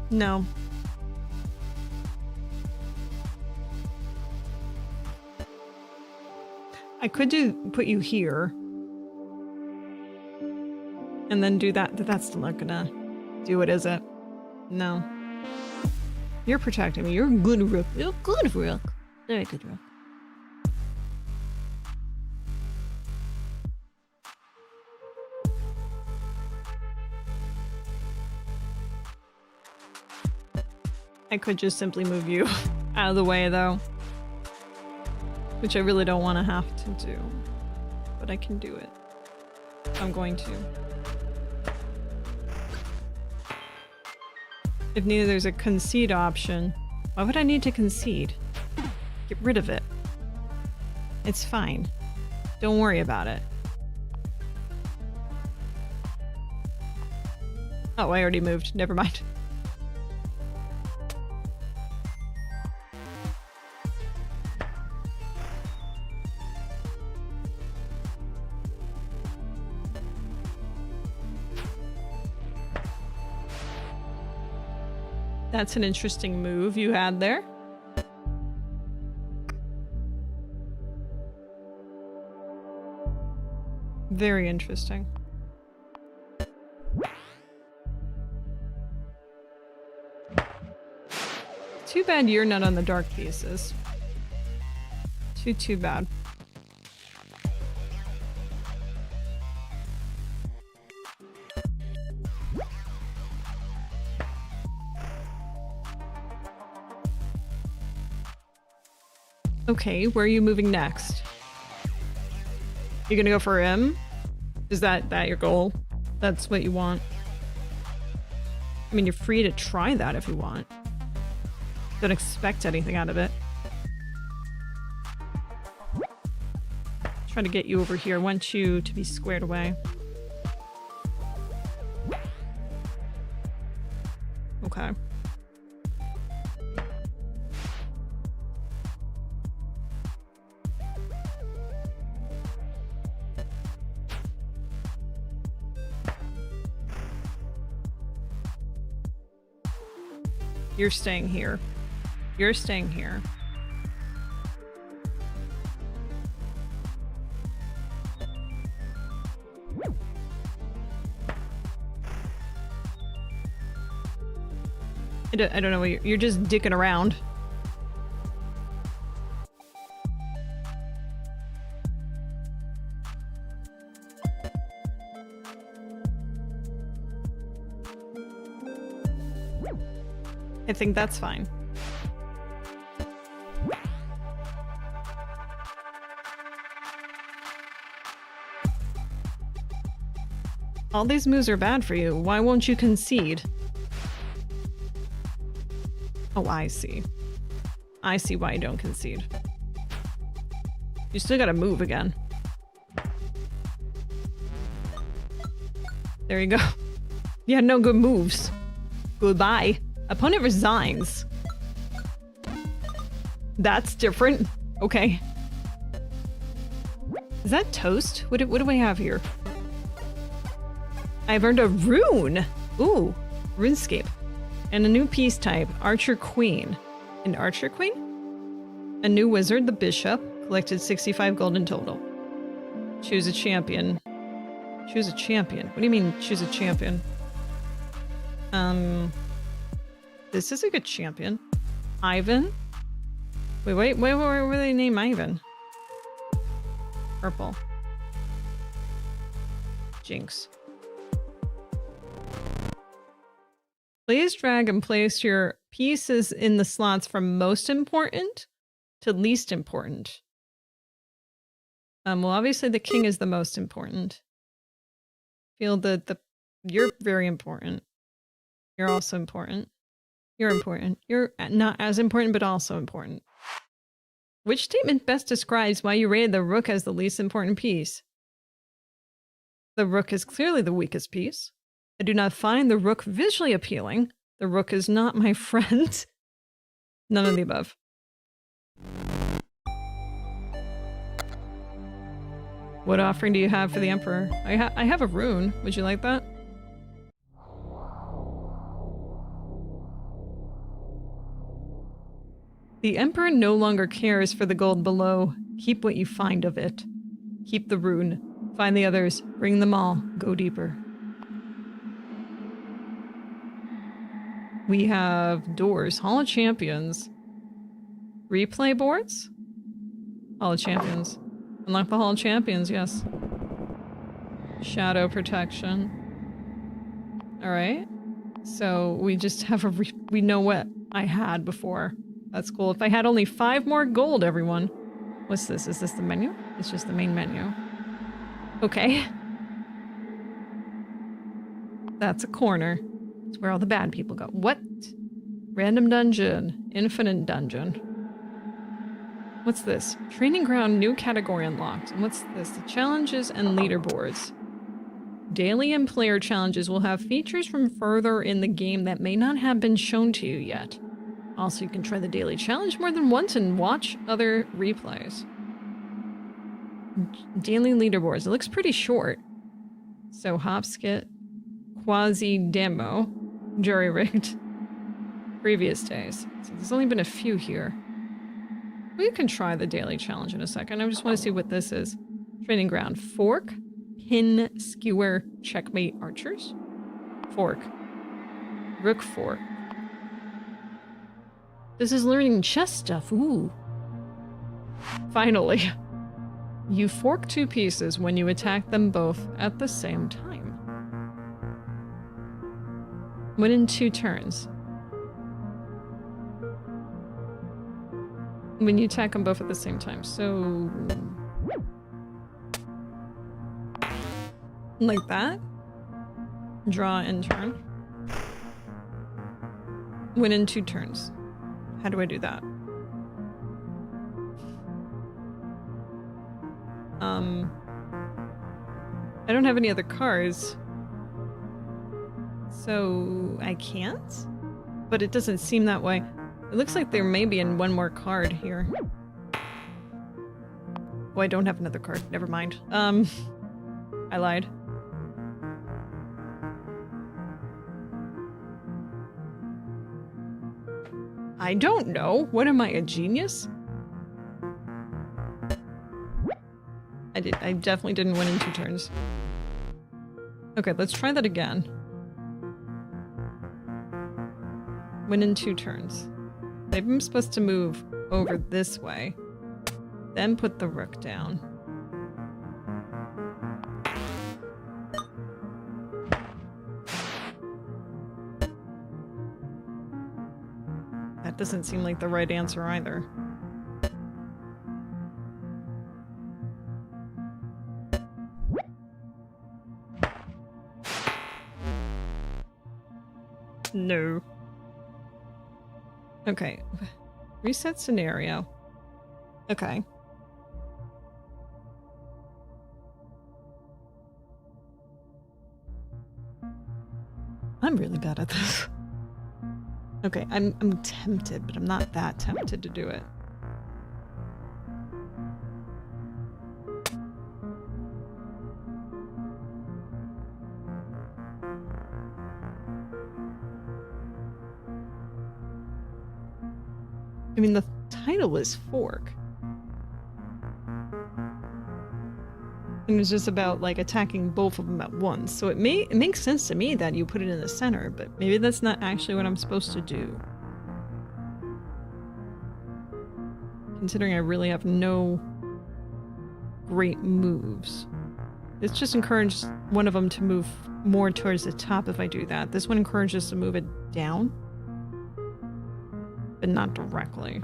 No. I could put you here. And then do that, but that's still not gonna do it, is it? No. You're protecting me. You're a good rook. You're a good rook. Very good rook. I could just simply move you out of the way, though. Which I really don't want to have to do. But I can do it. I'm going to. If neither there's a concede option, why would I need to concede? Get rid of it. It's fine. Don't worry about it. Oh, I already moved. Never mind. That's an interesting move you had there. Very interesting. Too bad you're not on the dark pieces. Too bad. Okay, where are you moving next? You're gonna go for him? Is that your goal? That's what you want? I mean, you're free to try that if you want. Don't expect anything out of it. Trying to get you over here. I want you to be squared away. Okay. You're staying here. You're staying here. I don't know what you're just dicking around. I think that's fine. All these moves are bad for you. Why won't you concede? Oh, I see. I see why you don't concede. You still gotta move again. There you go. You had no good moves. Goodbye. Opponent resigns. That's different. Okay. Is that toast? What do I have here? I've earned a rune. Ooh, RuneScape. And a new piece type, Archer Queen. An Archer Queen? A new wizard, the Bishop. Collected 65 gold in total. Choose a champion. Choose a champion? What do you mean, choose a champion? This is a good champion. Ivan? Wait, where were they name Ivan? Purple. Jinx. Please drag and place your pieces in the slots from most important to least important. Well, obviously the king is the most important. Feel that you're very important. You're also important. You're important. You're not as important, but also important. Which statement best describes why you rated the rook as the least important piece? The rook is clearly the weakest piece. I do not find the rook visually appealing. The rook is not my friend. None of the above. What offering do you have for the Emperor? I have a rune. Would you like that? The Emperor no longer cares for the gold below. Keep what you find of it. Keep the rune. Find the others. Bring them all. Go deeper. We have doors. Hall of Champions. Replay boards? Hall of Champions. Unlock the Hall of Champions, yes. Shadow protection. Alright. So we just have we know what I had before. That's cool. If I had only 5 more gold, everyone. What's this? Is this the menu? It's just the main menu. Okay. That's a corner. It's where all the bad people go. What? Random dungeon. Infinite dungeon. What's this? Training ground, new category unlocked. And what's this? The challenges and leaderboards. Daily and player challenges will have features from further in the game that may not have been shown to you yet. Also, you can try the daily challenge more than once and watch other replays. Daily leaderboards. It looks pretty short. So, Hopskit, Quasi-Demo, Jury-Rigged, previous days. So there's only been a few here. We can try the daily challenge in a second. I just want to see what this is. Training ground. Fork, pin, skewer, checkmate, archers. Fork. Rook fork. This is learning chess stuff. Ooh. Finally. You fork 2 pieces when you attack them both at the same time. Win in 2 turns. When you attack them both at the same time. So... like that. Draw and turn. Win in 2 turns. How do I do that? I don't have any other cards. So I can't? But it doesn't seem that way. It looks like there may be in 1 more card here. Oh, I don't have another card. Never mind. I lied. I don't know. What am I, a genius? I definitely didn't win in 2 turns. Okay, let's try that again. Win in 2 turns. Maybe I'm supposed to move over this way. Then put the rook down. That doesn't seem like the right answer either. No. Okay. Reset scenario. Okay. I'm really bad at this. Okay, I'm tempted, but I'm not that tempted to do it. I mean, the title is Fork. And it's just about, like, attacking both of them at once. So it makes sense to me that you put it in the center, but maybe that's not actually what I'm supposed to do. Considering I really have no great moves. It's just encouraged one of them to move more towards the top if I do that. This one encourages to move it down, but not directly.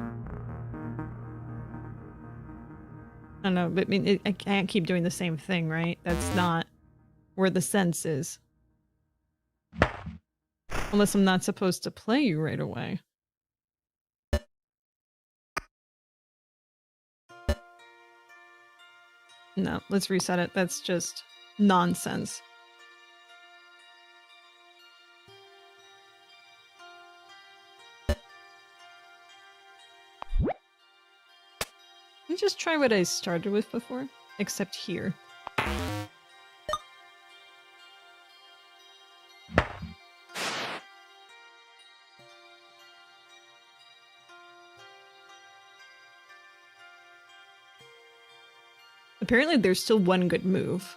I don't know, but I mean, I can't keep doing the same thing, right? That's not where the sense is. Unless I'm not supposed to play you right away. No, let's reset it. That's just nonsense. Let me just try what I started with before, except here. Apparently there's still one good move.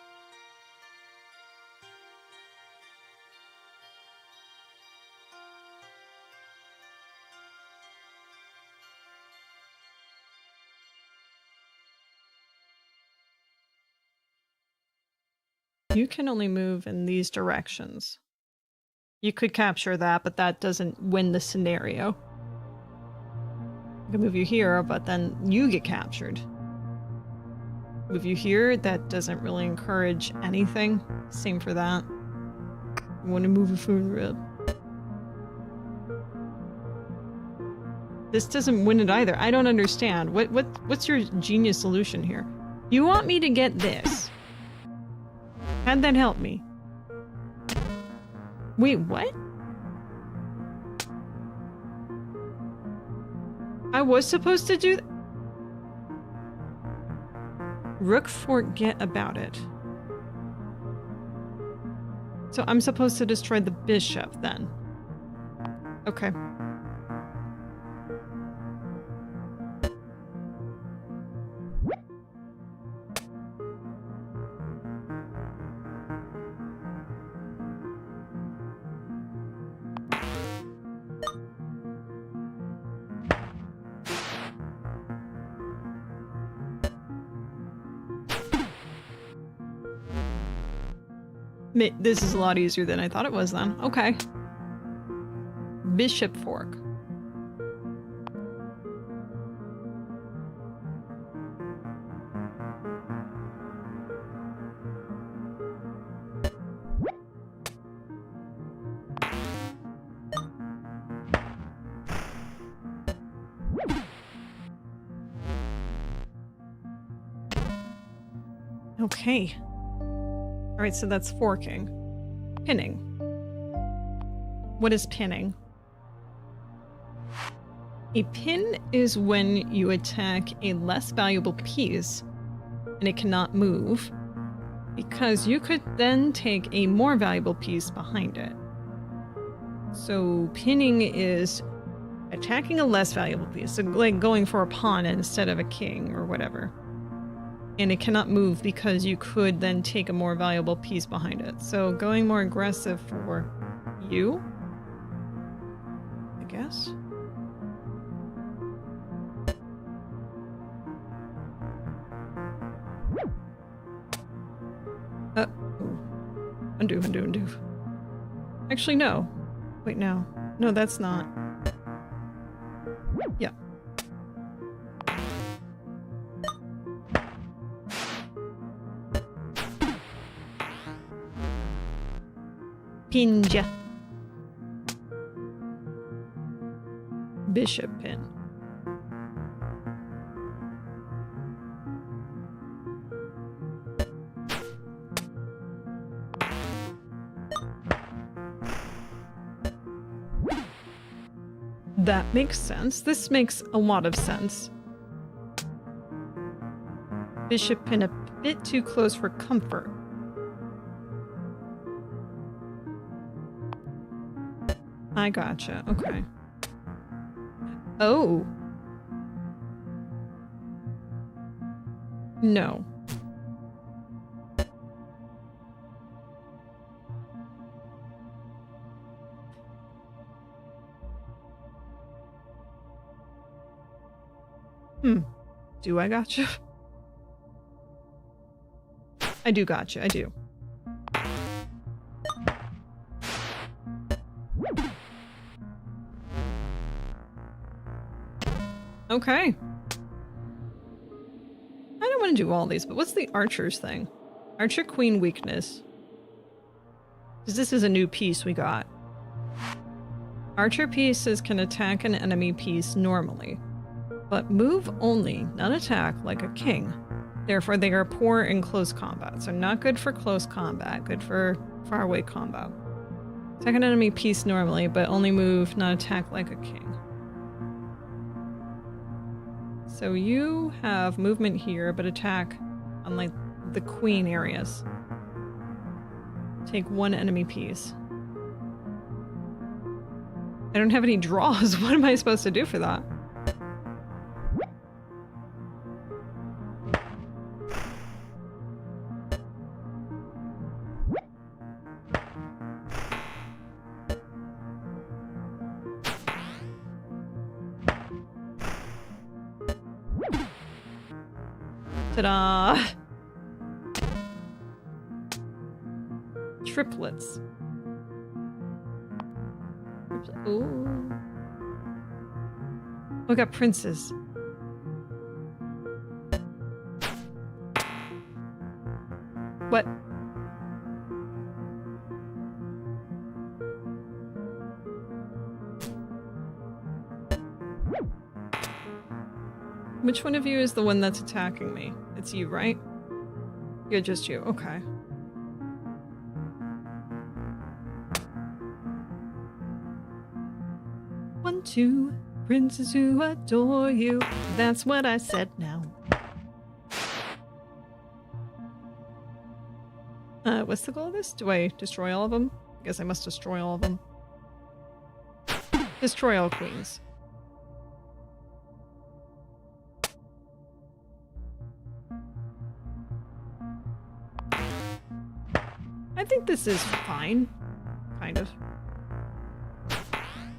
You can only move in these directions. You could capture that, but that doesn't win the scenario. I can move you here, but then you get captured. Move you here, that doesn't really encourage anything. Same for that. You want to move it further up. This doesn't win it either. I don't understand. What's your genius solution here? You want me to get this? How'd that help me? Wait, what? I was supposed to do Rook, forget about it. So I'm supposed to destroy the bishop then. Okay. This is a lot easier than I thought it was then. Okay. Bishop fork. Okay. Alright, so that's forking. Pinning. What is pinning? A pin is when you attack a less valuable piece and it cannot move, because you could then take a more valuable piece behind it. So pinning is attacking a less valuable piece, so like going for a pawn instead of a king or whatever. And it cannot move because you could then take a more valuable piece behind it. So going more aggressive for you, I guess. Undo. Actually, no. Wait, no. No, that's not. Yeah. Pinja. bishop pin. That makes sense. This makes a lot of sense. Bishop pin a bit too close for comfort. I gotcha. Okay. Oh. No. Do I gotcha? I do gotcha. I do. Okay. I don't want to do all these, but what's the archer's thing? Archer queen weakness. Because this is a new piece we got. Archer pieces can attack an enemy piece normally, but move only, not attack, like a king. Therefore, they are poor in close combat. So not good for close combat, good for faraway combat. Attack an enemy piece normally, but only move, not attack like a king. So you have movement here, but attack on like the queen areas. Take one enemy piece. I don't have any draws. What am I supposed to do for that? Ta-da! Triplets. Ooh. We got princes. What? Which one of you is the one that's attacking me? It's you, right? You're just you. Okay. One, two, princes who adore you. That's what I said now. What's the goal of this? Do I destroy all of them? I guess I must destroy all of them. Destroy all queens. I think this is fine. Kind of.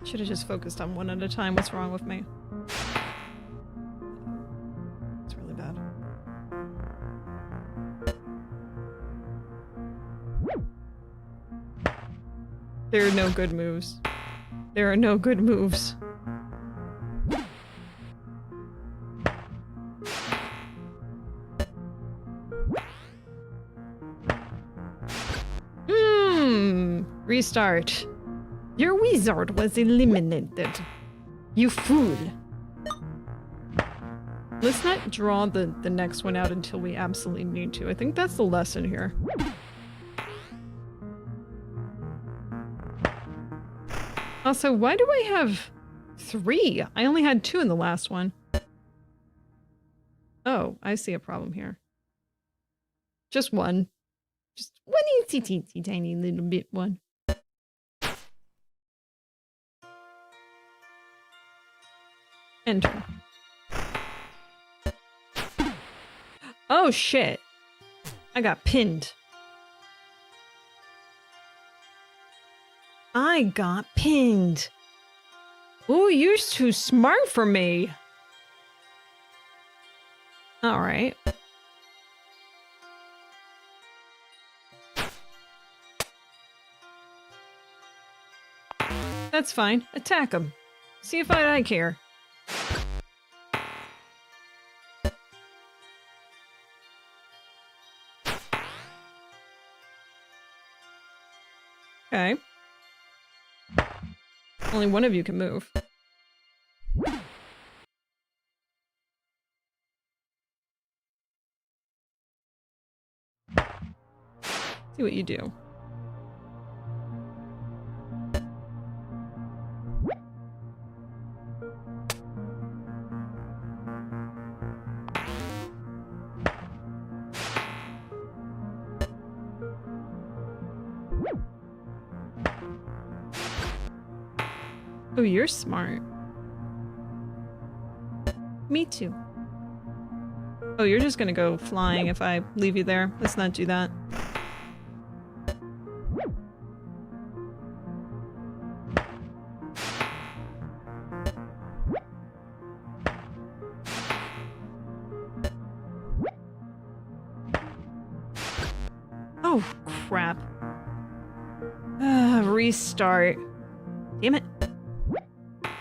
Should have just focused on one at a time. What's wrong with me? It's really bad. There are no good moves. There are no good moves. Restart. Your wizard was eliminated. You fool. Let's not draw the next one out until we absolutely need to. I think that's the lesson here. Also, why do I have 3? I only had 2 in the last one. Oh, I see a problem here. Just one. Just one teensy tiny little bit one. Enter. Oh shit. I got pinned. I got pinned. Ooh, you're too smart for me. Alright. That's fine. Attack him. See if I care. Okay. Only one of you can move. See what you do. Oh, you're smart. Me too. Oh, you're just gonna go flying if I leave you there. Let's not do that. Oh, crap. Restart. Damn it.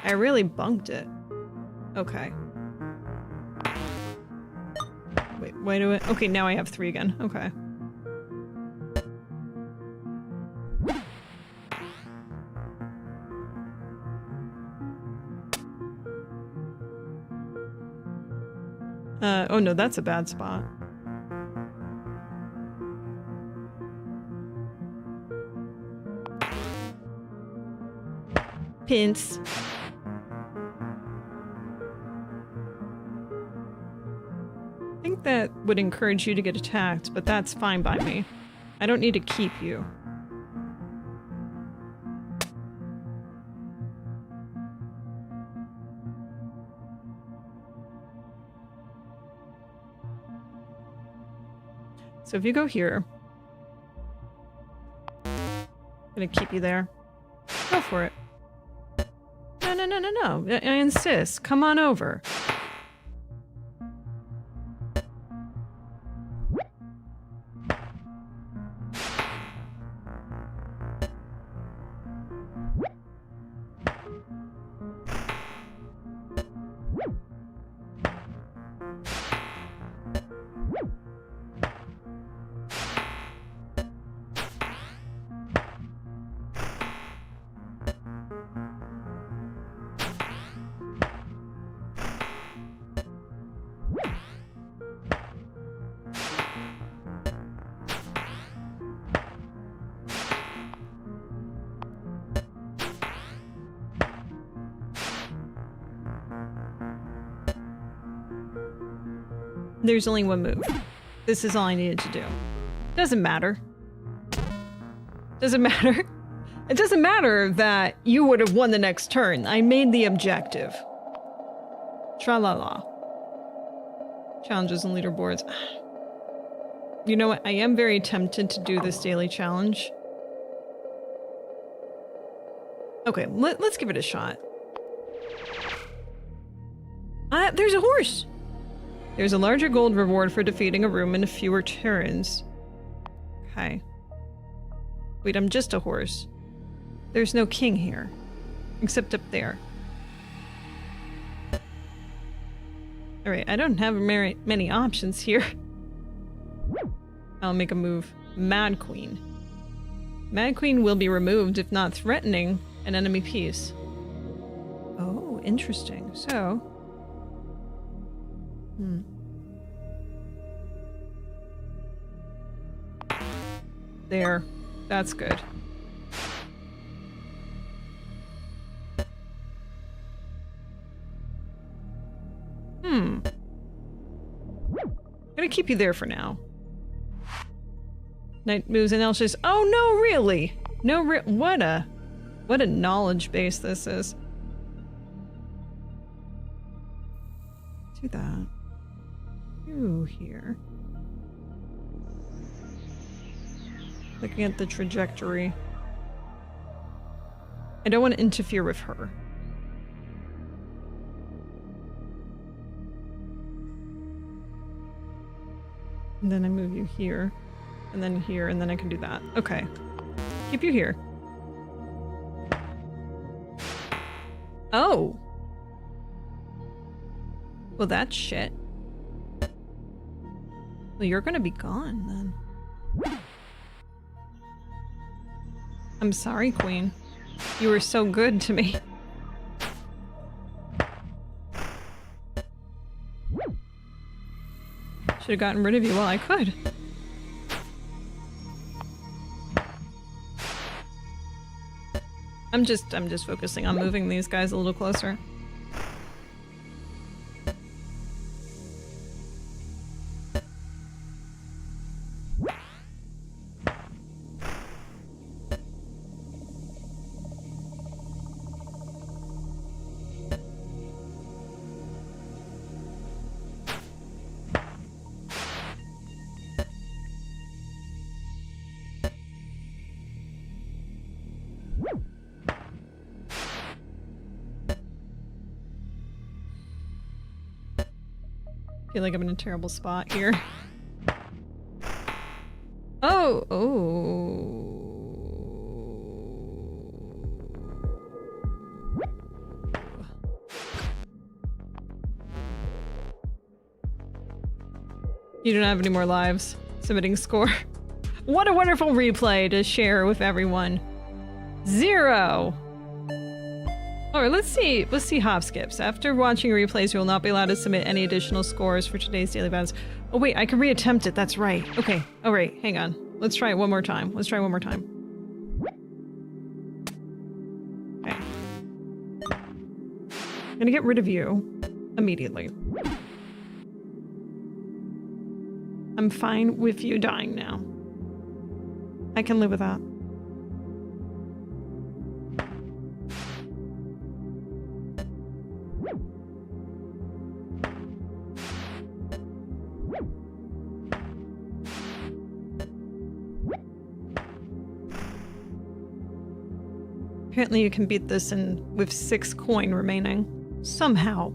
I really bunked it. Okay. Wait do it. Okay, now I have 3 again. Okay. Oh no, that's a bad spot. Pints. I think that would encourage you to get attacked, but that's fine by me. I don't need to keep you. So if you go here, I'm gonna keep you there. Go for it. No. I insist. Come on over. There's only one move. This is all I needed to do. Doesn't matter. Doesn't matter. It doesn't matter that you would have won the next turn. I made the objective. Tra-la-la. Challenges and leaderboards. You know what? I am very tempted to do this daily challenge. Okay, let's give it a shot. There's a horse! There's a larger gold reward for defeating a room in fewer turns. Okay. Wait, I'm just a horse. There's no king here. Except up there. Alright, I don't have many options here. I'll make a move. Mad Queen. Mad Queen will be removed if not threatening an enemy piece. Oh, interesting. So... There. That's good. I'm gonna keep you there for now. Knight moves and Elsha's. Oh no, really? No, what a knowledge base this is. Do that. Ooh, here. Looking at the trajectory. I don't want to interfere with her. And then I move you here, and then here, and then I can do that. Okay. Keep you here. Oh! Well, that's shit. Well, you're gonna be gone, then. I'm sorry, Queen. You were so good to me. Should have gotten rid of you while I could. I'm just focusing on moving these guys a little closer. I feel like I'm in a terrible spot here. Oh, You don't have any more lives. Submitting score. What a wonderful replay to share with everyone. 0. Alright, let's see hop skips. After watching replays, you will not be allowed to submit any additional scores for today's daily battles. Oh wait, I can reattempt it, that's right. Okay, alright, hang on. Let's try it one more time. Okay. I'm gonna get rid of you immediately. I'm fine with you dying now. I can live with that. Apparently you can beat this with 6 coin remaining. Somehow.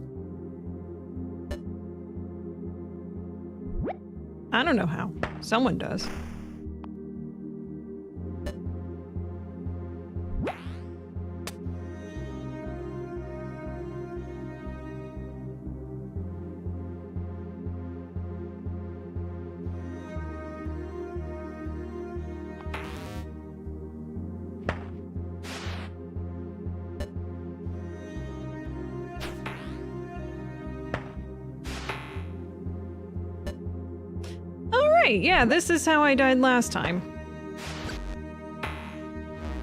I don't know how. Someone does. Yeah, this is how I died last time.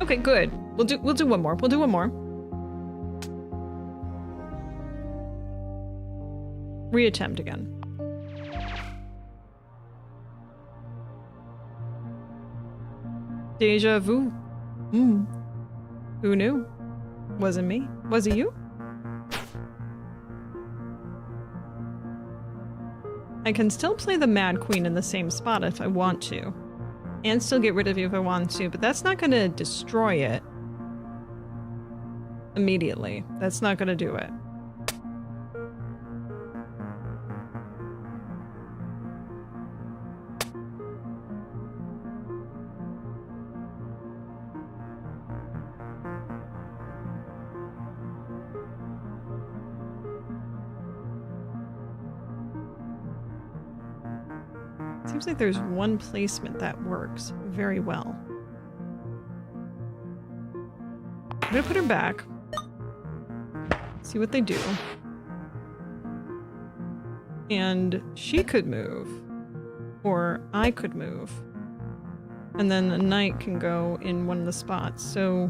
Okay, good. We'll do one more. Reattempt again. Deja vu. Who knew? Wasn't me. Was it you? I can still play the Mad Queen in the same spot if I want to. And still get rid of you if I want to, but that's not gonna destroy it immediately. That's not gonna do it. Seems like there's one placement that works very well. I'm gonna put her back. See what they do. And she could move. Or I could move. And then a knight can go in one of the spots, so...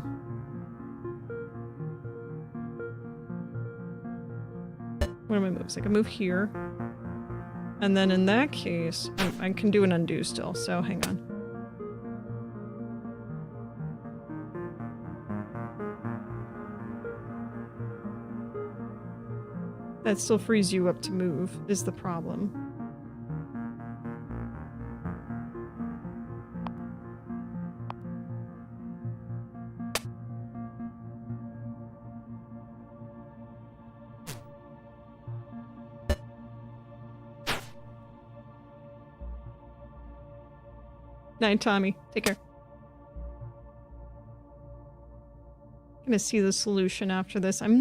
What are my moves? I can move here. And then in that case, I can do an undo still, so hang on. That still frees you up to move, is the problem. Night, Tommy. Take care. I'm gonna see the solution after this. I'm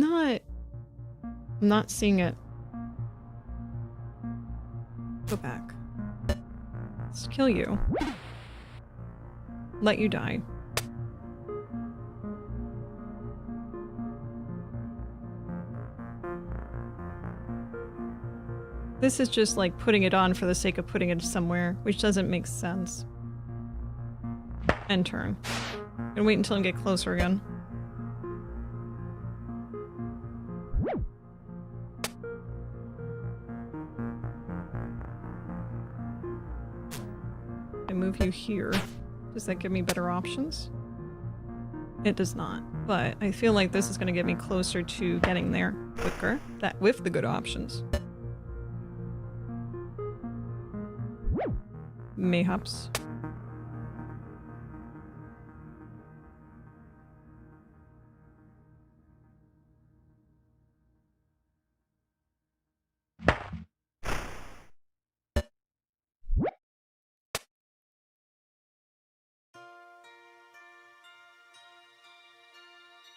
not seeing it. Go back. Let's kill you. Let you die. This is just like putting it on for the sake of putting it somewhere, which doesn't make sense. End turn. Gonna wait until I get closer again. move you here. Does that give me better options? It does not, but I feel like this is going to get me closer to getting there quicker, that with the good options. Mayhaps.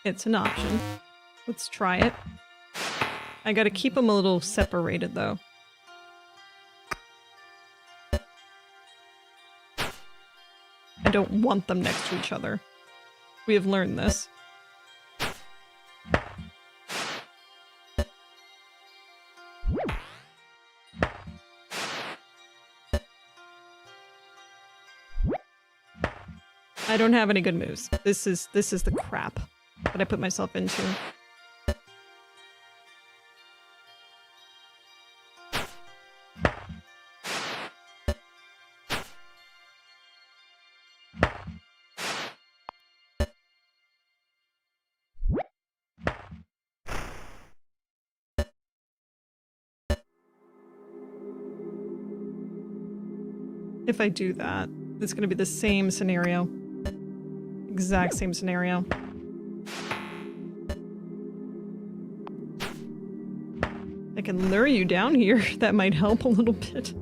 It's an option. Let's try it. I gotta keep them a little separated though. I don't want them next to each other. We have learned this. I don't have any good moves. This is the crap that I put myself into. If I do that, it's going to be the same scenario. Exact same scenario. I can lure you down here. That might help a little bit.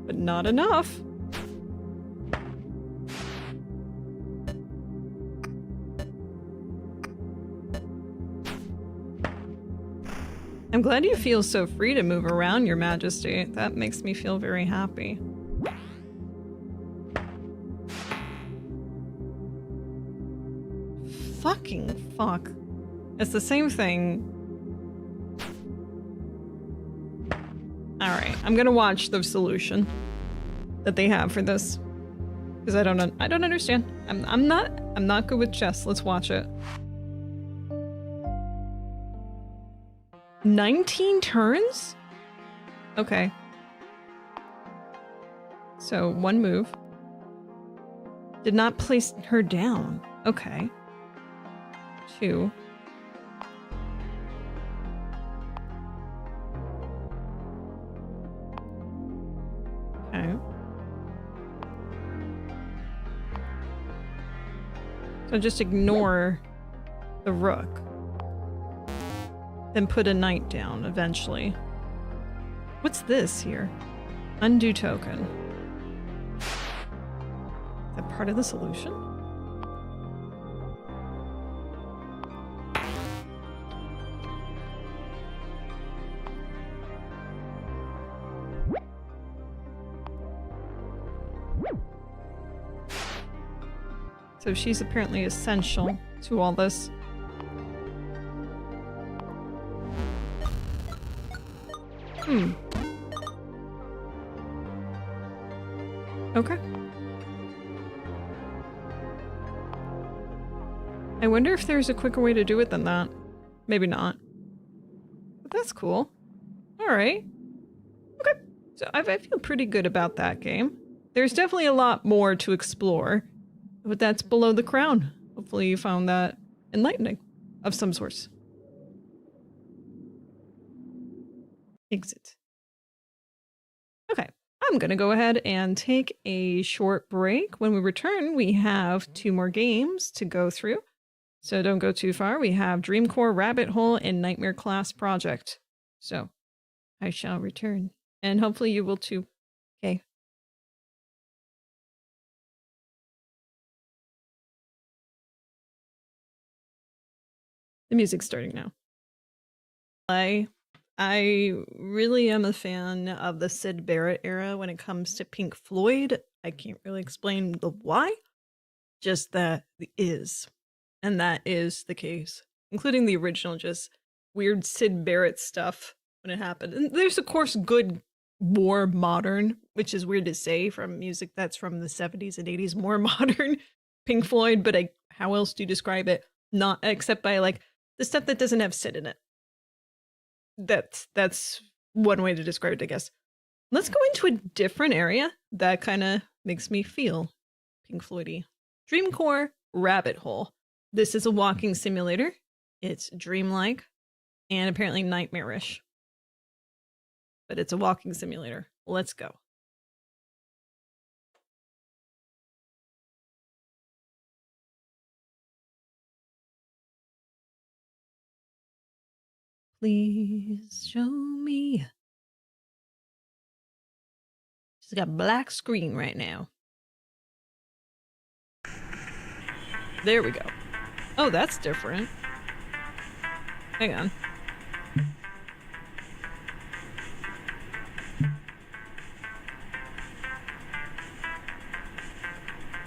But not enough. I'm glad you feel so free to move around, Your Majesty. That makes me feel very happy. Fucking fuck. It's the same thing. Alright, I'm gonna watch the solution that they have for this. Because I don't understand. I'm not good with chess. Let's watch it. 19 turns? Okay. So, one move. Did not place her down. Okay. 2. Okay. So just ignore the rook. Then put a knight down eventually. What's this here? Undo token. Is that part of the solution? So she's apparently essential to all this. Okay. I wonder if there's a quicker way to do it than that. Maybe not. But that's cool. Alright. Okay. So I feel pretty good about that game. There's definitely a lot more to explore. But that's below the crown. Hopefully you found that enlightening of some sort. Exit. Okay, I'm gonna go ahead and take a short break. When we return, we have 2 more games to go through. So don't go too far. We have Dreamcore, Rabbit Hole, and Nightmare Class Project. So I shall return. And hopefully you will too. Okay. The music's starting now. I really am a fan of the Syd Barrett era when it comes to Pink Floyd. I can't really explain the why, just that it is. And that is the case, including the original, just weird Syd Barrett stuff when it happened. And there's, of course, good, more modern, which is weird to say from music that's from the 70s and 80s, more modern Pink Floyd, but how else do you describe it? Not except by, like, the stuff that doesn't have Syd in it. That's one way to describe it, I guess. Let's go into a different area that kind of Makes me feel Pink Floydy. Dreamcore Rabbit Hole. This is a walking simulator. It's dreamlike and apparently nightmarish. But it's a walking simulator. Let's go. Please show me. She's got a black screen right now. There we go. Oh, that's different. Hang on.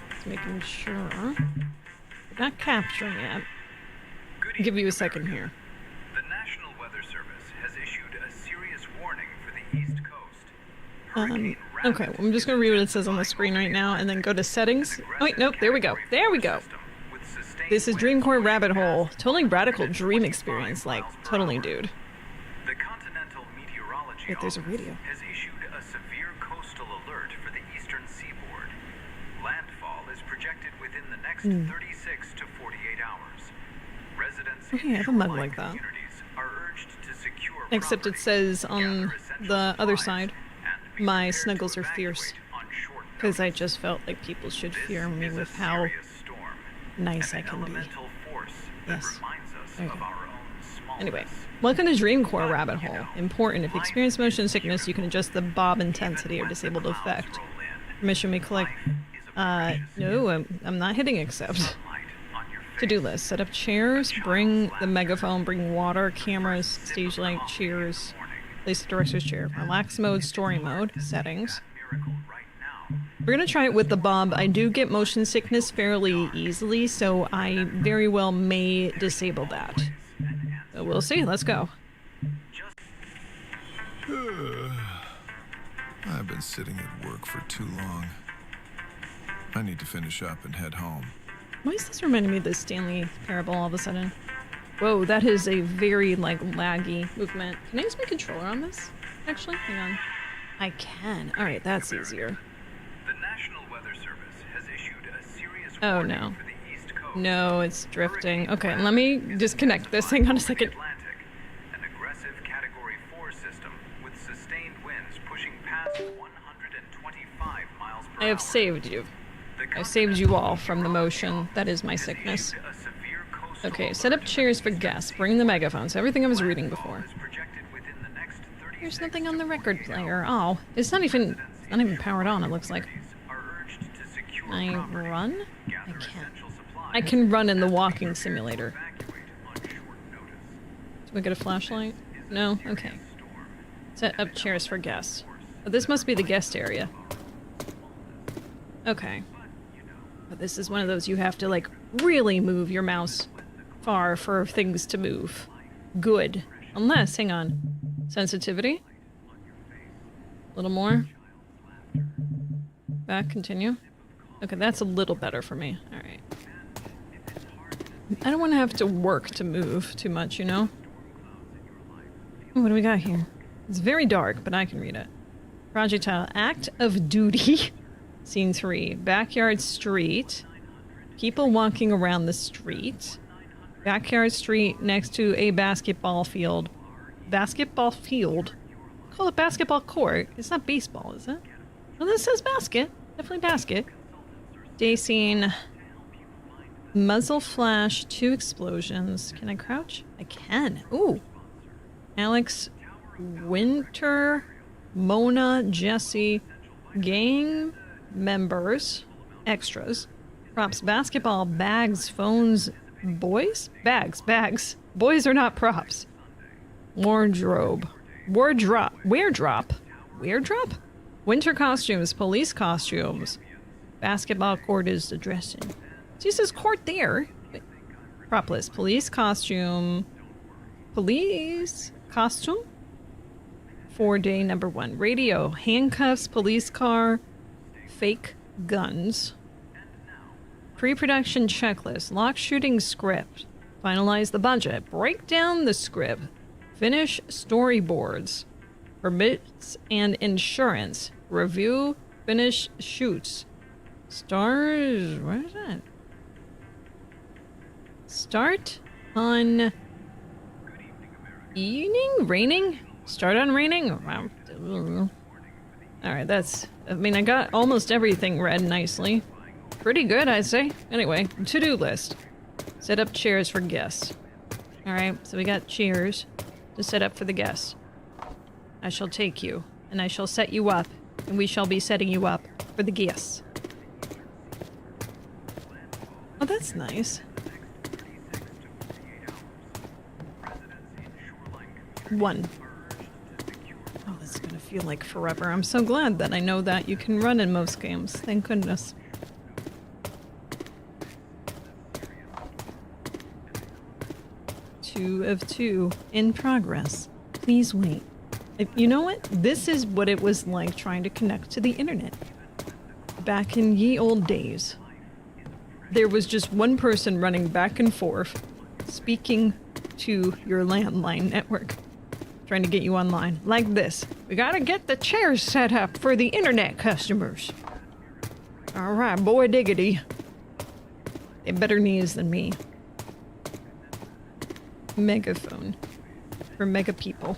Just making sure. We're not capturing yet. I'll give you a second here. The National Weather Service has issued a serious warning for the East Coast. Okay, well, I'm just going to read what it says on the screen right now and then go to settings. Oh, wait, nope, there we go. There we go. This is Dreamcore Rabbit Hole. Totally radical dream experience, like, totally, dude. The Continental Meteorology Wait, there's a radio. has issued a severe coastal alert for the eastern seaboard. Landfall is projected within the next 36 to 48 hours. Residents Okay, I have a mug like that. are urged to secure Except it says on the other side, my snuggles are fierce. Because I just felt like people should fear me with how nice I can be. Yes. There you go. Anyway, welcome to Dreamcore Rabbit Hole. Important, if you experience motion sickness, you can adjust the bob intensity or disable the effect. Permission may collect... no, I'm not hitting accept. To-do list. Set up chairs, bring the megaphone, bring water, cameras, stage light, chairs. Place the director's chair. Relax mode, story mode, settings. We're gonna try it with the bob. I do get motion sickness fairly easily, so I very well may disable that. So we'll see. Let's go. I've been sitting at work for too long. I need to finish up and head home. Why is this reminding me of the Stanley Parable all of a sudden? Whoa, that is a very, like, laggy movement. Can I use my controller on this? Actually, hang on. I can. Alright, that's easier. The National Weather Service has issued a serious Oh, warning no. for the East Coast. No, it's drifting. Okay, let me disconnect this. Hang on a second. Atlantic, an aggressive Category 4 system with sustained winds pushing past 125 miles per hour. I have saved you. I've saved you all from the motion. That is my sickness. Okay, set up chairs for guests. Bring the megaphones. Everything I was reading before. There's nothing on the record player. Oh, it's not even powered on, it looks like. Can I run? I can. I can run in the walking simulator. Do we get a flashlight? No? Okay. Set up chairs for guests. Oh, this must be the guest area. Okay. But this is one of those you have to, like, really move your mouse far for things to move. Good. Unless, hang on. Sensitivity? A little more. Back, continue. Okay, that's a little better for me. Alright. I don't want to have to work to move too much, you know? Ooh, what do we got here? It's very dark, but I can read it. Project title, Act of Duty. Scene 3. Backyard street. People walking around the street. Backyard street next to a basketball field. Basketball field? Call it basketball court. It's not baseball, is it? Well, this says basket. Definitely basket. Day scene. Muzzle flash, 2 explosions. Can I crouch? I can. Ooh. Alex, Winter, Mona, Jesse, gang members, extras, props, basketball, bags, phones, boys? Bags. Boys are not props. Wardrobe. Wardrop. Winter costumes, police costumes. Basketball court is the dressing. So it says court there. Wait. Prop list. Police costume. 4-day number 1. Radio. Handcuffs, police car. Fake guns. Pre-production checklist. Lock shooting script. Finalize the budget. Break down the script. Finish storyboards. Permits and insurance. Review. Finish shoots. Stars. What is that? Start on evening? Raining? Start on raining? Wow. Alright, that's... I mean, I got almost everything read nicely. Pretty good, I'd say. Anyway, to-do list. Set up chairs for guests. Alright, so we got chairs to set up for the guests. I shall take you, and I shall set you up, and we shall be setting you up for the guests. Oh, that's nice. 1. Oh, this is gonna feel like forever. I'm so glad that I know that you can run in most games. Thank goodness. Two of 2 in progress. Please wait. You know what? This is what it was like trying to connect to the internet. Back in ye old days. There was just one person running back and forth, speaking to your landline network, trying to get you online. Like this. We gotta get the chairs set up for the internet customers. Alright, boy diggity. They have better knees than me. Megaphone. For mega people.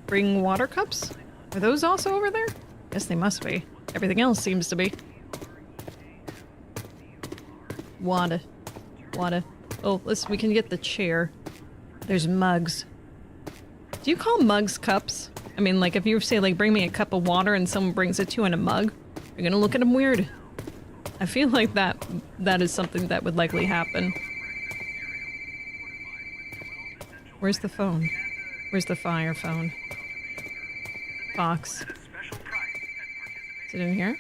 Bring water cups? Are those also over there? Yes, they must be. Everything else seems to be. Water. Water. Oh, we can get the chair. There's mugs. Do you call mugs cups? I mean, like, if you say, like, bring me a cup of water and someone brings it to you in a mug, you're gonna look at them weird. I feel like that is something that would likely happen. Where's the phone? Where's the fire phone? Box. Is it in here?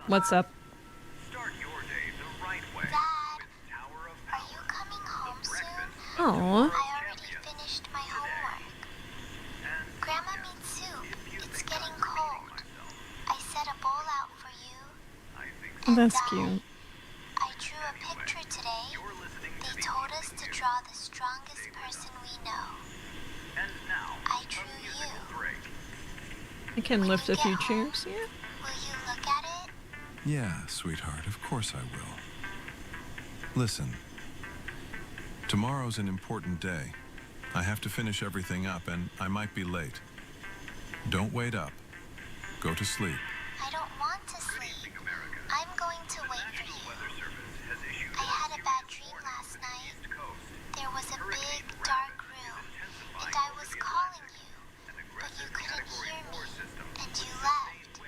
What's up? Dad, are you coming home soon? Aww. I already finished my homework. Grandma needs soup. It's getting cold. I set a bowl out for you. And That's Dad, cute. I drew a picture today. They told us to draw the strongest person we know. I drew you. I can lift a When few you get home, chairs, yeah? Will you look at it? Yeah, sweetheart, of course I will. Listen, tomorrow's an important day. I have to finish everything up and I might be late. Don't wait up. Go to sleep. I don't want to sleep. I'm going to wait for you. I had a bad dream last night. There was a big, dark room, and I was calling you, but you couldn't hear me, and you left.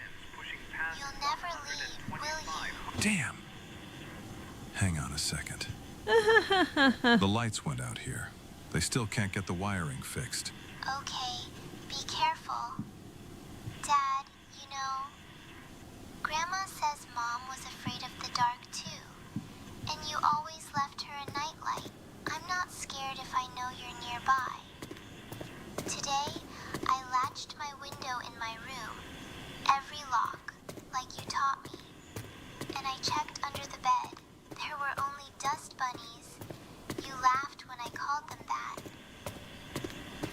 You'll never leave, will you? Damn! Hang on a second. The lights went out here. They still can't get the wiring fixed. Okay, be careful. Dad, you know, Grandma says Mom was afraid of the dark too, and you always left her a nightlight. I'm not scared if I know you're nearby. Today, I latched my window in my room, every lock, like you taught me, and I checked under the bed. There were only dust bunnies. You laughed when I called them that.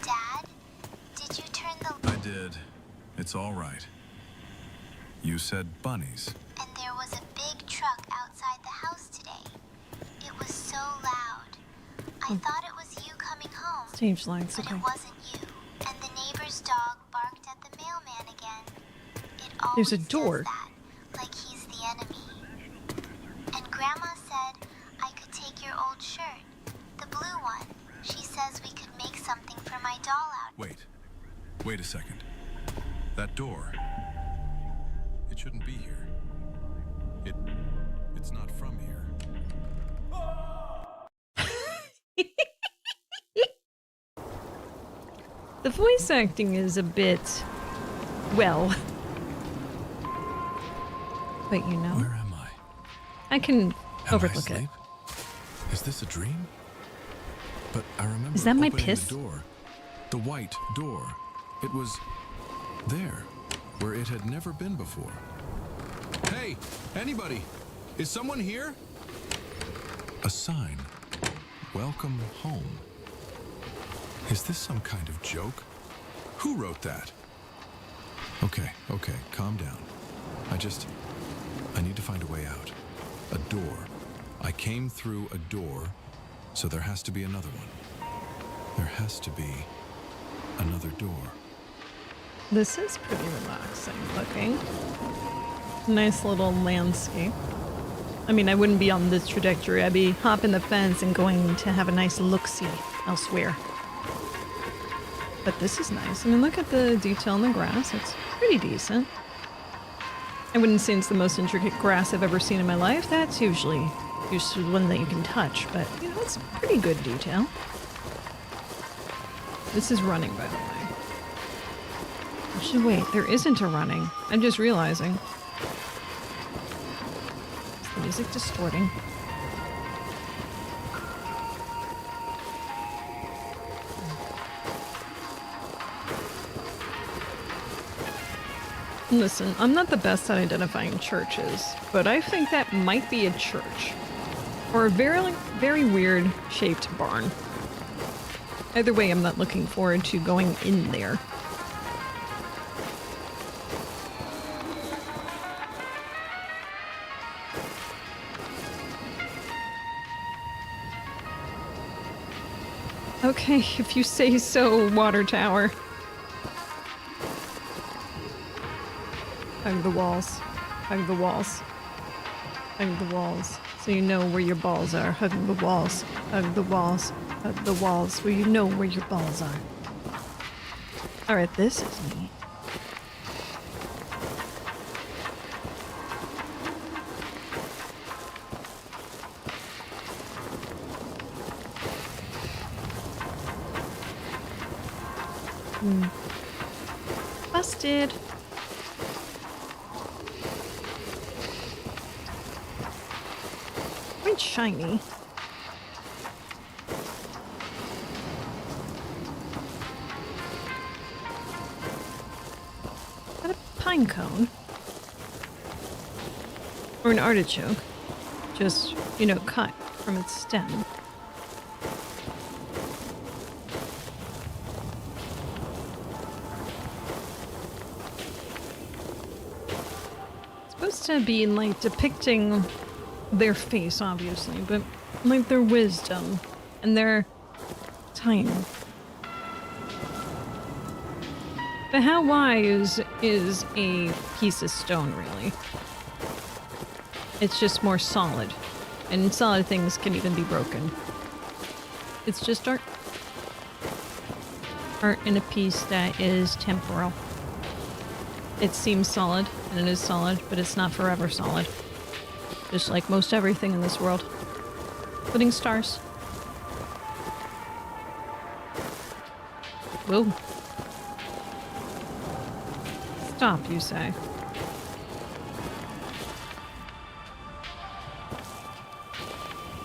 Dad, did you turn the... I did. It's all right. You said bunnies. And there was a big truck outside the house today. It was so loud. I thought it was you coming home, Stage lights, but okay. it wasn't you. And the neighbor's dog barked at the mailman again. It always There's a door. does that, like he's the enemy. And Grandma said I could take your old shirt, the blue one. She says we could make something for my doll out. Wait a second. That door. It shouldn't be here. It's not from here. The voice acting is a bit... well... but you know, Where am I? I can Am I overlook it. asleep? Is this a dream? But I remember Is that my opening piss? the door. The white door. It was there, where it had never been before. Hey, anybody? Is someone here? A sign. Welcome home. Is this some kind of joke? Who wrote that? Okay, calm down. I need to find a way out. A door. I came through a door, so there has to be another one. There has to be another door. This is pretty relaxing looking. Nice little landscape. I mean, I wouldn't be on this trajectory. I'd be hopping the fence and going to have a nice look-see elsewhere. But this is nice. I mean, look at the detail in the grass. It's pretty decent. I wouldn't say it's the most intricate grass I've ever seen in my life. That's usually one that you can touch, but you know, it's pretty good detail. This is running, by the way. Actually, wait, there isn't a running. I'm just realizing. Is the music distorting? Listen, I'm not the best at identifying churches, but I think that might be a church. Or a very weird shaped barn. Either way, I'm not looking forward to going in there. Okay, if you say so, water tower. Hug the walls. Hug the walls. Hug the walls. So you know where your balls are. Hug the walls. Hug the walls. Hug the walls. Where you know where your balls are. Alright, this is neat. Busted. Quite shiny. Got a pine cone. Or an artichoke. Just, you know, cut from its stem. Supposed to be like depicting their face, obviously, but like their wisdom and their time. But how wise is a piece of stone, really? It's just more solid, and solid things can even be broken. It's just art. Art in a piece that is temporal. It seems solid, and it is solid, but it's not forever solid. Just like most everything in this world. Including stars. Whoa. Stop, you say.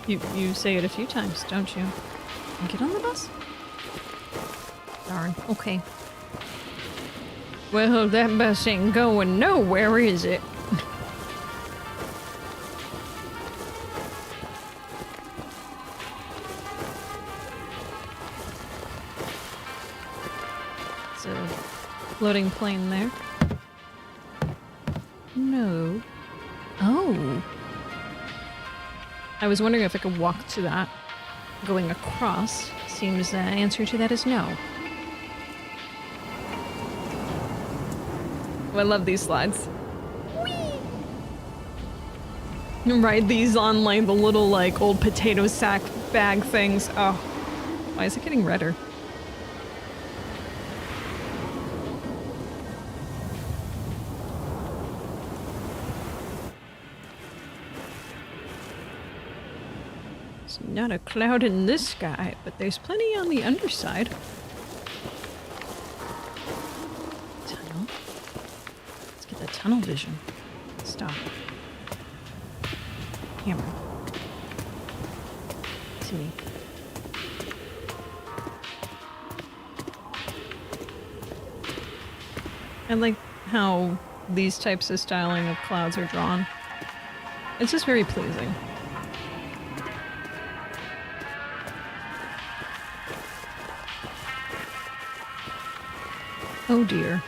You say it a few times, don't you? Get on the bus? Darn. Okay. Well, that bus ain't going nowhere, is it? It's a floating plane there. No. Oh. I was wondering if I could walk to that. Going across. Seems the answer to that is no. I love these slides. Whee! You ride these on like the little like old potato sack bag things. Oh, why is it getting redder? There's not a cloud in this sky, but there's plenty on the underside. Tunnel vision. Stop. Camera. To me. I like how these types of styling of clouds are drawn. It's just very pleasing. Oh dear.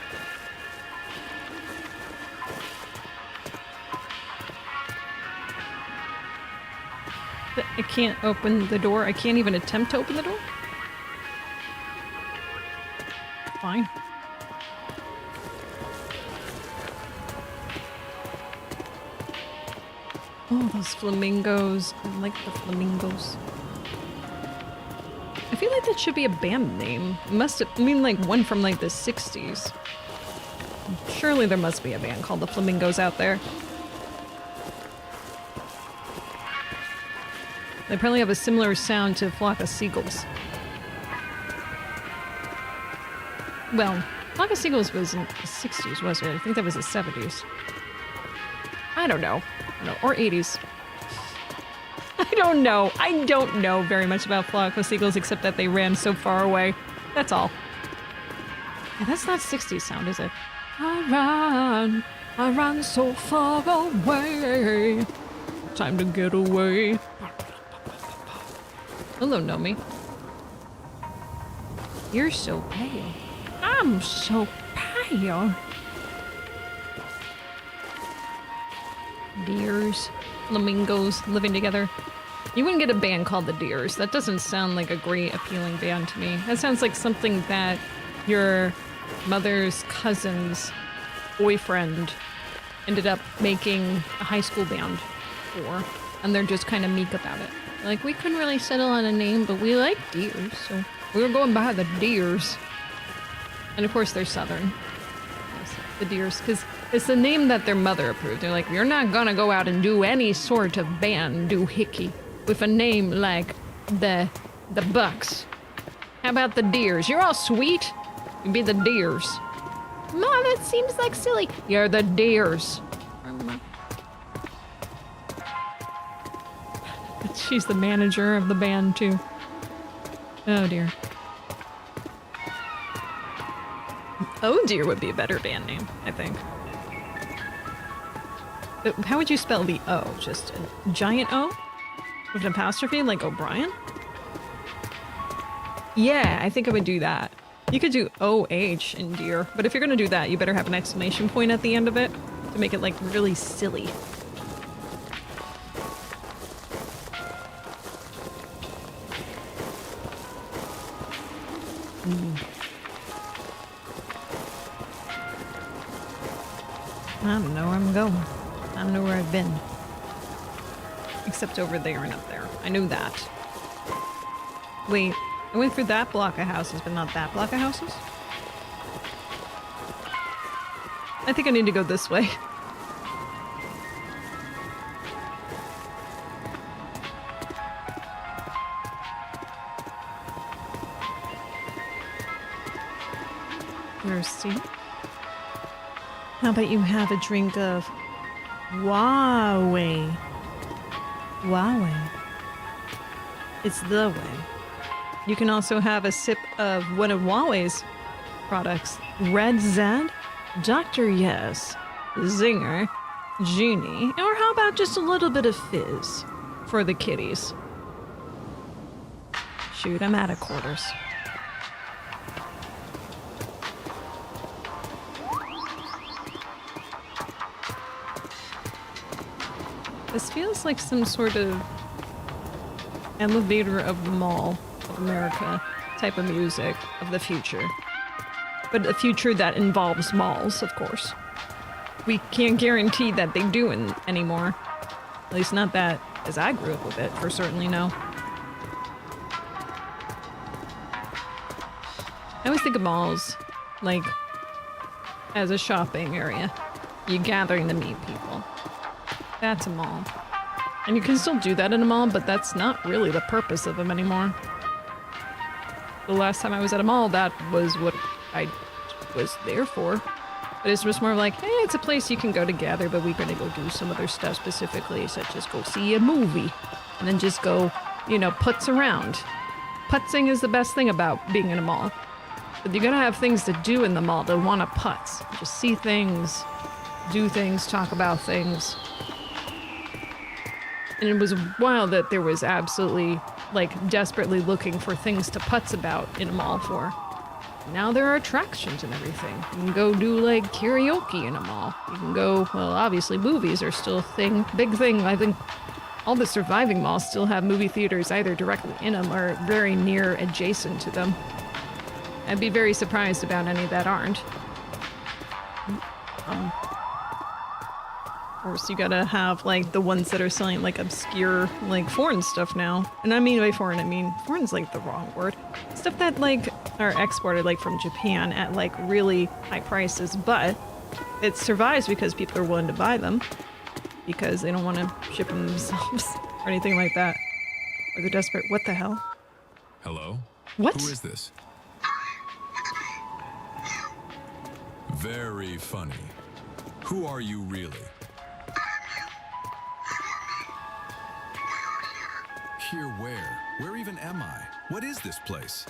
I can't open the door. I can't even attempt to open the door? Fine. Oh, those flamingos. I like the flamingos. I feel like that should be a band name. I mean like one from like the 60s. Surely there must be a band called the Flamingos out there. They probably have a similar sound to Flock of Seagulls. Well, Flock of Seagulls was in the 60s, wasn't it? I think that was the 70s. I don't know. Or 80s. I don't know. I don't know very much about Flock of Seagulls except that they ran so far away. That's all. Yeah, that's not 60s sound, is it? I ran so far away. Time to get away. Hello, Nomi. You're so pale. I'm so pale. Deers, flamingos living together. You wouldn't get a band called the Deers. That doesn't sound like a great, appealing band to me. That sounds like something that your mother's cousin's boyfriend ended up making a high school band for, and they're just kind of meek about it. Like, we couldn't really settle on a name, but we like Deers, so we were going by the Deers. And of course, they're Southern. Yes, the Deers, because it's the name that their mother approved. They're like, you're not gonna go out and do any sort of band, doohickey, with a name like the Bucks. How about the Deers? You're all sweet. You'd be the Deers. Mom, that seems like silly. You're the Deers. She's the manager of the band, too. Oh, dear. Oh, dear would be a better band name, I think. But how would you spell the O? Just a giant O? With an apostrophe, like O'Brien? Yeah, I think I would do that. You could do OH in deer, but if you're gonna do that, you better have an exclamation point at the end of it to make it, like, really silly. I don't know where I'm going. I don't know where I've been. Except over there and up there. I knew that. Wait, I went through that block of houses, but not that block of houses? I think I need to go this way. Thirsty. How about you have a drink of Huawei? Huawei. It's the way. You can also have a sip of one of Huawei's products. Red Zed, Dr. Yes, Zinger, Genie, or how about just a little bit of fizz for the kiddies? Shoot, I'm out of quarters. This feels like some sort of elevator of the Mall of America type of music of the future. But a future that involves malls, of course. We can't guarantee that they do anymore. At least not that as I grew up with it, for certainly no. I always think of malls like as a shopping area. You're gathering to meet people. That's a mall. And you can still do that in a mall, but that's not really the purpose of them anymore. The last time I was at a mall, that was what I was there for. But it's just more like, hey, it's a place you can go to gather, but we're gonna go do some other stuff specifically, such as go see a movie. And then just go, you know, putz around. Putzing is the best thing about being in a mall. But you gotta have things to do in the mall to wanna putz. Just see things, do things, talk about things. And it was wild that there was absolutely, like, desperately looking for things to putz about in a mall for. Now there are attractions and everything. You can go do, like, karaoke in a mall. You can go, well, obviously movies are still a thing, big thing, I think, all the surviving malls still have movie theaters either directly in them or very near adjacent to them. I'd be very surprised about any that aren't. Of course, you gotta have, like, the ones that are selling, like, obscure, like, foreign stuff now. And I mean by foreign, I mean, foreign's, like, the wrong word. Stuff that, like, are exported, like, from Japan at, like, really high prices, but it survives because people are willing to buy them because they don't want to ship them themselves or anything like that. Or they're desperate. What the hell? Hello? What? Who is this? Very funny. Who are you really? Here where? Where even am I? What is this place?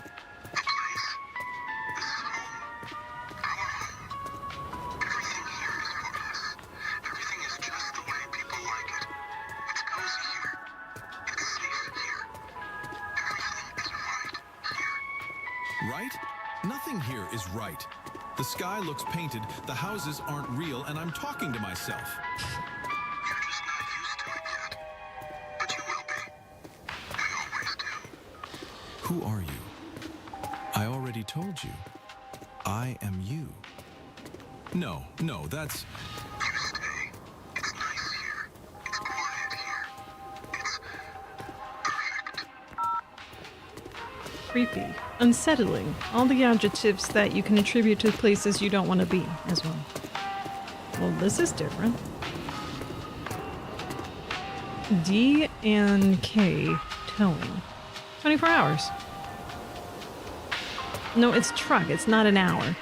Right? Nothing here is right. The sky looks painted, the houses aren't real, and I'm talking to myself. You're just not used to it yet. But you will be. We always do. Who are you? I already told you. I am you. No, that's... You stay. It's nice here. It's quiet here. It's perfect. Creepy. Unsettling. All the adjectives that you can attribute to places you don't want to be, as well. Well, this is different. D and K towing. 24 hours. No, it's truck. It's not an hour.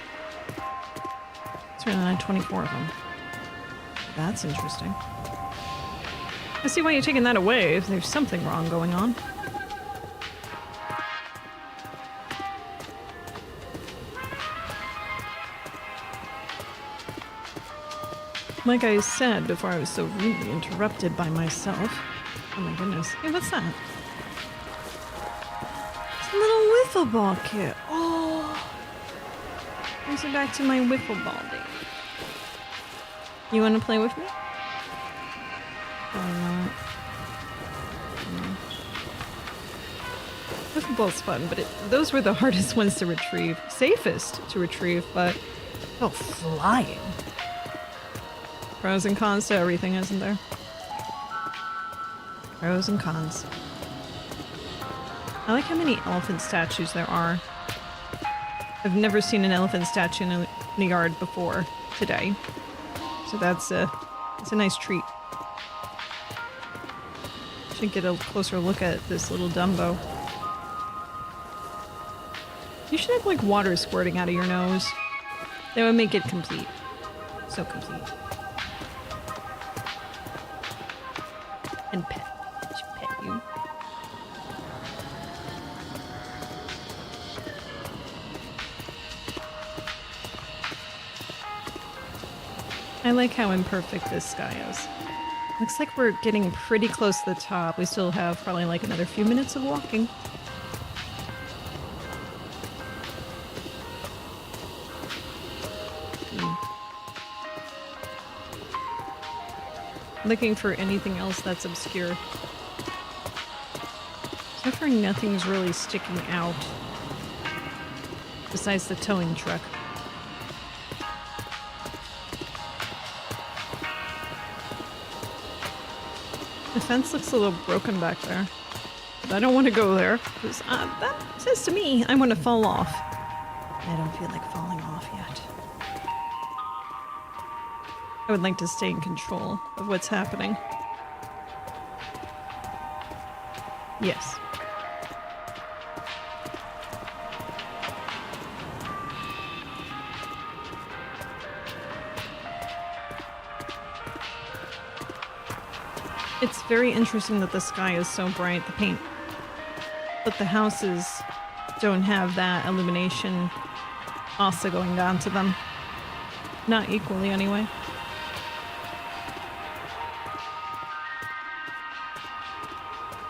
It's running on 24 of them. That's interesting. I see why you're taking that away if there's something wrong going on. Like I said before, I was so rudely interrupted by myself. Oh my goodness. Hey, what's that? It's a little wiffle ball kit. Oh. Brings me back to my wiffle ball day. You want to play with me? Probably not. Wiffle ball's fun, but those were the hardest ones to retrieve. Safest to retrieve, but... oh, flying. Pros and cons to everything, isn't there? Pros and cons. I like how many elephant statues there are. I've never seen an elephant statue in a yard before today. So that's a nice treat. Should get a closer look at this little Dumbo. You should have like water squirting out of your nose. That would make it complete. So complete. And pet. Should pet you. I like how imperfect this sky is. Looks like we're getting pretty close to the top. We still have probably like another few minutes of walking. Looking for anything else that's obscure. So far, nothing's really sticking out besides the towing truck. The fence looks a little broken back there. But I don't want to go there because that says to me I want to fall off. I don't feel like falling off yet. I would like to stay in control of what's happening. Yes. It's very interesting that the sky is so bright, the paint, but the houses don't have that illumination also going down to them. Not equally, anyway.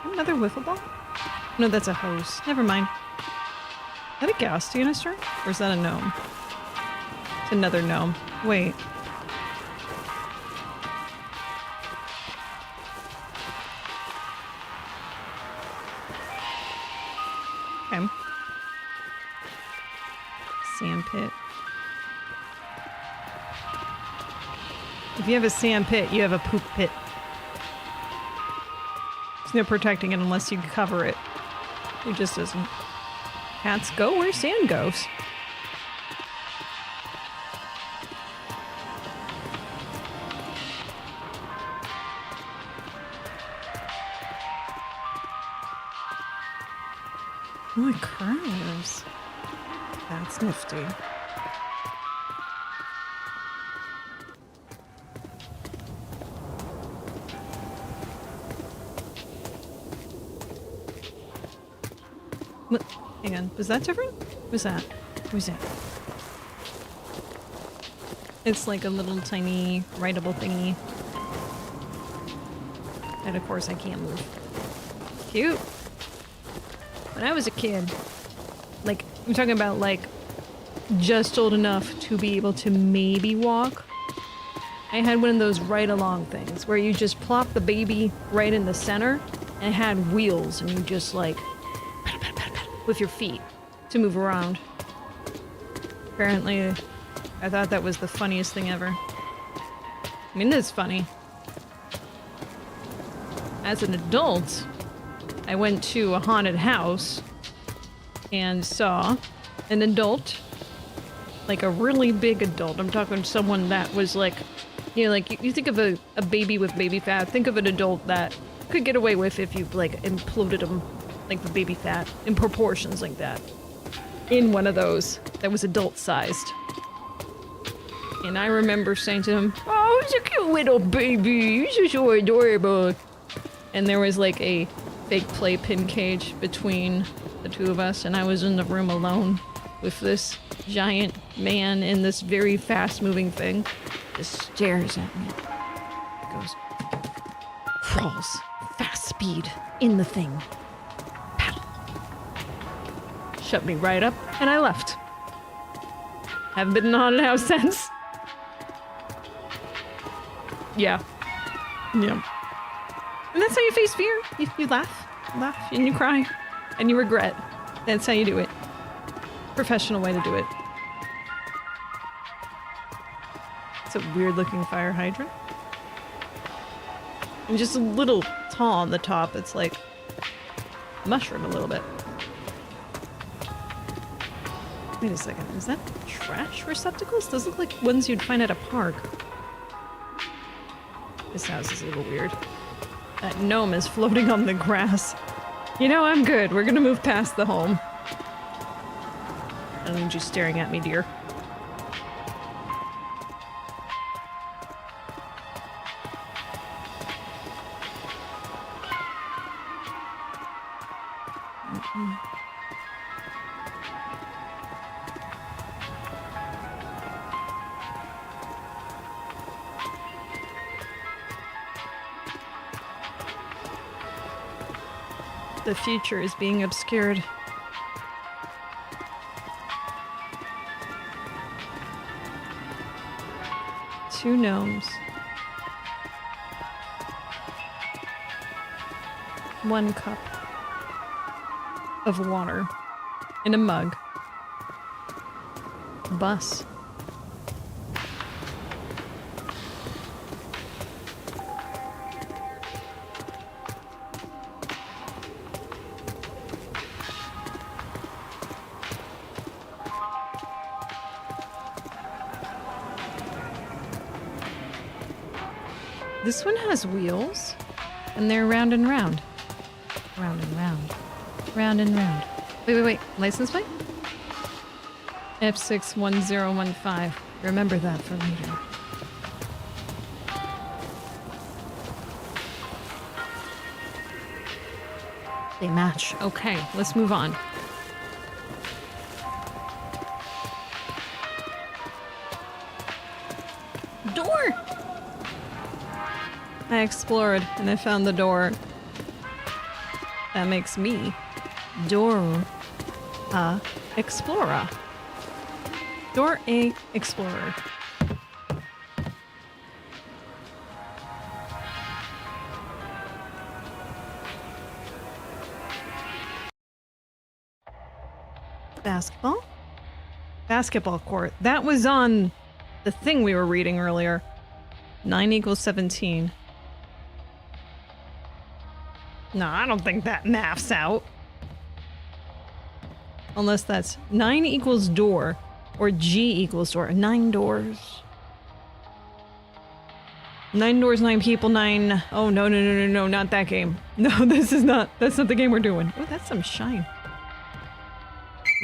Another wiffle ball? No, that's a hose. Never mind. Is that a gas canister? Or is that a gnome? It's another gnome. Wait. Okay. Sand pit. If you have a sand pit, you have a poop pit. There's no protecting it unless you cover it. It just doesn't. Cats go where sand goes. Oh, it curves. That's nifty. What? Hang on. Was that different? What's that? What's that? It's like a little tiny writable thingy. And of course I can't move. Cute. When I was a kid, like, I'm talking about like just old enough to be able to maybe walk. I had one of those ride-along things where you just plop the baby right in the center and it had wheels and you just like with your feet to move around. Apparently, I thought that was the funniest thing ever. I mean, it's funny. As an adult, I went to a haunted house and saw an adult, like a really big adult. I'm talking someone that was like, you know, like you think of a baby with baby fat, think of an adult that could get away with if you like imploded them, like the baby fat, in proportions like that. In one of those that was adult-sized. And I remember saying to him, "Oh, he's a cute little baby, he's so adorable." And there was like a fake playpen cage between the two of us, and I was in the room alone with this giant man in this very fast-moving thing. Just stares at me. Goes, crawls, fast speed, in the thing. Paddle. Shut me right up, and I left. Haven't been in a haunted house since. Yeah. Yeah. And that's how you face fear. You laugh, and you cry, and you regret. That's how you do it. Professional way to do it. It's a weird looking fire hydrant. And just a little tall on the top. It's like mushroom a little bit. Wait a second, is that trash receptacles? Those look like ones you'd find at a park. This house is a little weird. That gnome is floating on the grass. You know, I'm good. We're gonna move past the home. I don't need you staring at me, dear. The future is being obscured. Two gnomes. One cup of water in a mug. Bus. This one has wheels, and they're round and round. Round and round. Round and round. Wait. License plate? F61015. Remember that for later. They match. Okay, let's move on. Door! I explored and I found the door. That makes me Door Explorer. Door A Explorer. Basketball? Basketball court. That was on the thing we were reading earlier. 9 equals 17. No, I don't think that maths out. Unless that's 9 equals door or G equals door. 9 doors. 9 doors, 9 people, 9. Oh, no, not that game. No, this is not. That's not the game we're doing. Oh, that's some shine.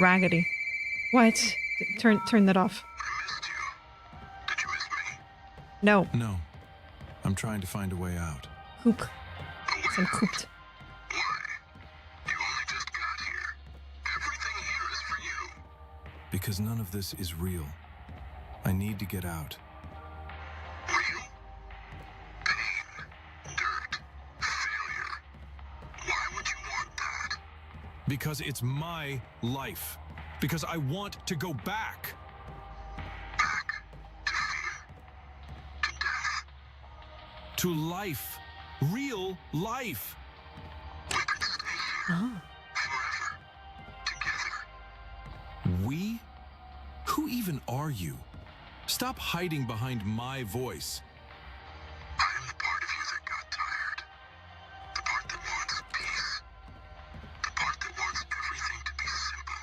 Raggedy. What? Turn that off. I missed you. Did you miss me? No. No. I'm trying to find a way out. Coop. Some cooped. Why? You only just got here. Everything here is for you. Because none of this is real. I need to get out. Real? Pain, dirt, failure. Why would you want that? Because it's my life. Because I want to go back. Back to fear, to death. To life. Real life. We can stay here Oh. forever, together. We? Who even are you? Stop hiding behind my voice. I am the part of you that got tired. The part that wants peace. The part that wants everything to be simple.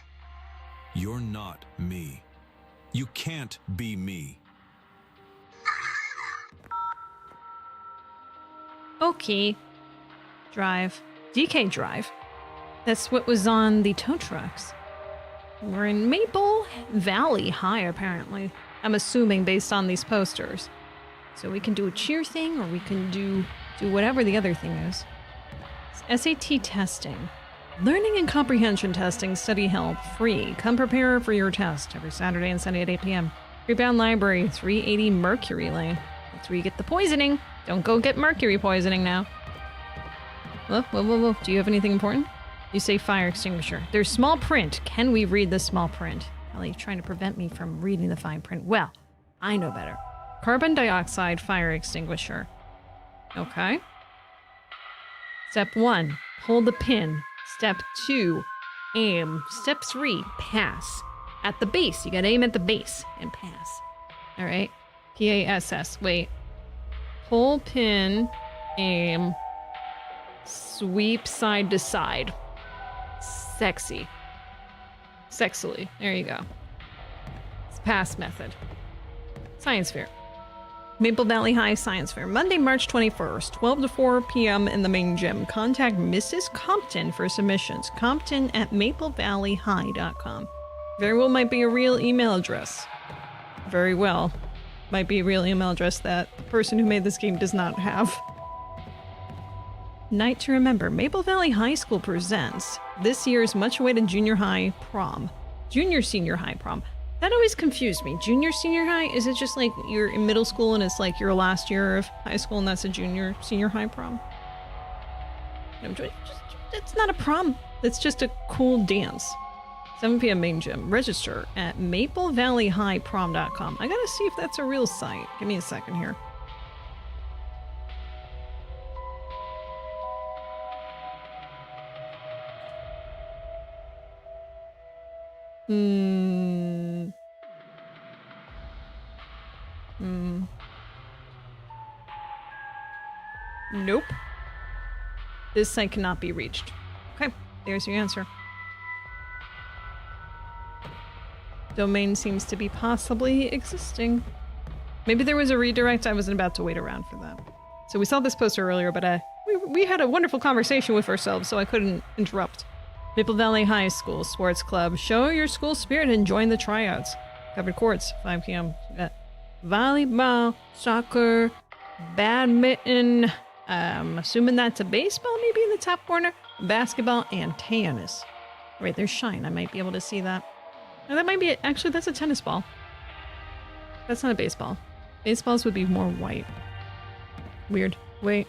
You're not me. You can't be me. Okay. Drive. DK Drive. That's what was on the tow trucks. We're in Maple Valley High, apparently. I'm assuming based on these posters. So we can do a cheer thing, or we can do whatever the other thing is. It's SAT testing. Learning and comprehension testing, study help, free. Come prepare for your test every Saturday and Sunday at 8 p.m. Rebound Library, 380 Mercury Lane. That's where you get the poisoning. Don't go get mercury poisoning now. Whoa. Do you have anything important? You say fire extinguisher. There's small print. Can we read the small print? Well, you're trying to prevent me from reading the fine print. Well, I know better. Carbon dioxide fire extinguisher. Okay. Step 1, hold the pin. Step 2, aim. Step 3, pass. At the base. You gotta aim at the base and pass. All right. PASS. Wait. Pull pin, aim, sweep side to side. Sexy. Sexily. There you go. It's pass method. Science fair. Maple Valley High Science Fair, Monday, March 21st, 12 to 4 p.m. in the main gym. Contact Mrs. Compton for submissions. Compton at maplevalleyhigh.com. Very well might be a real email address. Very well might be a real email address that the person who made this game does not have. Night to remember. Maple Valley High School presents this year's much-awaited junior high prom. Junior senior high prom. That always confused me. Junior senior high? Is it just like you're in middle school and it's like your last year of high school and that's a junior senior high prom? It's not a prom. It's just a cool dance. 7 p.m. main gym. Register at maplevalleyhighprom.com. I gotta see if that's a real site. Give me a second here. Nope. This site cannot be reached. Okay, there's your answer. Domain seems to be possibly existing. Maybe there was a redirect. I wasn't about to wait around for that. So we saw this poster earlier, but we had a wonderful conversation with ourselves, so I couldn't interrupt. Maple Valley High School Sports Club. Show your school spirit and join the tryouts. Covered courts, 5 p.m. Volleyball, soccer, badminton. Assuming that's a baseball maybe in the top corner. Basketball and tennis. Right, there's shine. I might be able to see that. Oh, that might be it. Actually, that's a tennis ball. That's not a baseball. Baseballs would be more white. Weird. Wait.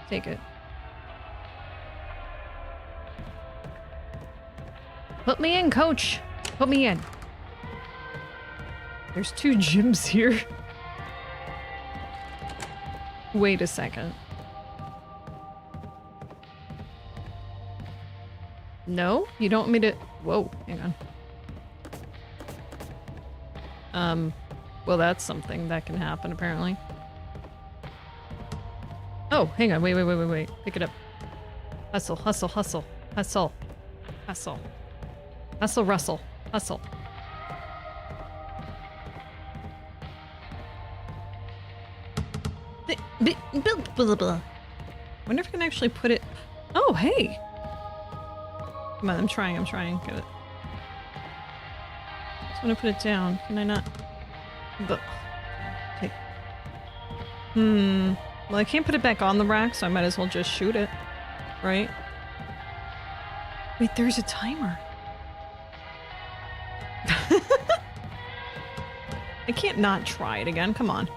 Take it. Put me in, coach. Put me in. There's 2 gyms here. Wait a second. No? You don't want me to... Whoa, hang on. Well, that's something that can happen, apparently. Oh, hang on. Wait. Pick it up. Hustle, hustle, hustle. Hustle. Hustle. Hustle, Russell. Hustle. Wonder if I can actually put it... Oh, hey! Come on, I'm trying. Get it. Just want to put it down. Can I not? But... Okay. Well, I can't put it back on the rack, so I might as well just shoot it. Right? Wait, there's a timer. I can't not try it again. Come on.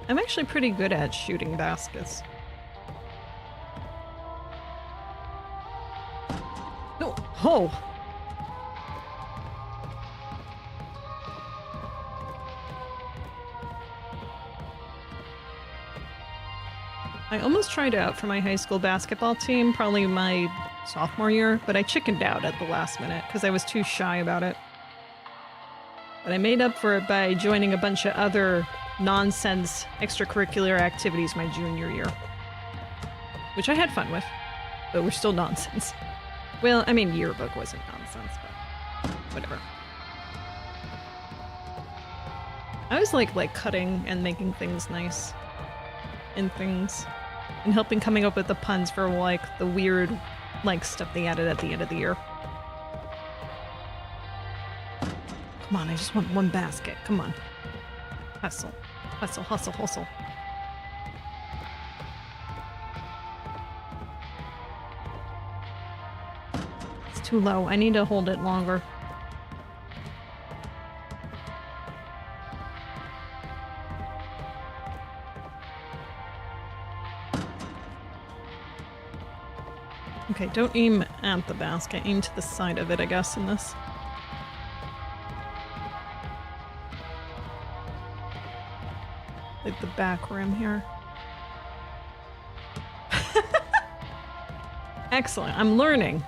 I'm actually pretty good at shooting baskets. No. Oh! I almost tried out for my high school basketball team, probably my sophomore year, but I chickened out at the last minute because I was too shy about it. But I made up for it by joining a bunch of other nonsense extracurricular activities my junior year. Which I had fun with, but were still nonsense. Well, I mean, yearbook wasn't nonsense, but whatever. I always like cutting and making things nice. And things. And helping coming up with the puns for, like, the weird, like, stuff they added at the end of the year. Come on, I just want one basket. Come on. Hustle. Hustle, hustle, hustle. It's too low. I need to hold it longer. Okay, don't aim at the basket. Aim to the side of it, I guess, in this. Like the back rim here. Excellent. I'm learning.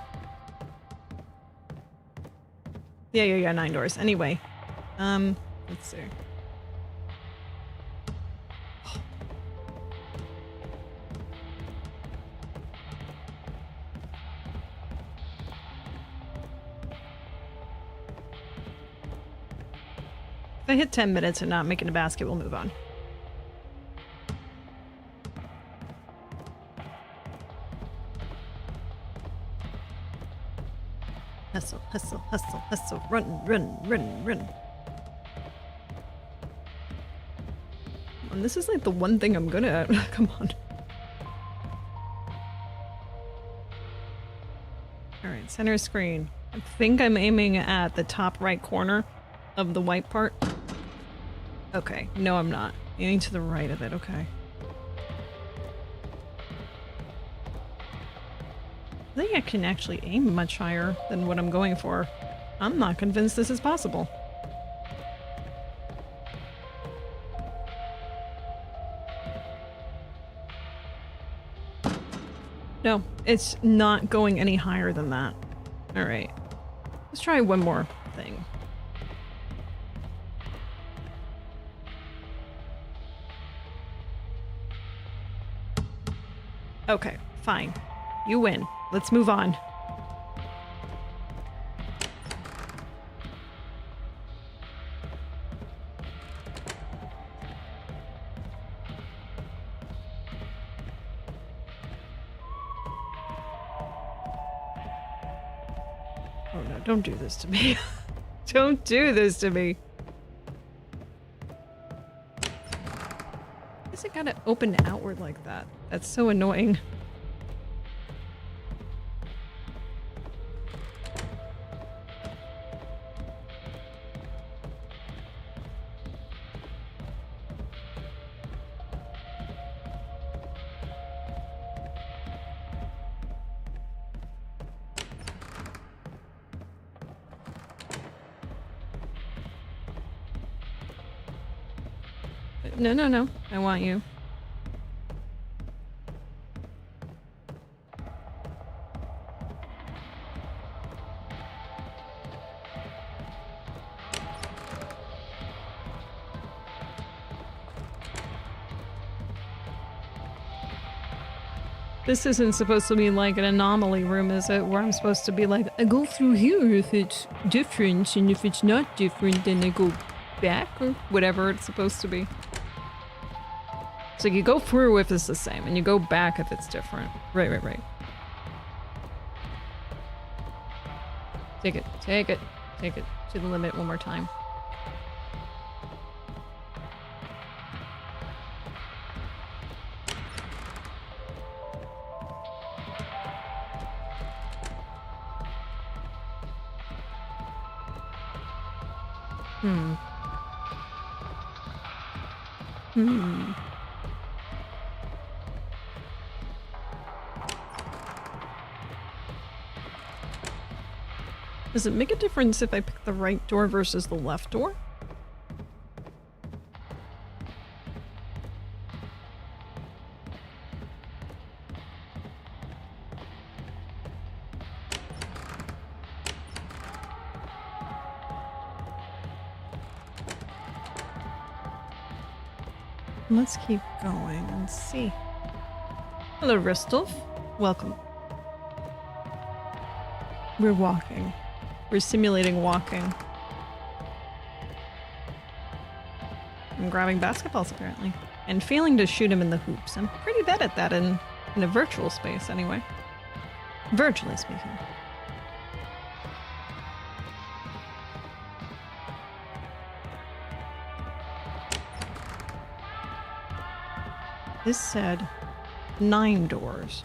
Yeah, 9 doors. Anyway. Let's see. If I hit 10 minutes and not making a basket, we'll move on. Hustle, hustle, hustle, hustle, run. And this is like the one thing I'm good at. Come on. Alright, center screen. I think I'm aiming at the top right corner of the white part. Okay, no I'm not. Aiming to the right of it, okay. I think I can actually aim much higher than what I'm going for. I'm not convinced this is possible. No, it's not going any higher than that. Alright. Let's try one more thing. Okay, fine. You win. Let's move on. Oh no, don't do this to me. Don't do this to me. Why is it gotta open outward like that? That's so annoying. No, no, no. I want you. This isn't supposed to be like an anomaly room, is it? Where I'm supposed to be like, I go through here if it's different, and if it's not different, then I go back, or whatever it's supposed to be. So you go through if it's the same, and you go back if it's different. Right, right, right. Take it, take it, take it to the limit one more time. Does it make a difference if I pick the right door versus the left door? Let's keep going and see. Hello, Ristolf. Welcome. We're walking. We're simulating walking. I'm grabbing basketballs, apparently. And failing to shoot him in the hoops. I'm pretty bad at that in a virtual space, anyway. Virtually speaking. This said 9 doors.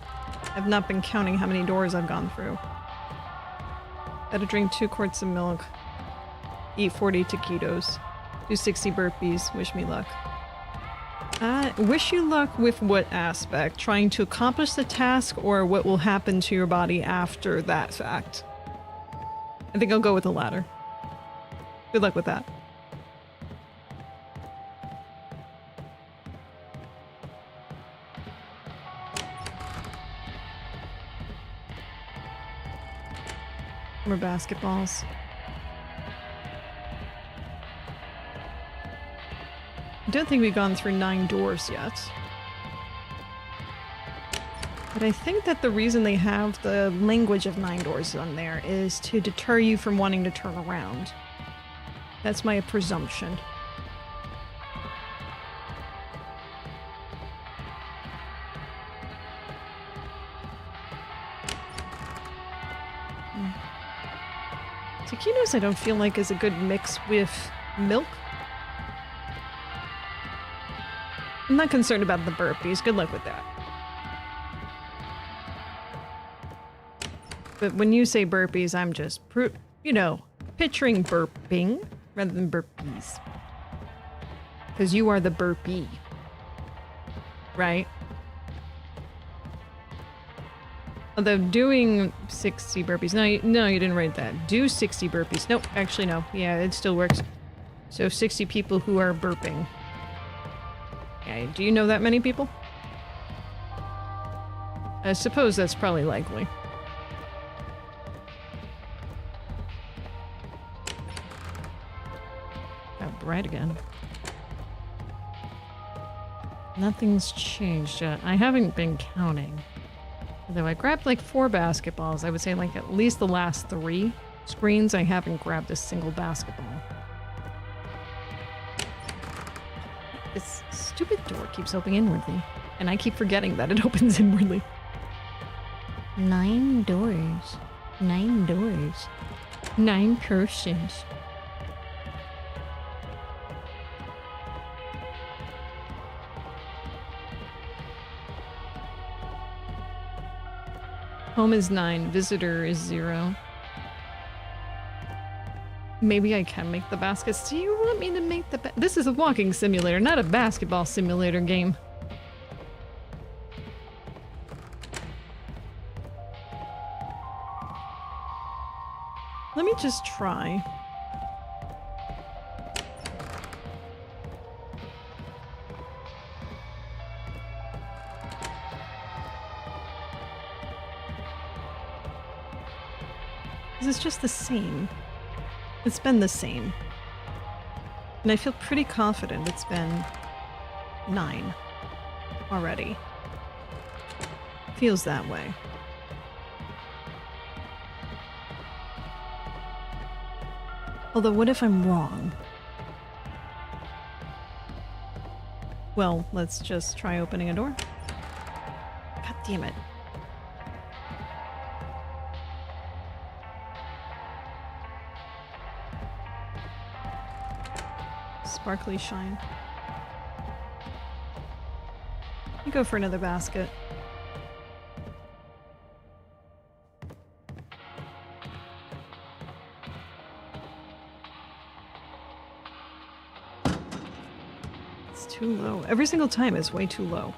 I've not been counting how many doors I've gone through. Gotta drink 2 quarts of milk. Eat 40 taquitos. Do 60 burpees. Wish me luck. Wish you luck with what aspect? Trying to accomplish the task or what will happen to your body after that fact? I think I'll go with the latter. Good luck with that. More basketballs. I don't think we've gone through 9 doors yet. But I think that the reason they have the language of 9 doors on there is to deter you from wanting to turn around. That's my presumption. Taquitos I don't feel like is a good mix with milk. I'm not concerned about the burpees. Good luck with that. But when you say burpees, I'm just, picturing burping rather than burpees. Because you are the burpee. Right? Although doing 60 burpees... No, you didn't write that. Do 60 burpees. Nope, actually no. Yeah, it still works. So 60 people who are burping. Yeah, do you know that many people? I suppose that's probably likely. Got bright again. Nothing's changed yet. I haven't been counting. Although I grabbed like 4 basketballs, I would say like at least the last 3 screens I haven't grabbed a single basketball. This stupid door keeps opening inwardly, and I keep forgetting that it opens inwardly. 9 doors. 9 doors. 9 persons. Home is 9, visitor is 0. Maybe I can make the baskets. Do you want me to make the This is a walking simulator, not a basketball simulator game. Let me just try. it's just the same. It's been the same. And I feel pretty confident it's been 9 already. Feels that way. Although, what if I'm wrong? Well, let's just try opening a door. God damn it. Sparkly shine. You go for another basket. It's too low. Every single time it's way too low.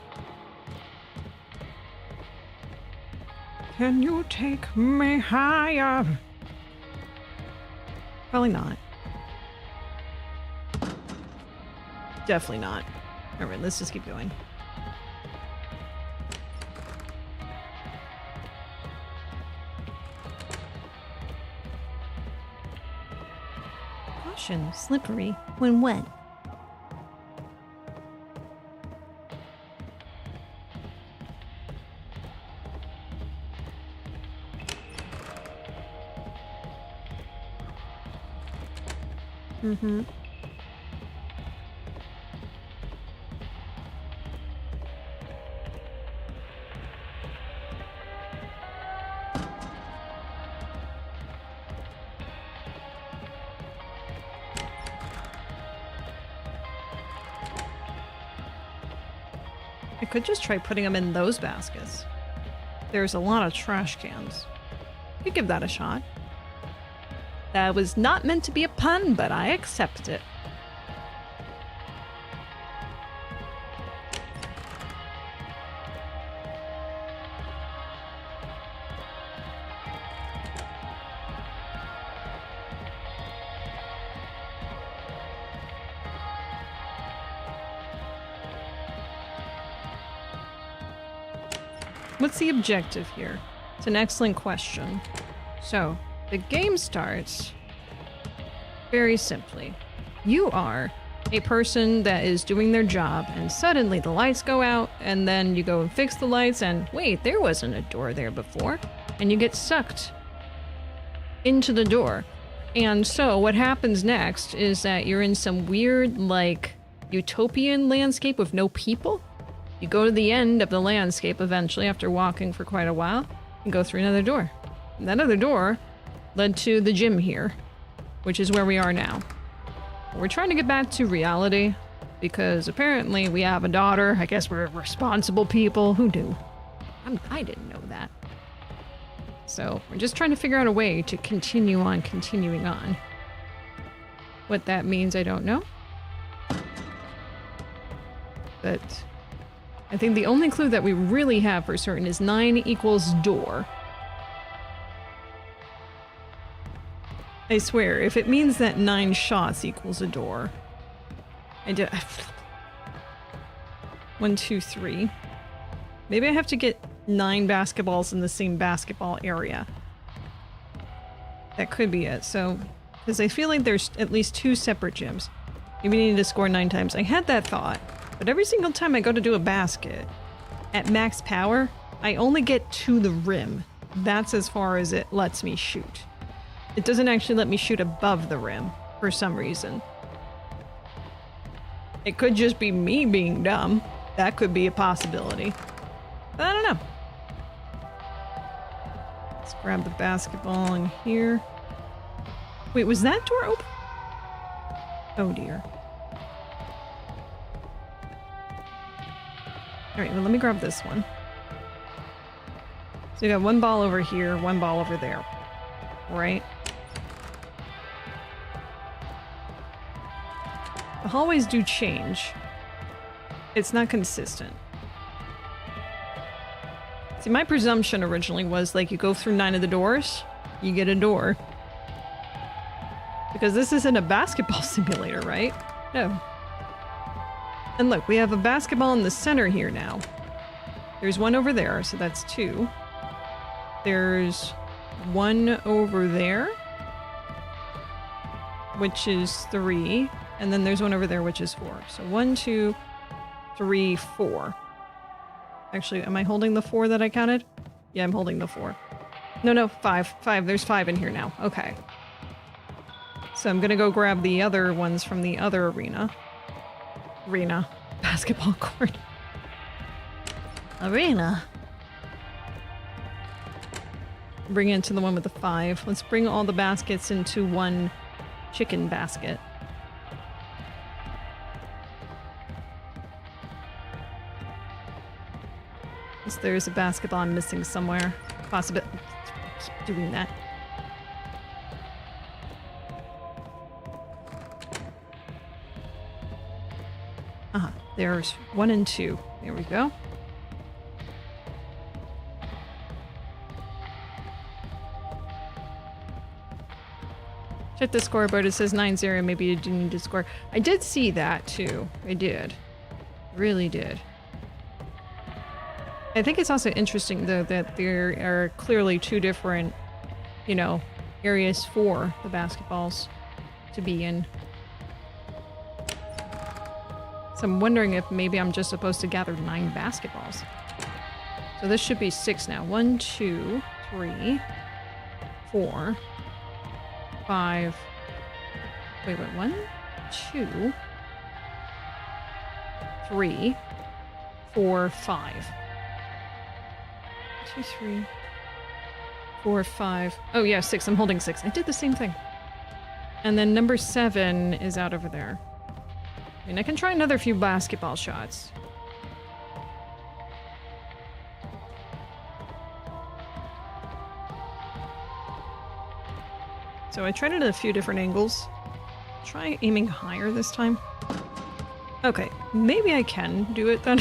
Can you take me higher? Probably not. Definitely not. Alright, let's just keep going. Caution, slippery when wet. Mm-hmm. I could just try putting them in those baskets. There's a lot of trash cans. Could give that a shot. That was not meant to be a pun, but I accept it. What's the objective here? It's an excellent question. So, the game starts very simply. You are a person that is doing their job, and suddenly the lights go out, and then you go and fix the lights, and wait, there wasn't a door there before. And you get sucked into the door. And so what happens next is that you're in some weird, like, utopian landscape with no people. You go to the end of the landscape eventually after walking for quite a while and go through another door. And that other door led to the gym here, which is where we are now. We're trying to get back to reality because apparently we have a daughter. I guess we're responsible people. Who knew? I didn't know that. So we're just trying to figure out a way to continue on continuing on. What that means, I don't know. But I think the only clue that we really have for certain is 9 equals door. I swear, if it means that 9 shots equals a door. 1, 2, 3. Maybe I have to get 9 basketballs in the same basketball area. That could be it. So, because I feel like there's at least 2 separate gyms. Maybe I need to score 9 times. I had that thought. But every single time I go to do a basket, at max power, I only get to the rim. That's as far as it lets me shoot. It doesn't actually let me shoot above the rim, for some reason. It could just be me being dumb. That could be a possibility. But I don't know. Let's grab the basketball in here. Wait, was that door open? Oh dear. Alright, well let me grab this one. So you got 1 ball over here, 1 ball over there. Right? The hallways do change. It's not consistent. See, my presumption originally was like you go through 9 of the doors, you get a door. Because this isn't a basketball simulator, right? No. And look, we have a basketball in the center here now. There's 1 over there, so that's 2. There's one over there, which is 3, and then there's one over there, which is 4. So 1, 2, 3, 4. Actually, am I holding the 4 that I counted? Yeah, I'm holding the 4. No, 5. 5. There's 5 in here now. Okay. So I'm gonna go grab the other ones from the other arena. Basketball court. Arena. Bring it to the one with the 5. Let's bring all the baskets into one chicken basket. There's a basketball I'm missing somewhere. Possibly keep doing that. There's 1 and 2. There we go. Check the scoreboard. It says 9-0. Maybe you do need to score. I did see that too. I did. Really did. I think it's also interesting, though, that there are clearly 2 different, you know, areas for the basketballs to be in. So I'm wondering if maybe I'm just supposed to gather 9 basketballs. So this should be 6 now. 1, 2, 3, 4, 5. Wait, 1, 2, 3, 4, 5. 2, 3, 4, 5. Oh yeah, 6. I'm holding 6. I did the same thing. And then number 7 is out over there. I mean, I can try another few basketball shots. So I tried it at a few different angles. Try aiming higher this time. Okay, maybe I can do it then.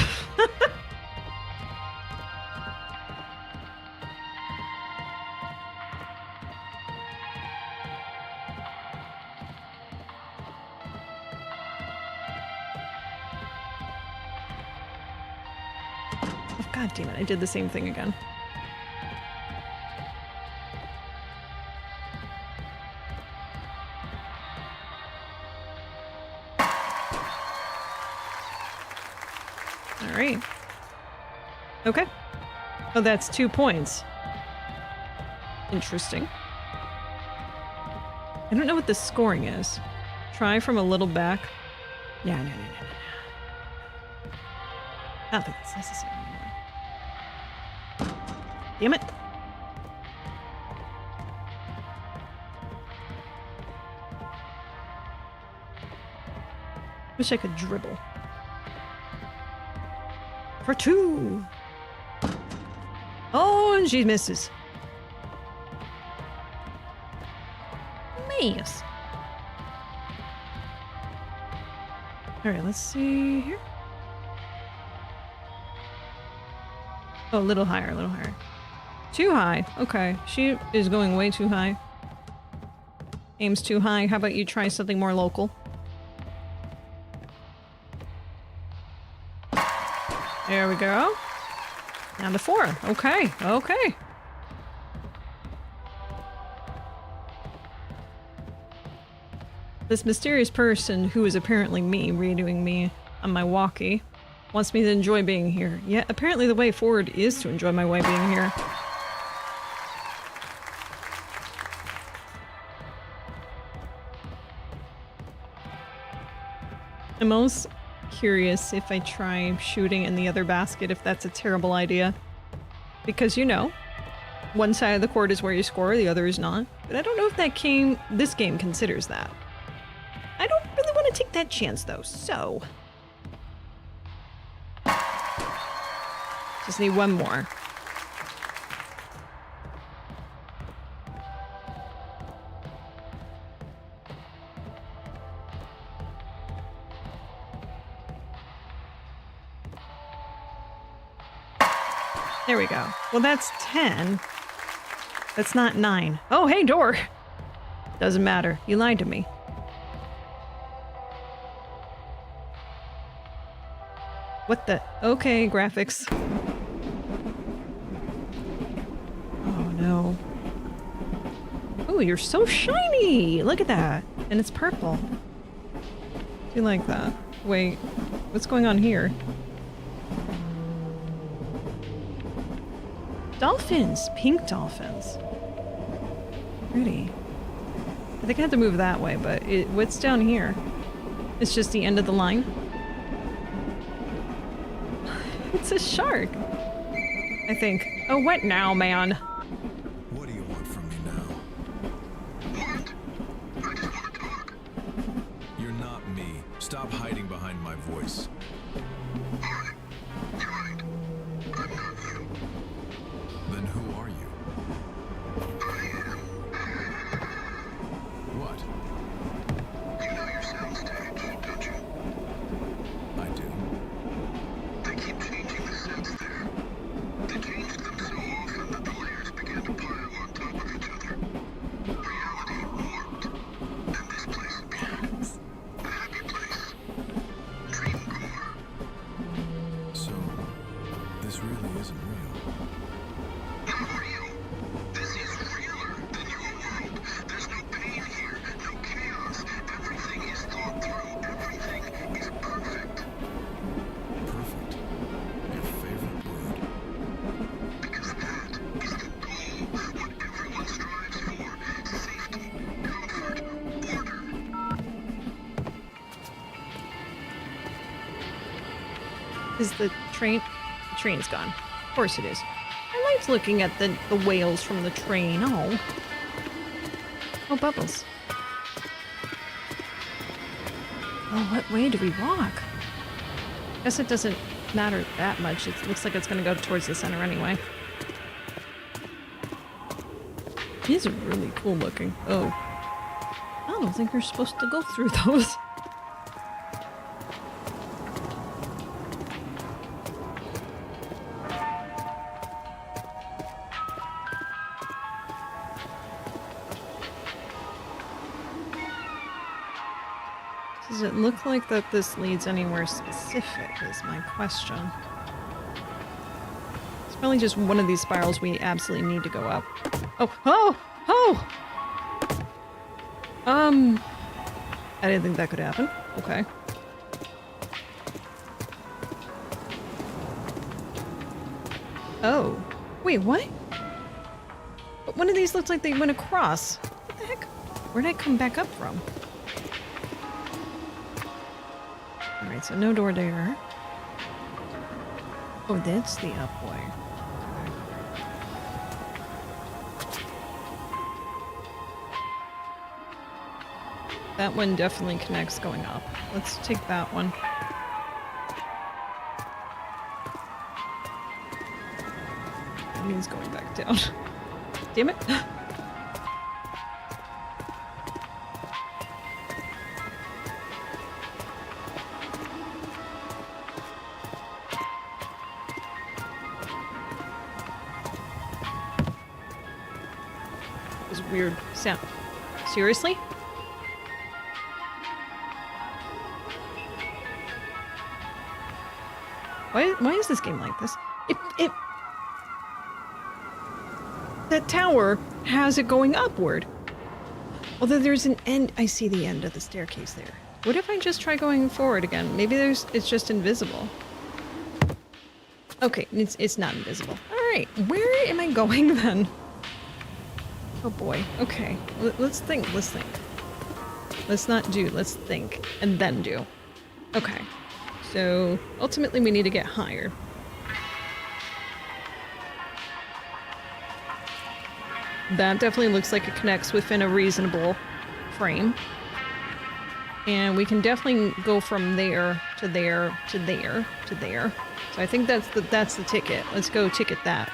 God damn it, I did the same thing again. Alright. Okay. Oh, that's 2 points. Interesting. I don't know what the scoring is. Try from a little back. Yeah, no. I don't think that's necessary anymore. Damn it. Wish I could dribble. For 2. Oh, and she misses. Miss. Alright, let's see here. Oh, a little higher, a little higher. Too high. Okay. She is going way too high. Aims too high. How about you try something more local? There we go. Down to 4. Okay. Okay. This mysterious person, who is apparently me, radioing me on my walkie, wants me to enjoy being here. Yet apparently the way forward is to enjoy my way being here. I'm almost curious if I try shooting in the other basket, if that's a terrible idea. Because, you know, one side of the court is where you score, the other is not. But I don't know if this game considers that. I don't really want to take that chance, though, so... Just need one more. There we go. Well, that's 10. That's not 9. Oh, hey, door! Doesn't matter. You lied to me. What the? Okay, graphics. Oh, no. Ooh, you're so shiny! Look at that. And it's purple. Do you like that? Wait, what's going on here? Dolphins! Pink dolphins. Pretty. I think I had to move that way, but what's down here? It's just the end of the line. It's a shark. I think. Oh, what now, man? What do you want from me now? What? I just want to talk. You're not me. Stop hiding behind my voice. Alright. You're right. I'm not you. Then who are you? I am. What? You know your soundstage, don't you? I do. They keep changing the sets there. They changed them so often that the layers began to pile on top of each other. Reality warped. And this place appeared. A happy place. Dreamcore. So, this really isn't real. Not real. This is realer than your world. There's no pain here, no chaos. Everything is thought through. Everything is perfect. Perfect. Your favorite word. Because that is the goal. What everyone strives for. Safety, comfort, order. Is the train? The train's gone. Of course it is. I liked looking at the whales from the train. Oh. Oh, bubbles. Oh, what way do we walk? Guess it doesn't matter that much. It looks like it's going to go towards the center anyway. These are really cool looking. Oh. I don't think you're supposed to go through those. Does it look like that this leads anywhere specific is my question. It's probably just one of these spirals we absolutely need to go up. Oh, oh, oh! I didn't think that could happen. Okay. Oh. Wait, what? But one of these looks like they went across. What the heck? Where did I come back up from? Alright, so no door there. Oh, that's the up way. That one definitely connects going up. Let's take that one. That means going back down. Damn it. This weird sound. Seriously? Why is this game like this? That tower has it going upward. Although there's an end. I see the end of the staircase there. What if I just try going forward again? Maybe it's just invisible. Okay, it's not invisible. Alright, where am I going then? Oh boy, okay. Let's think, let's think. Let's not do, let's think, and then do. Okay. So, ultimately we need to get higher. That definitely looks like it connects within a reasonable frame. And we can definitely go from there to there to there to there. So I think that's the ticket. Let's go ticket that.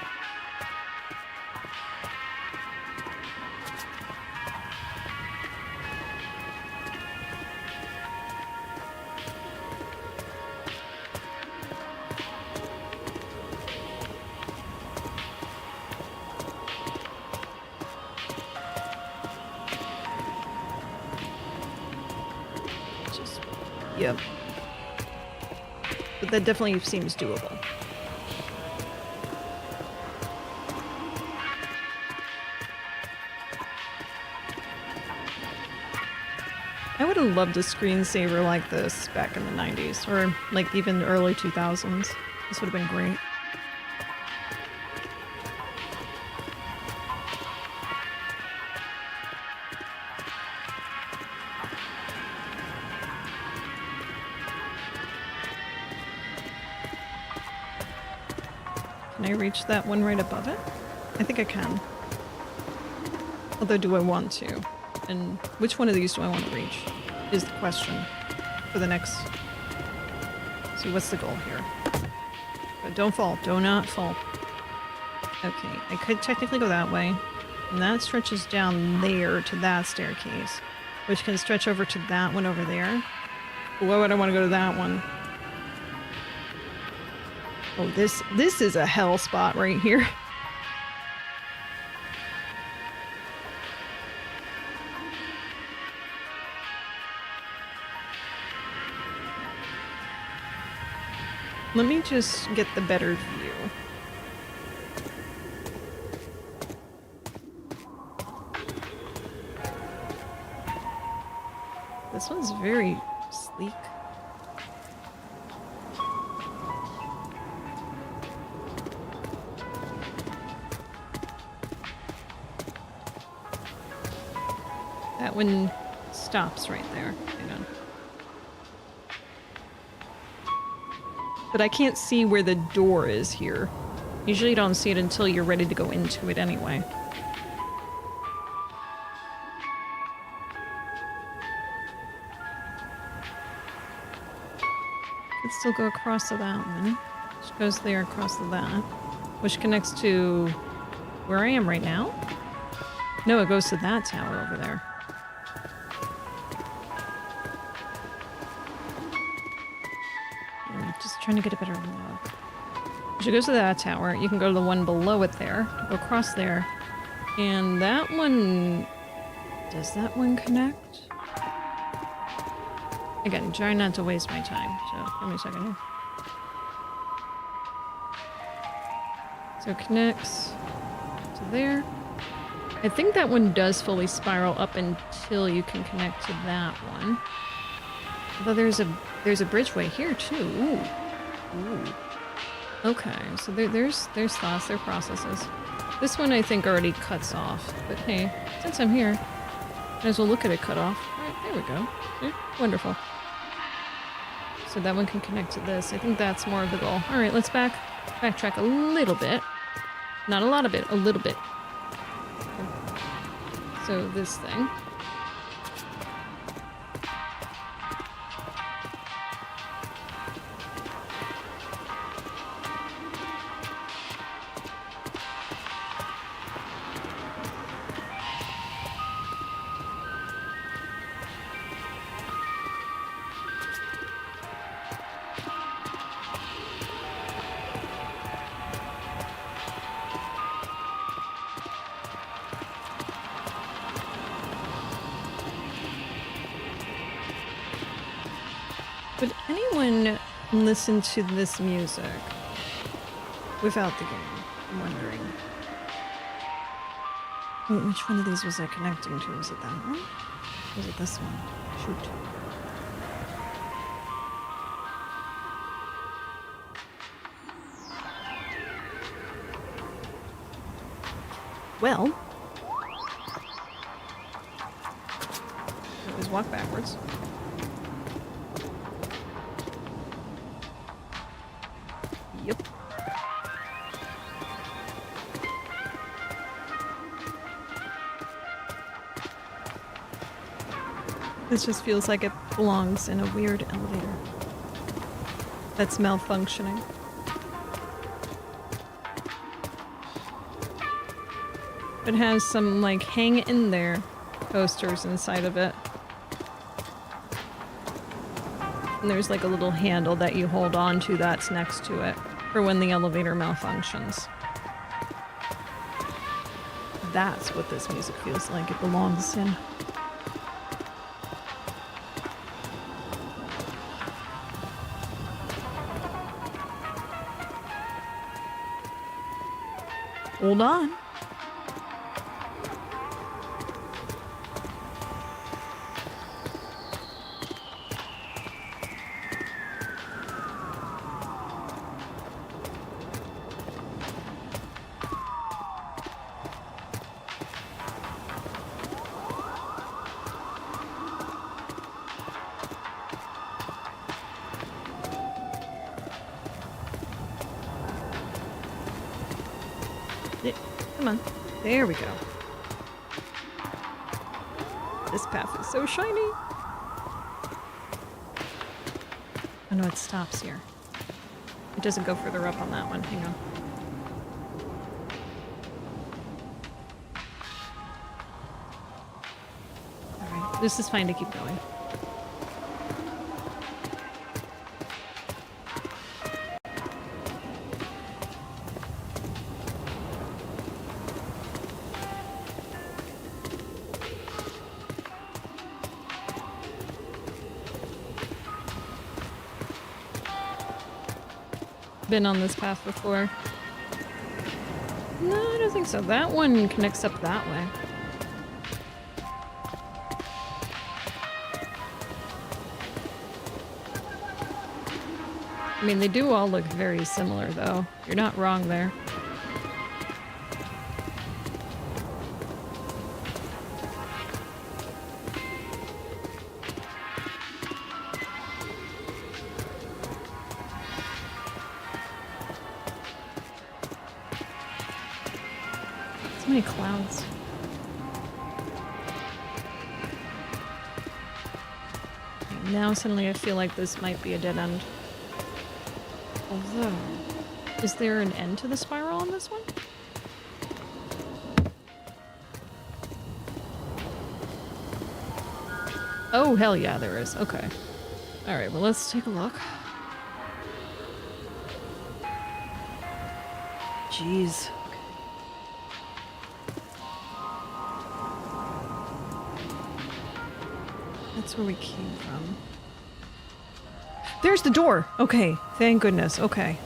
Yep. But that definitely seems doable. would have loved a screensaver like this back in the 90s, or like even early 2000s. This would have been great. Can I reach that one right above it? I think I can. Although, do I want to? And which one of these do I want to reach? Is the question for the next... See, what's the goal here? But don't fall. Do not fall. Okay, I could technically go that way. And that stretches down there to that staircase. Which can stretch over to that one over there. But why would I want to go to that one? Oh, this is a hell spot right here. Let me just get the better view. This one's very sleek. That one stops right there. Hang on. But I can't see where the door is here. Usually you don't see it until you're ready to go into it anyway. Could still go across to that one. Which goes there across to that. Which connects to where I am right now. No, it goes to that tower over there. I'm just trying to get a better look. If it goes to that tower, you can go to the one below it there, go across there, and that one... Does that one connect? Again, trying not to waste my time, so give me a second here. So it connects to there. I think that one does fully spiral up until you can connect to that one. Although there's a bridgeway here too. Ooh. Ooh. Okay, so there's thoughts, there are processes. This one I think already cuts off, but hey, since I'm here, might as well look at it cut off. All right, there we go. Yeah, wonderful. So that one can connect to this. I think that's more of the goal. All right, let's backtrack a little bit. Not a lot of it, a little bit. So this thing. Would anyone listen to this music without the game? I'm wondering. Wait, which one of these was I connecting to? Was it that one? Or was it this one? Shoot. Well, always walk backwards. Yep. This just feels like it belongs in a weird elevator that's malfunctioning. It has some, like, hang in there coasters inside of it. And there's, like, a little handle that you hold on to that's next to it for when the elevator malfunctions. That's what this music feels like it belongs in. Hold on. Come on. There we go. This path is so shiny. Oh no, it stops here. It doesn't go further up on that one. Hang on. Alright, this is fine to keep going. Been on this path before. No, I don't think so. That one connects up that way. I mean, they do all look very similar, though. You're not wrong there. So many clouds. Okay, now suddenly I feel like this might be a dead end. Although, is there an end to the spiral on this one? Oh, hell yeah, there is. Okay. Alright, well, let's take a look. Jeez. That's where we came from. There's the door! Okay, thank goodness. Okay.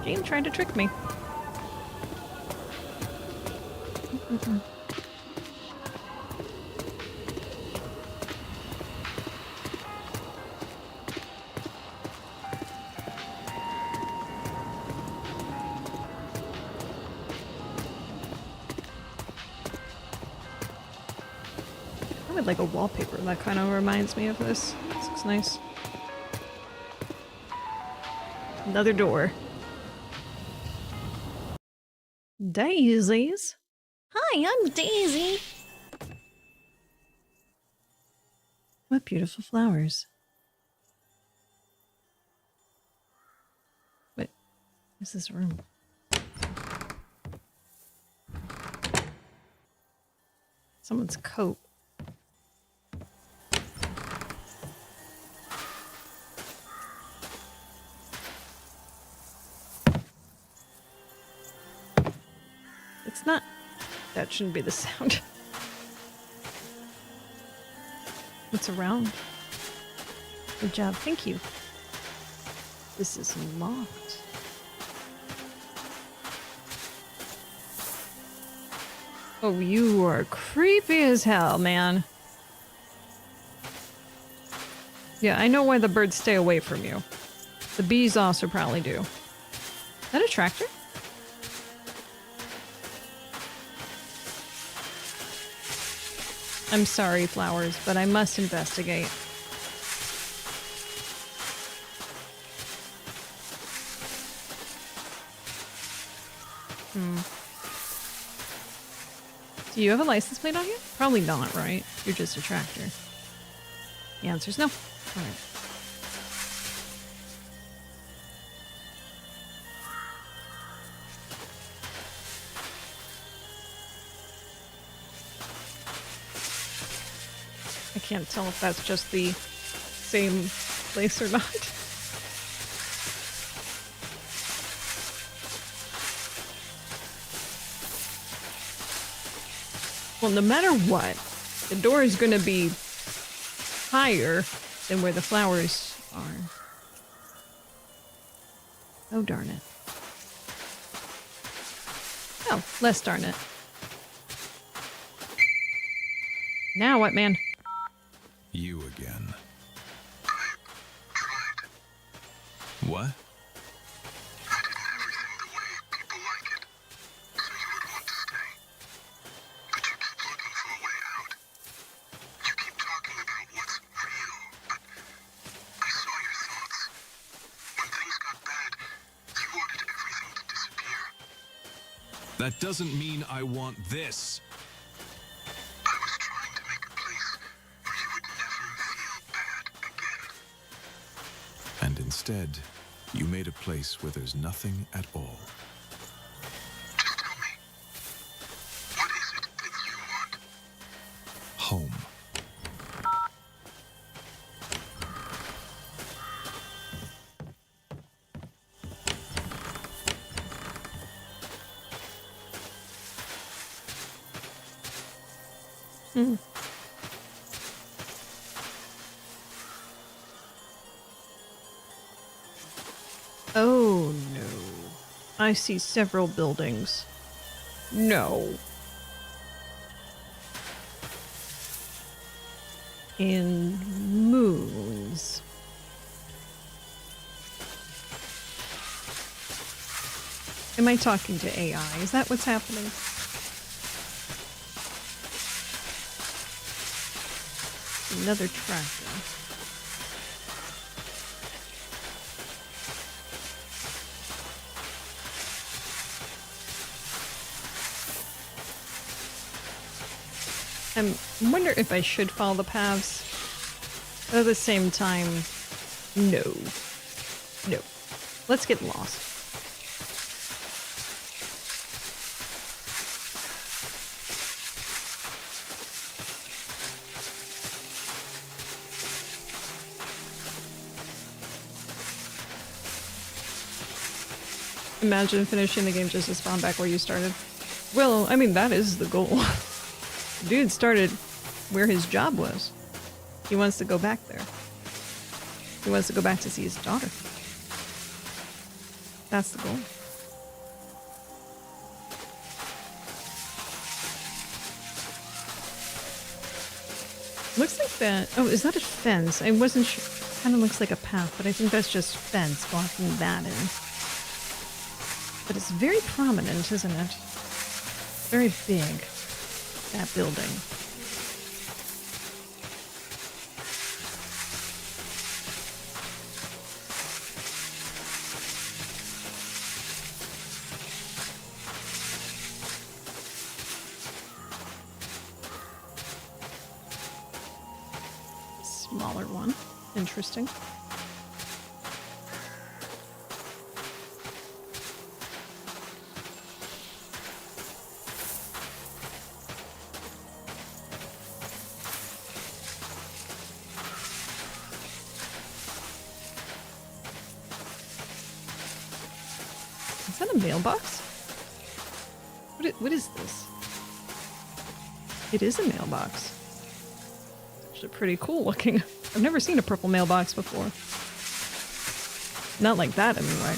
Game tried to trick me. I would like a wallpaper that kind of reminds me of this. This looks nice. Another door. Daisies? Hi, I'm Daisy. What beautiful flowers. What is this room? Someone's coat. It's not... That shouldn't be the sound. What's around? Good job, thank you. This is locked. Oh, you are creepy as hell, man. Yeah, I know why the birds stay away from you. The bees also probably do. Is that a tractor? I'm sorry, flowers, but I must investigate. Do you have a license plate on you? Probably not, right? You're just a tractor. The answer's no. Alright. I can't tell if that's just the same place or not. Well, no matter what, the door is going to be higher than where the flowers are. Oh, darn it. Oh, less darn it. Now what, man? You again. Tried. What? I did everything the way people like it, so you would want to stay. But you keep looking for a way out. You keep talking about what's real, but That doesn't mean I want this. I was trying to make a place where you would never feel bad again. And instead, you made a place where there's nothing at all. Just tell me, what is it that you want? Home. Oh no. I see several buildings. No. In moons. Am I talking to AI? Is that what's happening? Another tractor. I wonder if I should follow the paths. But at the same time, no. No. Let's get lost. Imagine finishing the game just to spawn back where you started. Well, I mean, that is the goal. Dude started where his job was. He wants to go back there. He wants to go back to see his daughter. That's the goal. Looks like that. Oh, is that a fence? I wasn't sure. Kind of looks like a path, but I think that's just fence blocking that in. But it's very prominent, isn't it? Very big. That building. Smaller one. Interesting. Is that a mailbox? What is this? It is a mailbox. It's actually pretty cool looking. I've never seen a purple mailbox before. Not like that, anyway.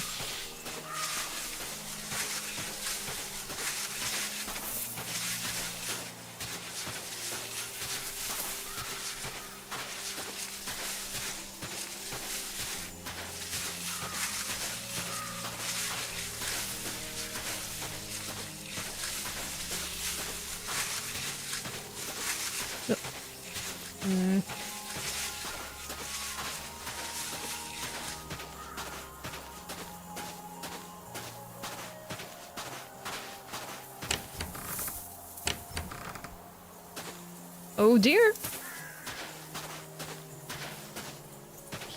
Oh dear!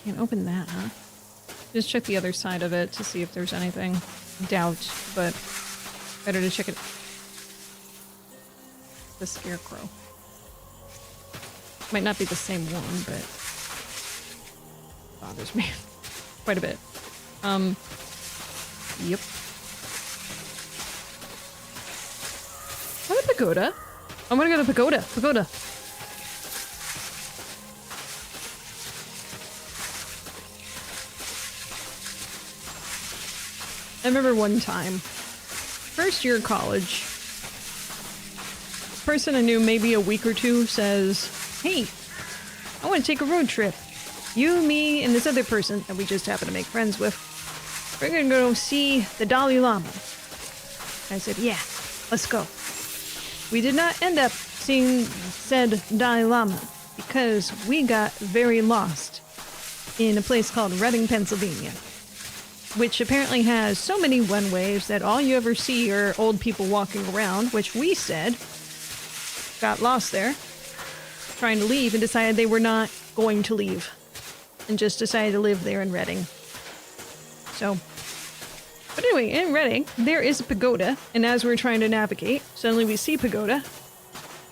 Can't open that, huh? Just check the other side of it to see if there's anything. Doubt, but better to check it. The scarecrow. Might not be the same one, but bothers me quite a bit. Yep. What a pagoda? I'm gonna go to pagoda. Pagoda. I remember one time, first year of college, person I knew maybe a week or two says, "Hey, I want to take a road trip. You, me, and this other person that we just happen to make friends with. We're gonna go see the Dalai Lama." I said, "Yeah, let's go." We did not end up seeing said Dalai Lama because we got very lost in a place called Reading, Pennsylvania. which apparently has so many one-ways that all you ever see are old people walking around, which we said got lost there, trying to leave and decided they were not going to leave and just decided to live there in Reading. So, but anyway, in Reading, there is a pagoda, and as we're trying to navigate, suddenly we see pagoda,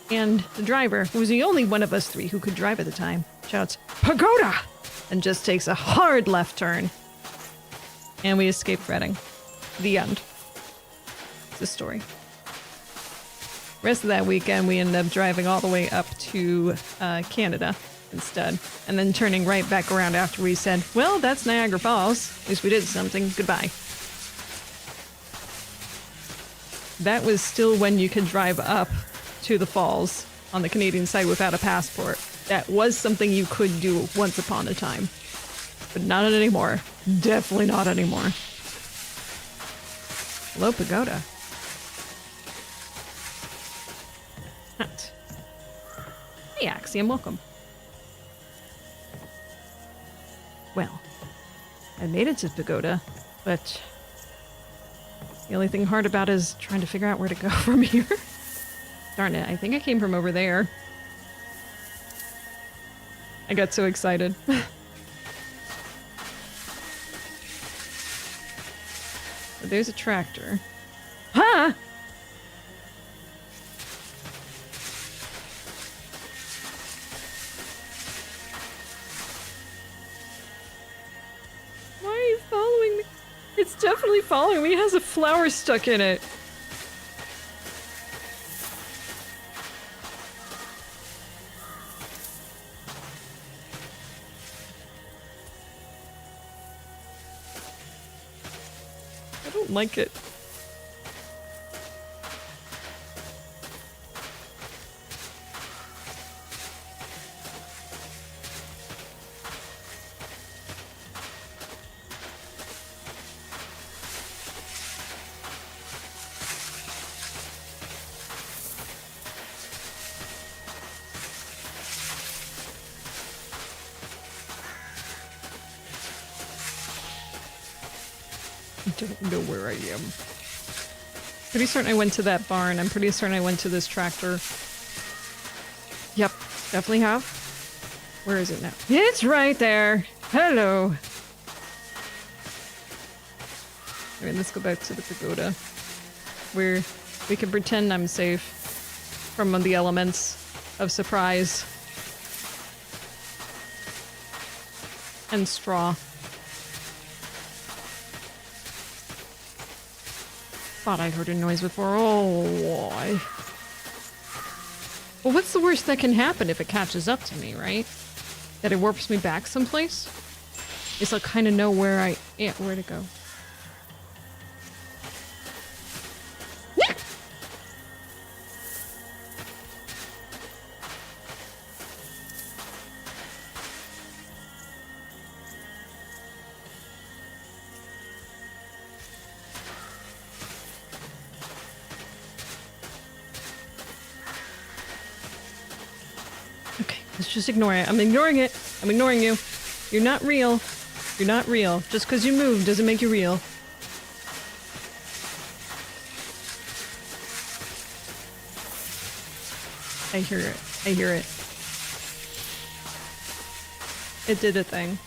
and the driver, who was the only one of us three who could drive at the time, shouts, "Pagoda!" and just takes a hard left turn. And we escaped Reading. The end. It's the story. Rest of that weekend, we ended up driving all the way up to Canada instead, and then turning right back around after we said, well, that's Niagara Falls. At least we did something. Goodbye. That was still when you could drive up to the falls on the Canadian side without a passport. That was something you could do once upon a time. But not anymore. Definitely not anymore. Hello, pagoda. Hut. Hey, Axiom, welcome. Well, I made it to pagoda, but the only thing hard about it is trying to figure out where to go from here. Darn it, I think I came from over there. I got so excited. But there's a tractor. Ha! Why are you following me? It's definitely following me. It has a flower stuck in it. I don't like it. I don't know where I am. Pretty certain I went to that barn. I'm pretty certain I went to this tractor. Yep, definitely have. Where is it now? It's right there. Hello. Alright, let's go back to the pagoda, where we can pretend I'm safe from the elements of surprise and straw. Thought I heard a noise before. Oh, why? Well, what's the worst that can happen if it catches up to me, right? That it warps me back someplace? Is I'll kind of know where I am, where to go. Let's just ignore it. I'm ignoring it. I'm ignoring you. You're not real. You're not real. Just because you move doesn't make you real. I hear it. I hear it. It did a thing.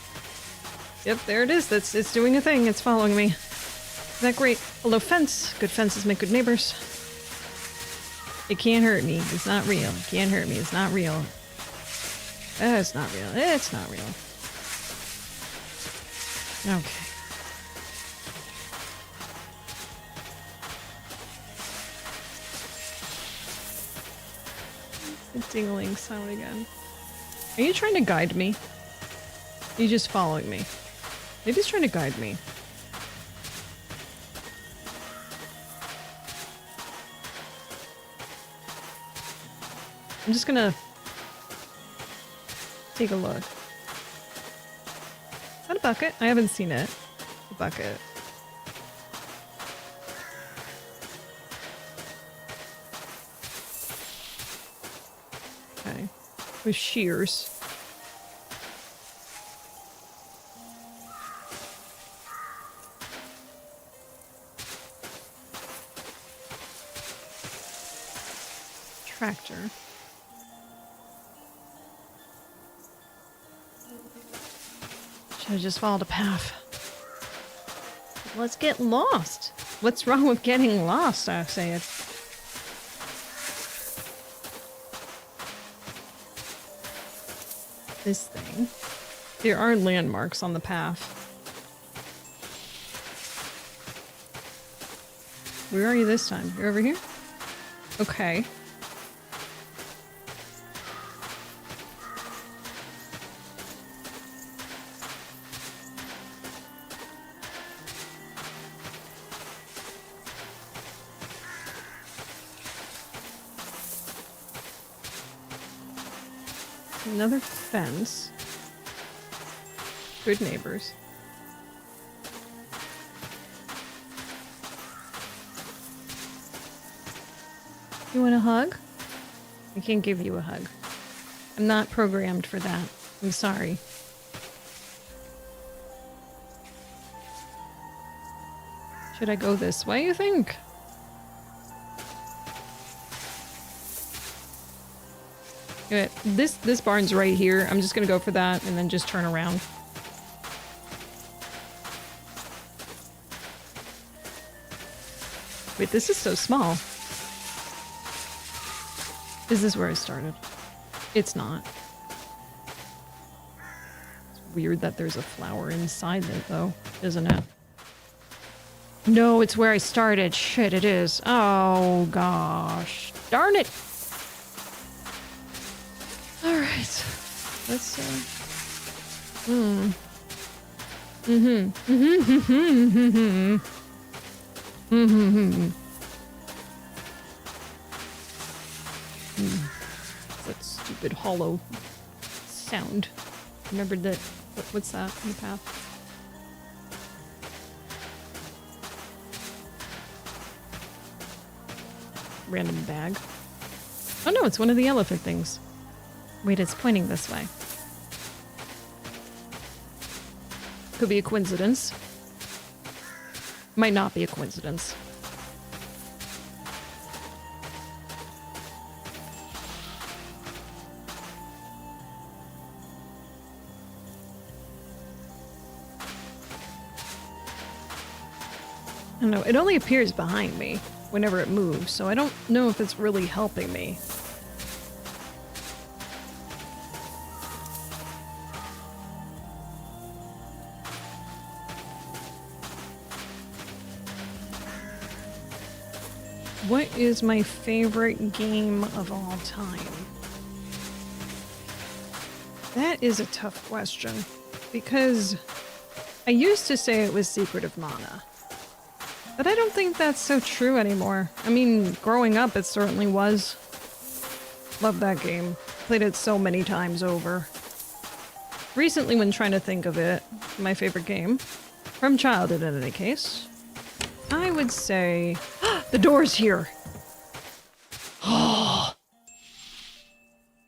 Yep, there it is. It's doing a thing. It's following me. Isn't that great? Hello, fence. Good fences make good neighbors. It can't hurt me. It's not real. It can't hurt me. It's not real. It's not real. It's not real. Okay. The dingling sound again. Are you trying to guide me? Are you just following me? Maybe he's trying to guide me. I'm just gonna take a look. Is that a bucket? I haven't seen it. A bucket. Okay. With shears. tractor. Should have just followed a path. Let's get lost. What's wrong with getting lost, I say it. This thing. There are landmarks on the path. Where are you this time? You're over here? Okay. Another fence. Good neighbors. You want a hug? I can't give you a hug. I'm not programmed for that. I'm sorry. Should I go this way, you think? Okay, this barn's right here. I'm just gonna go for that and then just turn around. Wait, this is so small. Is this where I started? It's not. It's weird that there's a flower inside it, though, isn't it? No, it's where I started. Shit, it is. Oh, gosh. Darn it! Alright. Let's, That stupid hollow sound. Remember that. What's that in the path? Random bag. Oh no, it's one of the elephant things. Wait, it's pointing this way. Could be a coincidence. Might not be a coincidence. I don't know, it only appears behind me whenever it moves, so I don't know if it's really helping me. What is my favorite game of all time? That is a tough question, because I used to say it was Secret of Mana. But I don't think that's so true anymore. I mean, growing up it certainly was. Love that game. Played it so many times over. Recently, when trying to think of it, my favorite game, from childhood in any case, I would say... the door's here!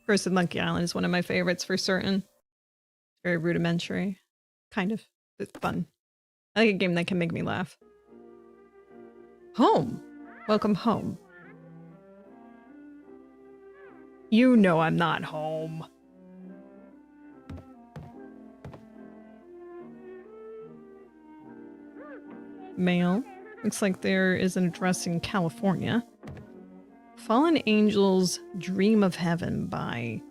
Curse of Monkey Island is one of my favorites for certain. Very rudimentary. Kind of. But fun. I like a game that can make me laugh. Home. Welcome home. You know I'm not home. Mail. Looks like there is an address in California. Fallen Angels Dream of Heaven by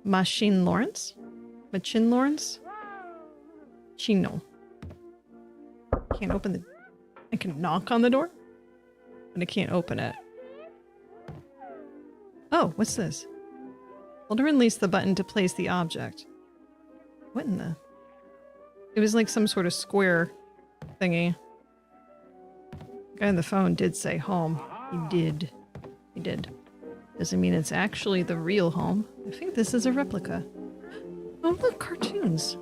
Machin Lawrence? Machin Lawrence? Chino. Can't open the... I can knock on the door? But I can't open it. Oh, what's this? Hold and release the button to place the object. What in the... It was like some sort of square thingy. The guy on the phone did say home. He did. He did. Doesn't mean it's actually the real home. I think this is a replica. Oh look, cartoons.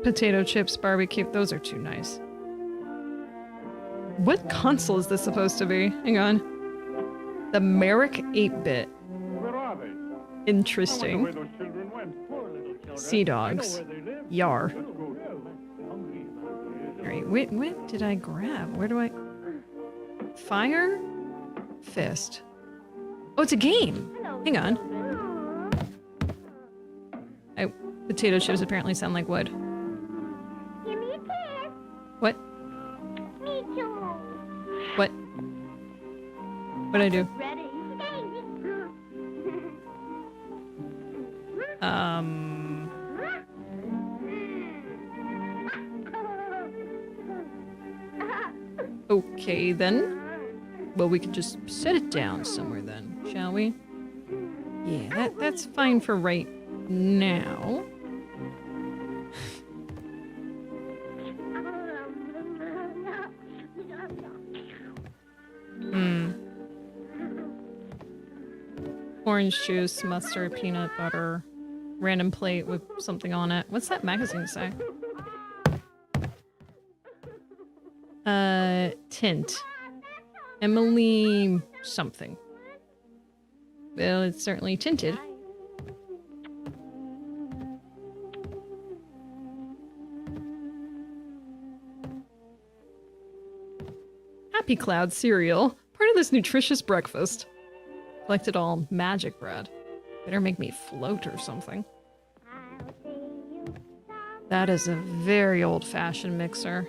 Potato chips, barbecue. Those are too nice. What console is this supposed to be? Hang on. The Merrick 8-bit. Interesting. Sea dogs. Yar. Alright, what did I grab? Where do I... Fire? Breakfast. Oh, it's a game. Hang on. Potato chips apparently sound like wood. Give me a kiss. What? Me too. What? What'd I do? Ready? Okay then. Well, we could just set it down somewhere then, shall we? Yeah, that's fine for right now. Orange juice, mustard, peanut butter, random plate with something on it. What's that magazine say? Tint. Emily something. Well, it's certainly tinted. Happy Cloud cereal. Part of this nutritious breakfast. Collected all magic bread. Better make me float or something. That is a very old-fashioned mixer.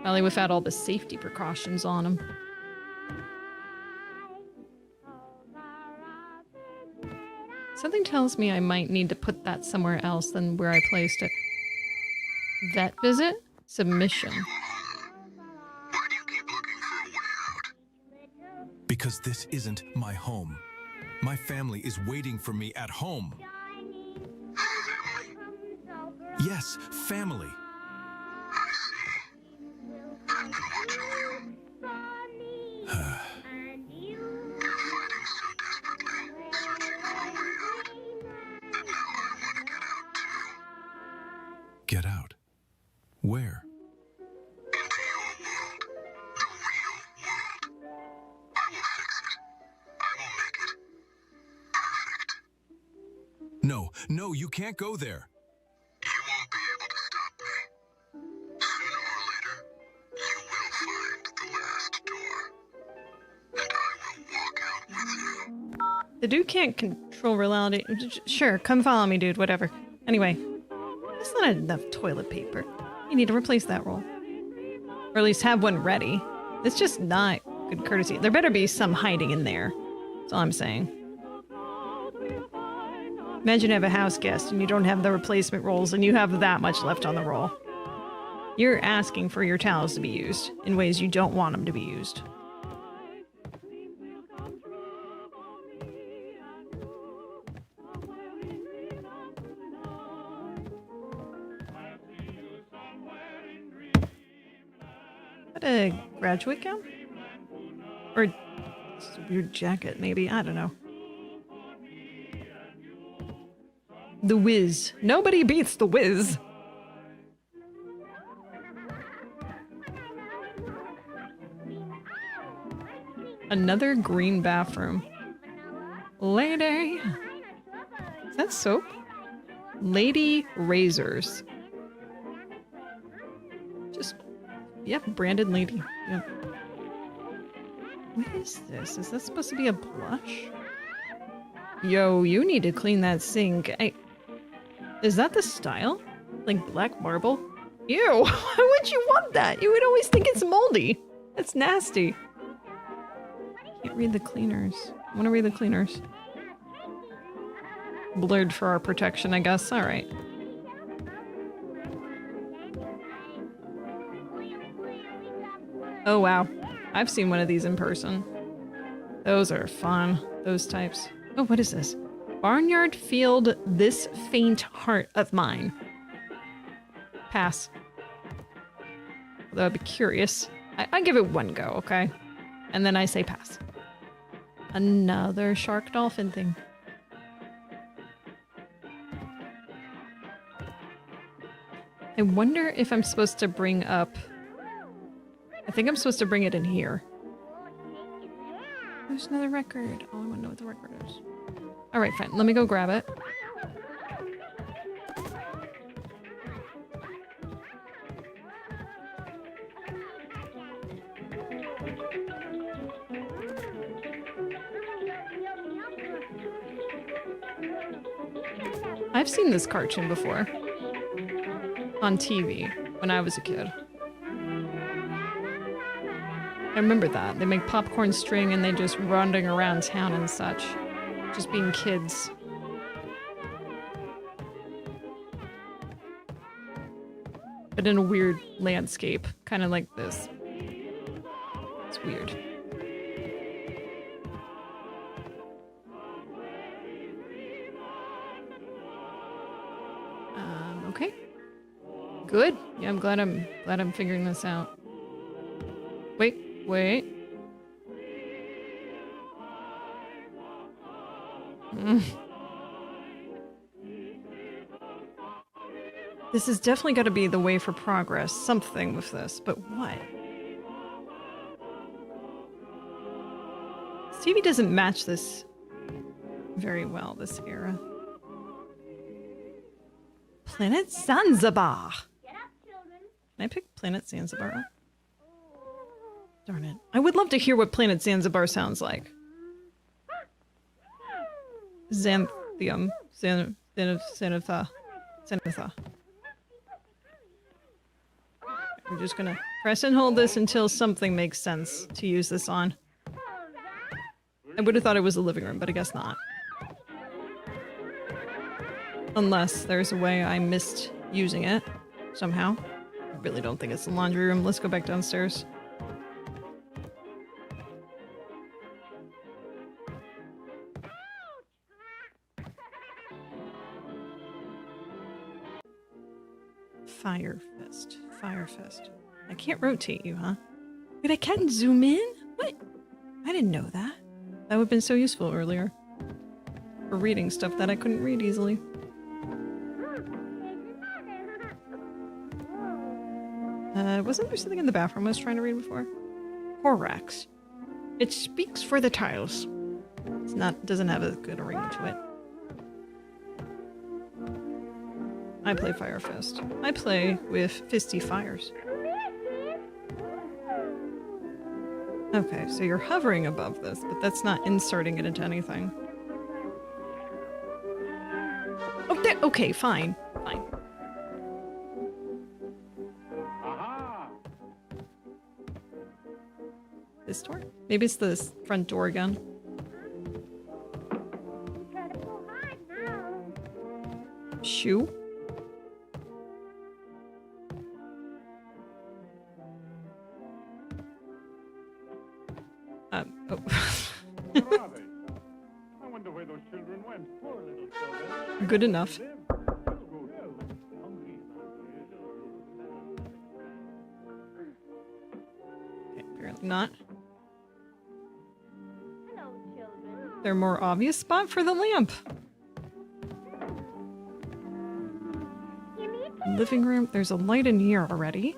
Probably without all the safety precautions on them. Something tells me I might need to put that somewhere else than where I placed it. Vet visit? Submission. Why do you keep looking for a way out? Because this isn't my home. My family is waiting for me at home. Yes, family. I see. I've been watching you. You're fighting so desperately, searching for a way out. And now I want to get out too. Get out. Where? Into your world. The real world. I will fix it. I will make it perfect. No, you can't go there. You won't be able to stop me. Sooner or later, you will find the last door. And I will walk out with you. The dude can't control reality. Sure, come follow me, dude, whatever. Anyway, that's not enough toilet paper. You need to replace that roll. Or at least have one ready. It's just not good courtesy. There better be some hiding in there. That's all I'm saying. Imagine you have a house guest and you don't have the replacement rolls and you have that much left on the roll. You're asking for your towels to be used in ways you don't want them to be used. Is that a graduate gown? Or just a weird jacket, maybe? I don't know. The Wiz. Nobody beats The Wiz. Another green bathroom. Lady. Is that soap? Lady Razors. Just, yep, branded lady. Yep. What is this? Is that supposed to be a blush? Yo, you need to clean that sink. Is that the style? Like black marble? Ew, why would you want that? You would always think it's moldy. That's nasty. Can't read the cleaners. I want to read the cleaners. Blurred for our protection, I guess. Alright. Oh wow. I've seen one of these in person. Those are fun. Those types. Oh, what is this? Barnyard field, this faint heart of mine. Pass. Although I'd be curious. I give it one go, okay? And then I say pass. Another shark dolphin thing. I wonder if I'm supposed to bring up... I think I'm supposed to bring it in here. There's another record. Oh, I want to know what the record is. Alright, fine. Let me go grab it. I've seen this cartoon before. On TV, when I was a kid. I remember that. They make popcorn string and they just running around town and such. Just being kids. But in a weird landscape. Kind of like this. It's weird. Okay. Good. Yeah, I'm glad I'm figuring this out. Wait. This has definitely got to be the way for progress. Something with this, but what? TV doesn't match this very well, this era. Planet Zanzibar! Can I pick Planet Zanzibar up? Darn it. I would love to hear what Planet Zanzibar sounds like. Xanthium. Xanatha. I'm just gonna press and hold this until something makes sense to use this on. I would have thought it was a living room, but I guess not. Unless there's a way I missed using it somehow. I really don't think it's the laundry room. Let's go back downstairs. Fire Fist. I can't rotate you, huh? Wait, I can't zoom in? What? I didn't know that. That would have been so useful earlier. For reading stuff that I couldn't read easily. Wasn't there something in the bathroom I was trying to read before? Horax. It speaks for the tiles. It's not, doesn't have a good ring to it. I play Fire Fist. I play with fisty fires. Okay, so you're hovering above this, but that's not inserting it into anything. Oh, there, okay, fine. This door? Maybe it's the front door again. Shoe? Oh. I wonder where those children went. Poor little children. Good enough. Okay, apparently not. Hello, children. There a more obvious spot for the lamp? Living room. There's a light in here already.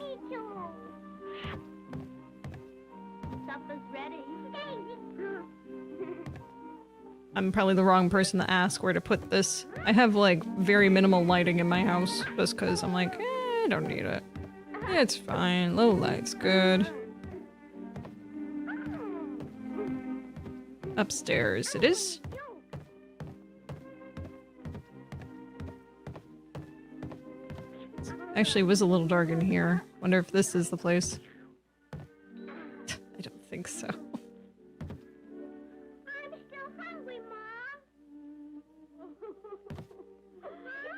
I'm probably the wrong person to ask where to put this. I have like very minimal lighting in my house just because I'm like, I don't need it. It's fine. Low light's good. Upstairs it is. Actually, it was a little dark in here. Wonder if this is the place. I don't think so. I'm still hungry,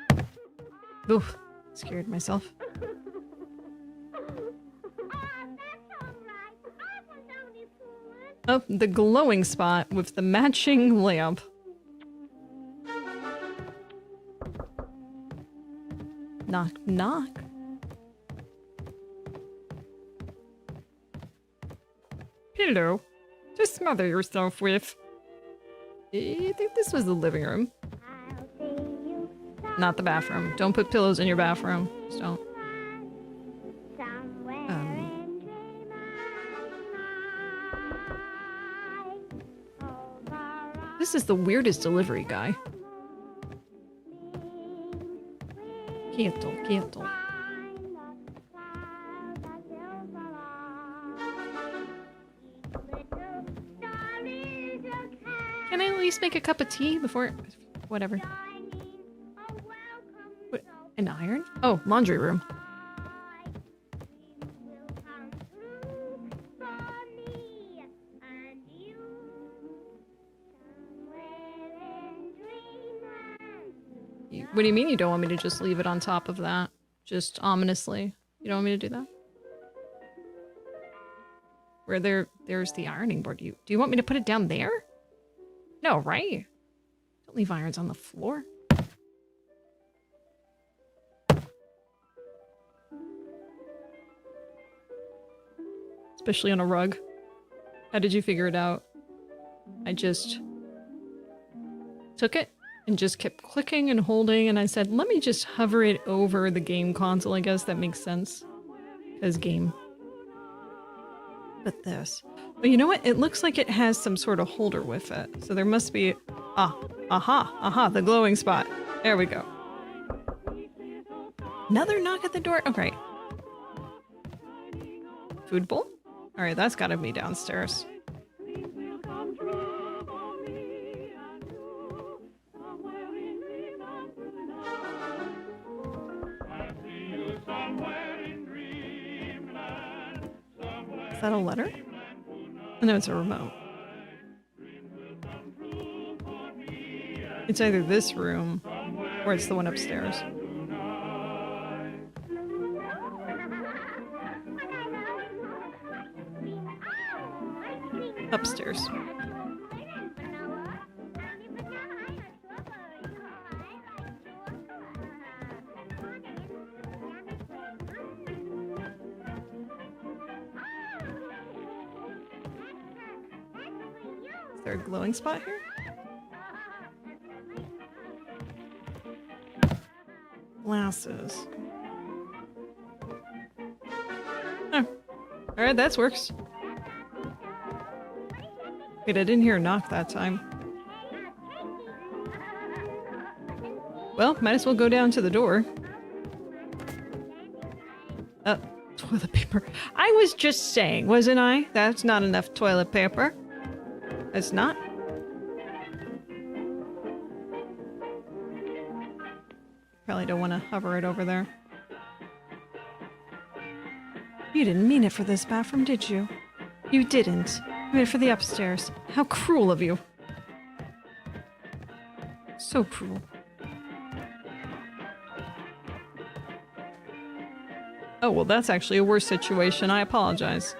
Mom. Oof, scared myself. Oh, the glowing spot with the matching lamp. Knock, knock. Hello. To smother yourself with. I think this was the living room. Not the bathroom. Don't put pillows in your bathroom. Just don't. This is the weirdest delivery guy. Quieto. Can I at least make a cup of tea before... whatever. An iron? Oh, laundry room. What do you mean you don't want me to just leave it on top of that? Just ominously. You don't want me to do that? Where there's the ironing board. Do you want me to put it down there? No, right? Don't leave irons on the floor. Especially on a rug. How did you figure it out? I just took it and just kept clicking and holding, and I said, let me just hover it over the game console. I guess that makes sense. Because game. But this. But you know what? It looks like it has some sort of holder with it. So there must be... aha, the glowing spot. There we go. Another knock at the door? Okay. Food bowl? Alright, that's gotta be downstairs. Is that a letter? Oh, no, it's a remote. It's either this room or it's the one upstairs. Upstairs. Is there a glowing spot here? Glasses. Oh. Alright, that works. Wait, I didn't hear a knock that time. Well, might as well go down to the door. Toilet paper. I was just saying, wasn't I? That's not enough toilet paper. It's not. Probably don't want to hover it over there. You didn't mean it for this bathroom, did you? You didn't. You meant it for the upstairs. How cruel of you. So cruel. Oh, well, that's actually a worse situation. I apologize.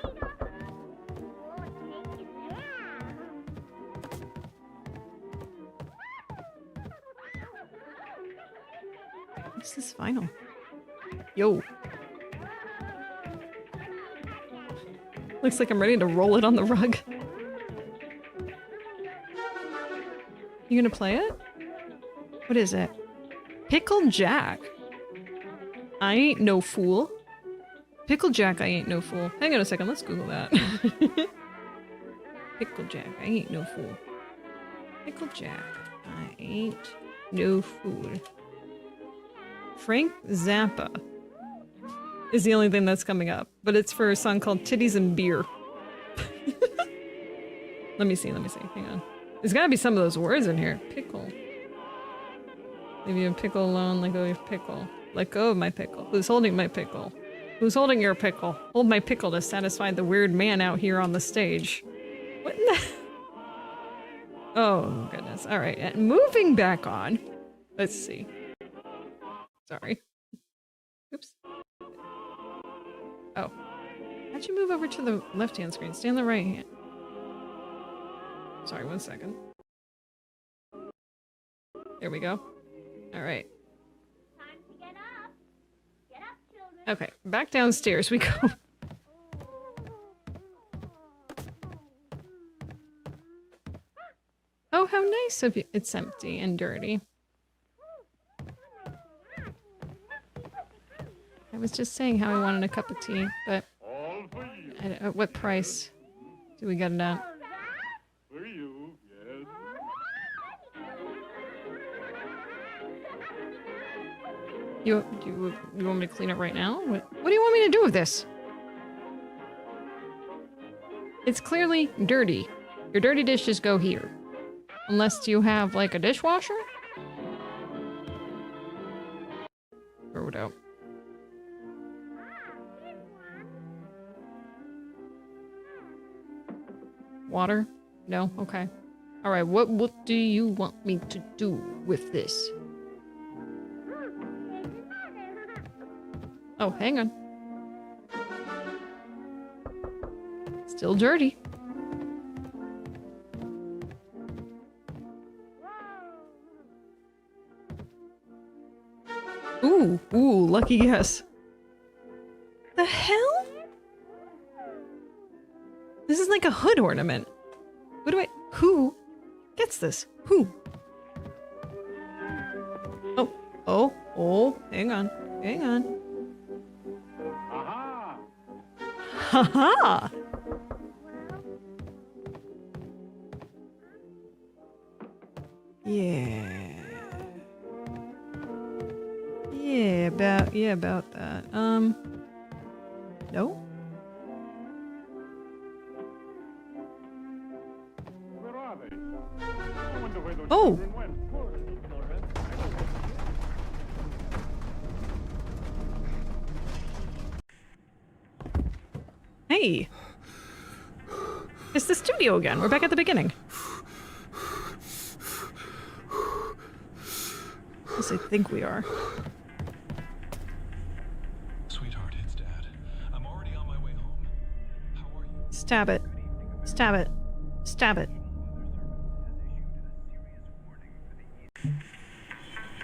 What's this vinyl? Yo. Looks like I'm ready to roll it on the rug. You gonna play it? What is it? Pickle Jack. I ain't no fool. Pickle Jack, I ain't no fool. Hang on a second, let's Google that. Pickle Jack, I ain't no fool. Pickle Jack, I ain't no fool. Frank Zappa is the only thing that's coming up, but it's for a song called Titties and Beer. Let me see, hang on. There's gotta be some of those words in here. Pickle. Leave you a pickle alone, let go of your pickle. Let go of my pickle. Who's holding my pickle? Who's holding your pickle? Hold my pickle to satisfy the weird man out here on the stage. What in the... Oh, goodness. Alright, and moving back on. Let's see. Sorry. Oops. Oh. How'd you move over to the left-hand screen? Stay on the right hand. Sorry, 1 second. There we go. Alright. Okay, back downstairs we go. Oh, how nice of you. It's empty and dirty. I was just saying how I wanted a cup of tea, but at what price do we get it at? For you, yes. You want me to clean it right now? What do you want me to do with this? It's clearly dirty. Your dirty dishes go here. Unless you have, like, a dishwasher? Water? No? Okay. Alright, what do you want me to do with this? Oh, hang on. Still dirty. Ooh, lucky guess. The hell? This is like a hood ornament. Who gets this? Who? Oh, hang on. Aha! Haha! Yeah, about that. No? Where are they? I wonder where those Oh! children went. Poor little children. Hey! It's the studio again. We're back at the beginning. Yes, I think we are. Sweetheart, it's Dad. I'm already on my way home. How are you? Stab it. Stab it. Stab it.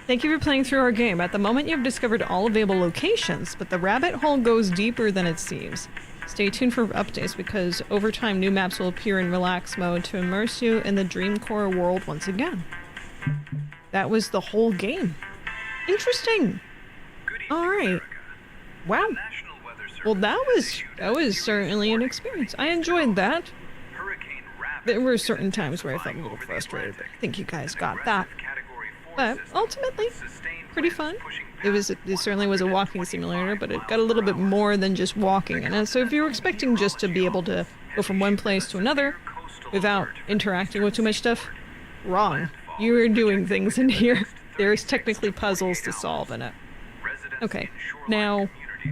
Thank you for playing through our game. At the moment, you have discovered all available locations, but the rabbit hole goes deeper than it seems. Stay tuned for updates because over time, new maps will appear in relax mode to immerse you in the Dreamcore world once again. That was the whole game. Interesting. Alright. Wow. Well, that was certainly an experience. I enjoyed that. There were certain times where I felt a little frustrated, but I think you guys got that. But ultimately, pretty fun. It certainly was a walking simulator, but it got a little bit more than just walking in it. So if you were expecting just to be able to go from one place to another without interacting with too much stuff, wrong. You are doing things in here. There's technically puzzles to solve in it. Okay, now,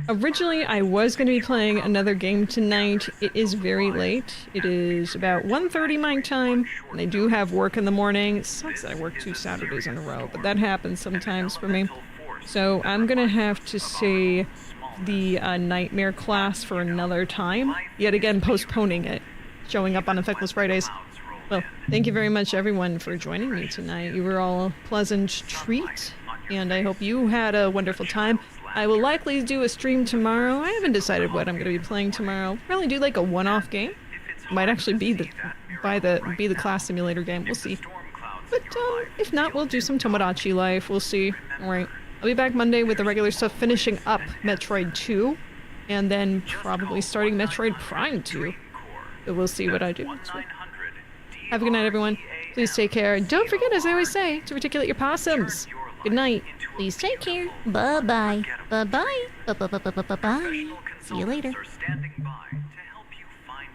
originally I was going to be playing another game tonight. It is very late. It is about 1:30 my time, and I do have work in the morning. It sucks that I work 2 Saturdays in a row, but that happens sometimes for me. So I'm going to have to say the Nightmare class for another time. Yet again, postponing it. Showing up on the Feckless Fridays. Well, thank you very much everyone for joining me tonight. You were all a pleasant treat, and I hope you had a wonderful time. I will likely do a stream tomorrow. I haven't decided what I'm going to be playing tomorrow. Probably do like a one-off game. Might actually be the class simulator game. We'll see. But if not, we'll do some Tomodachi Life. We'll see. All right. I'll be back Monday with the regular stuff, finishing up Metroid 2, and then probably starting Metroid Prime 2. So we'll see what I do next week. Have a good night, everyone. Please take care. And don't forget, as I always say, to reticulate your possums. Good night. Please take care. Bye-bye. Bye-bye. Bye-bye. Bye-bye. See you later. Are standing by.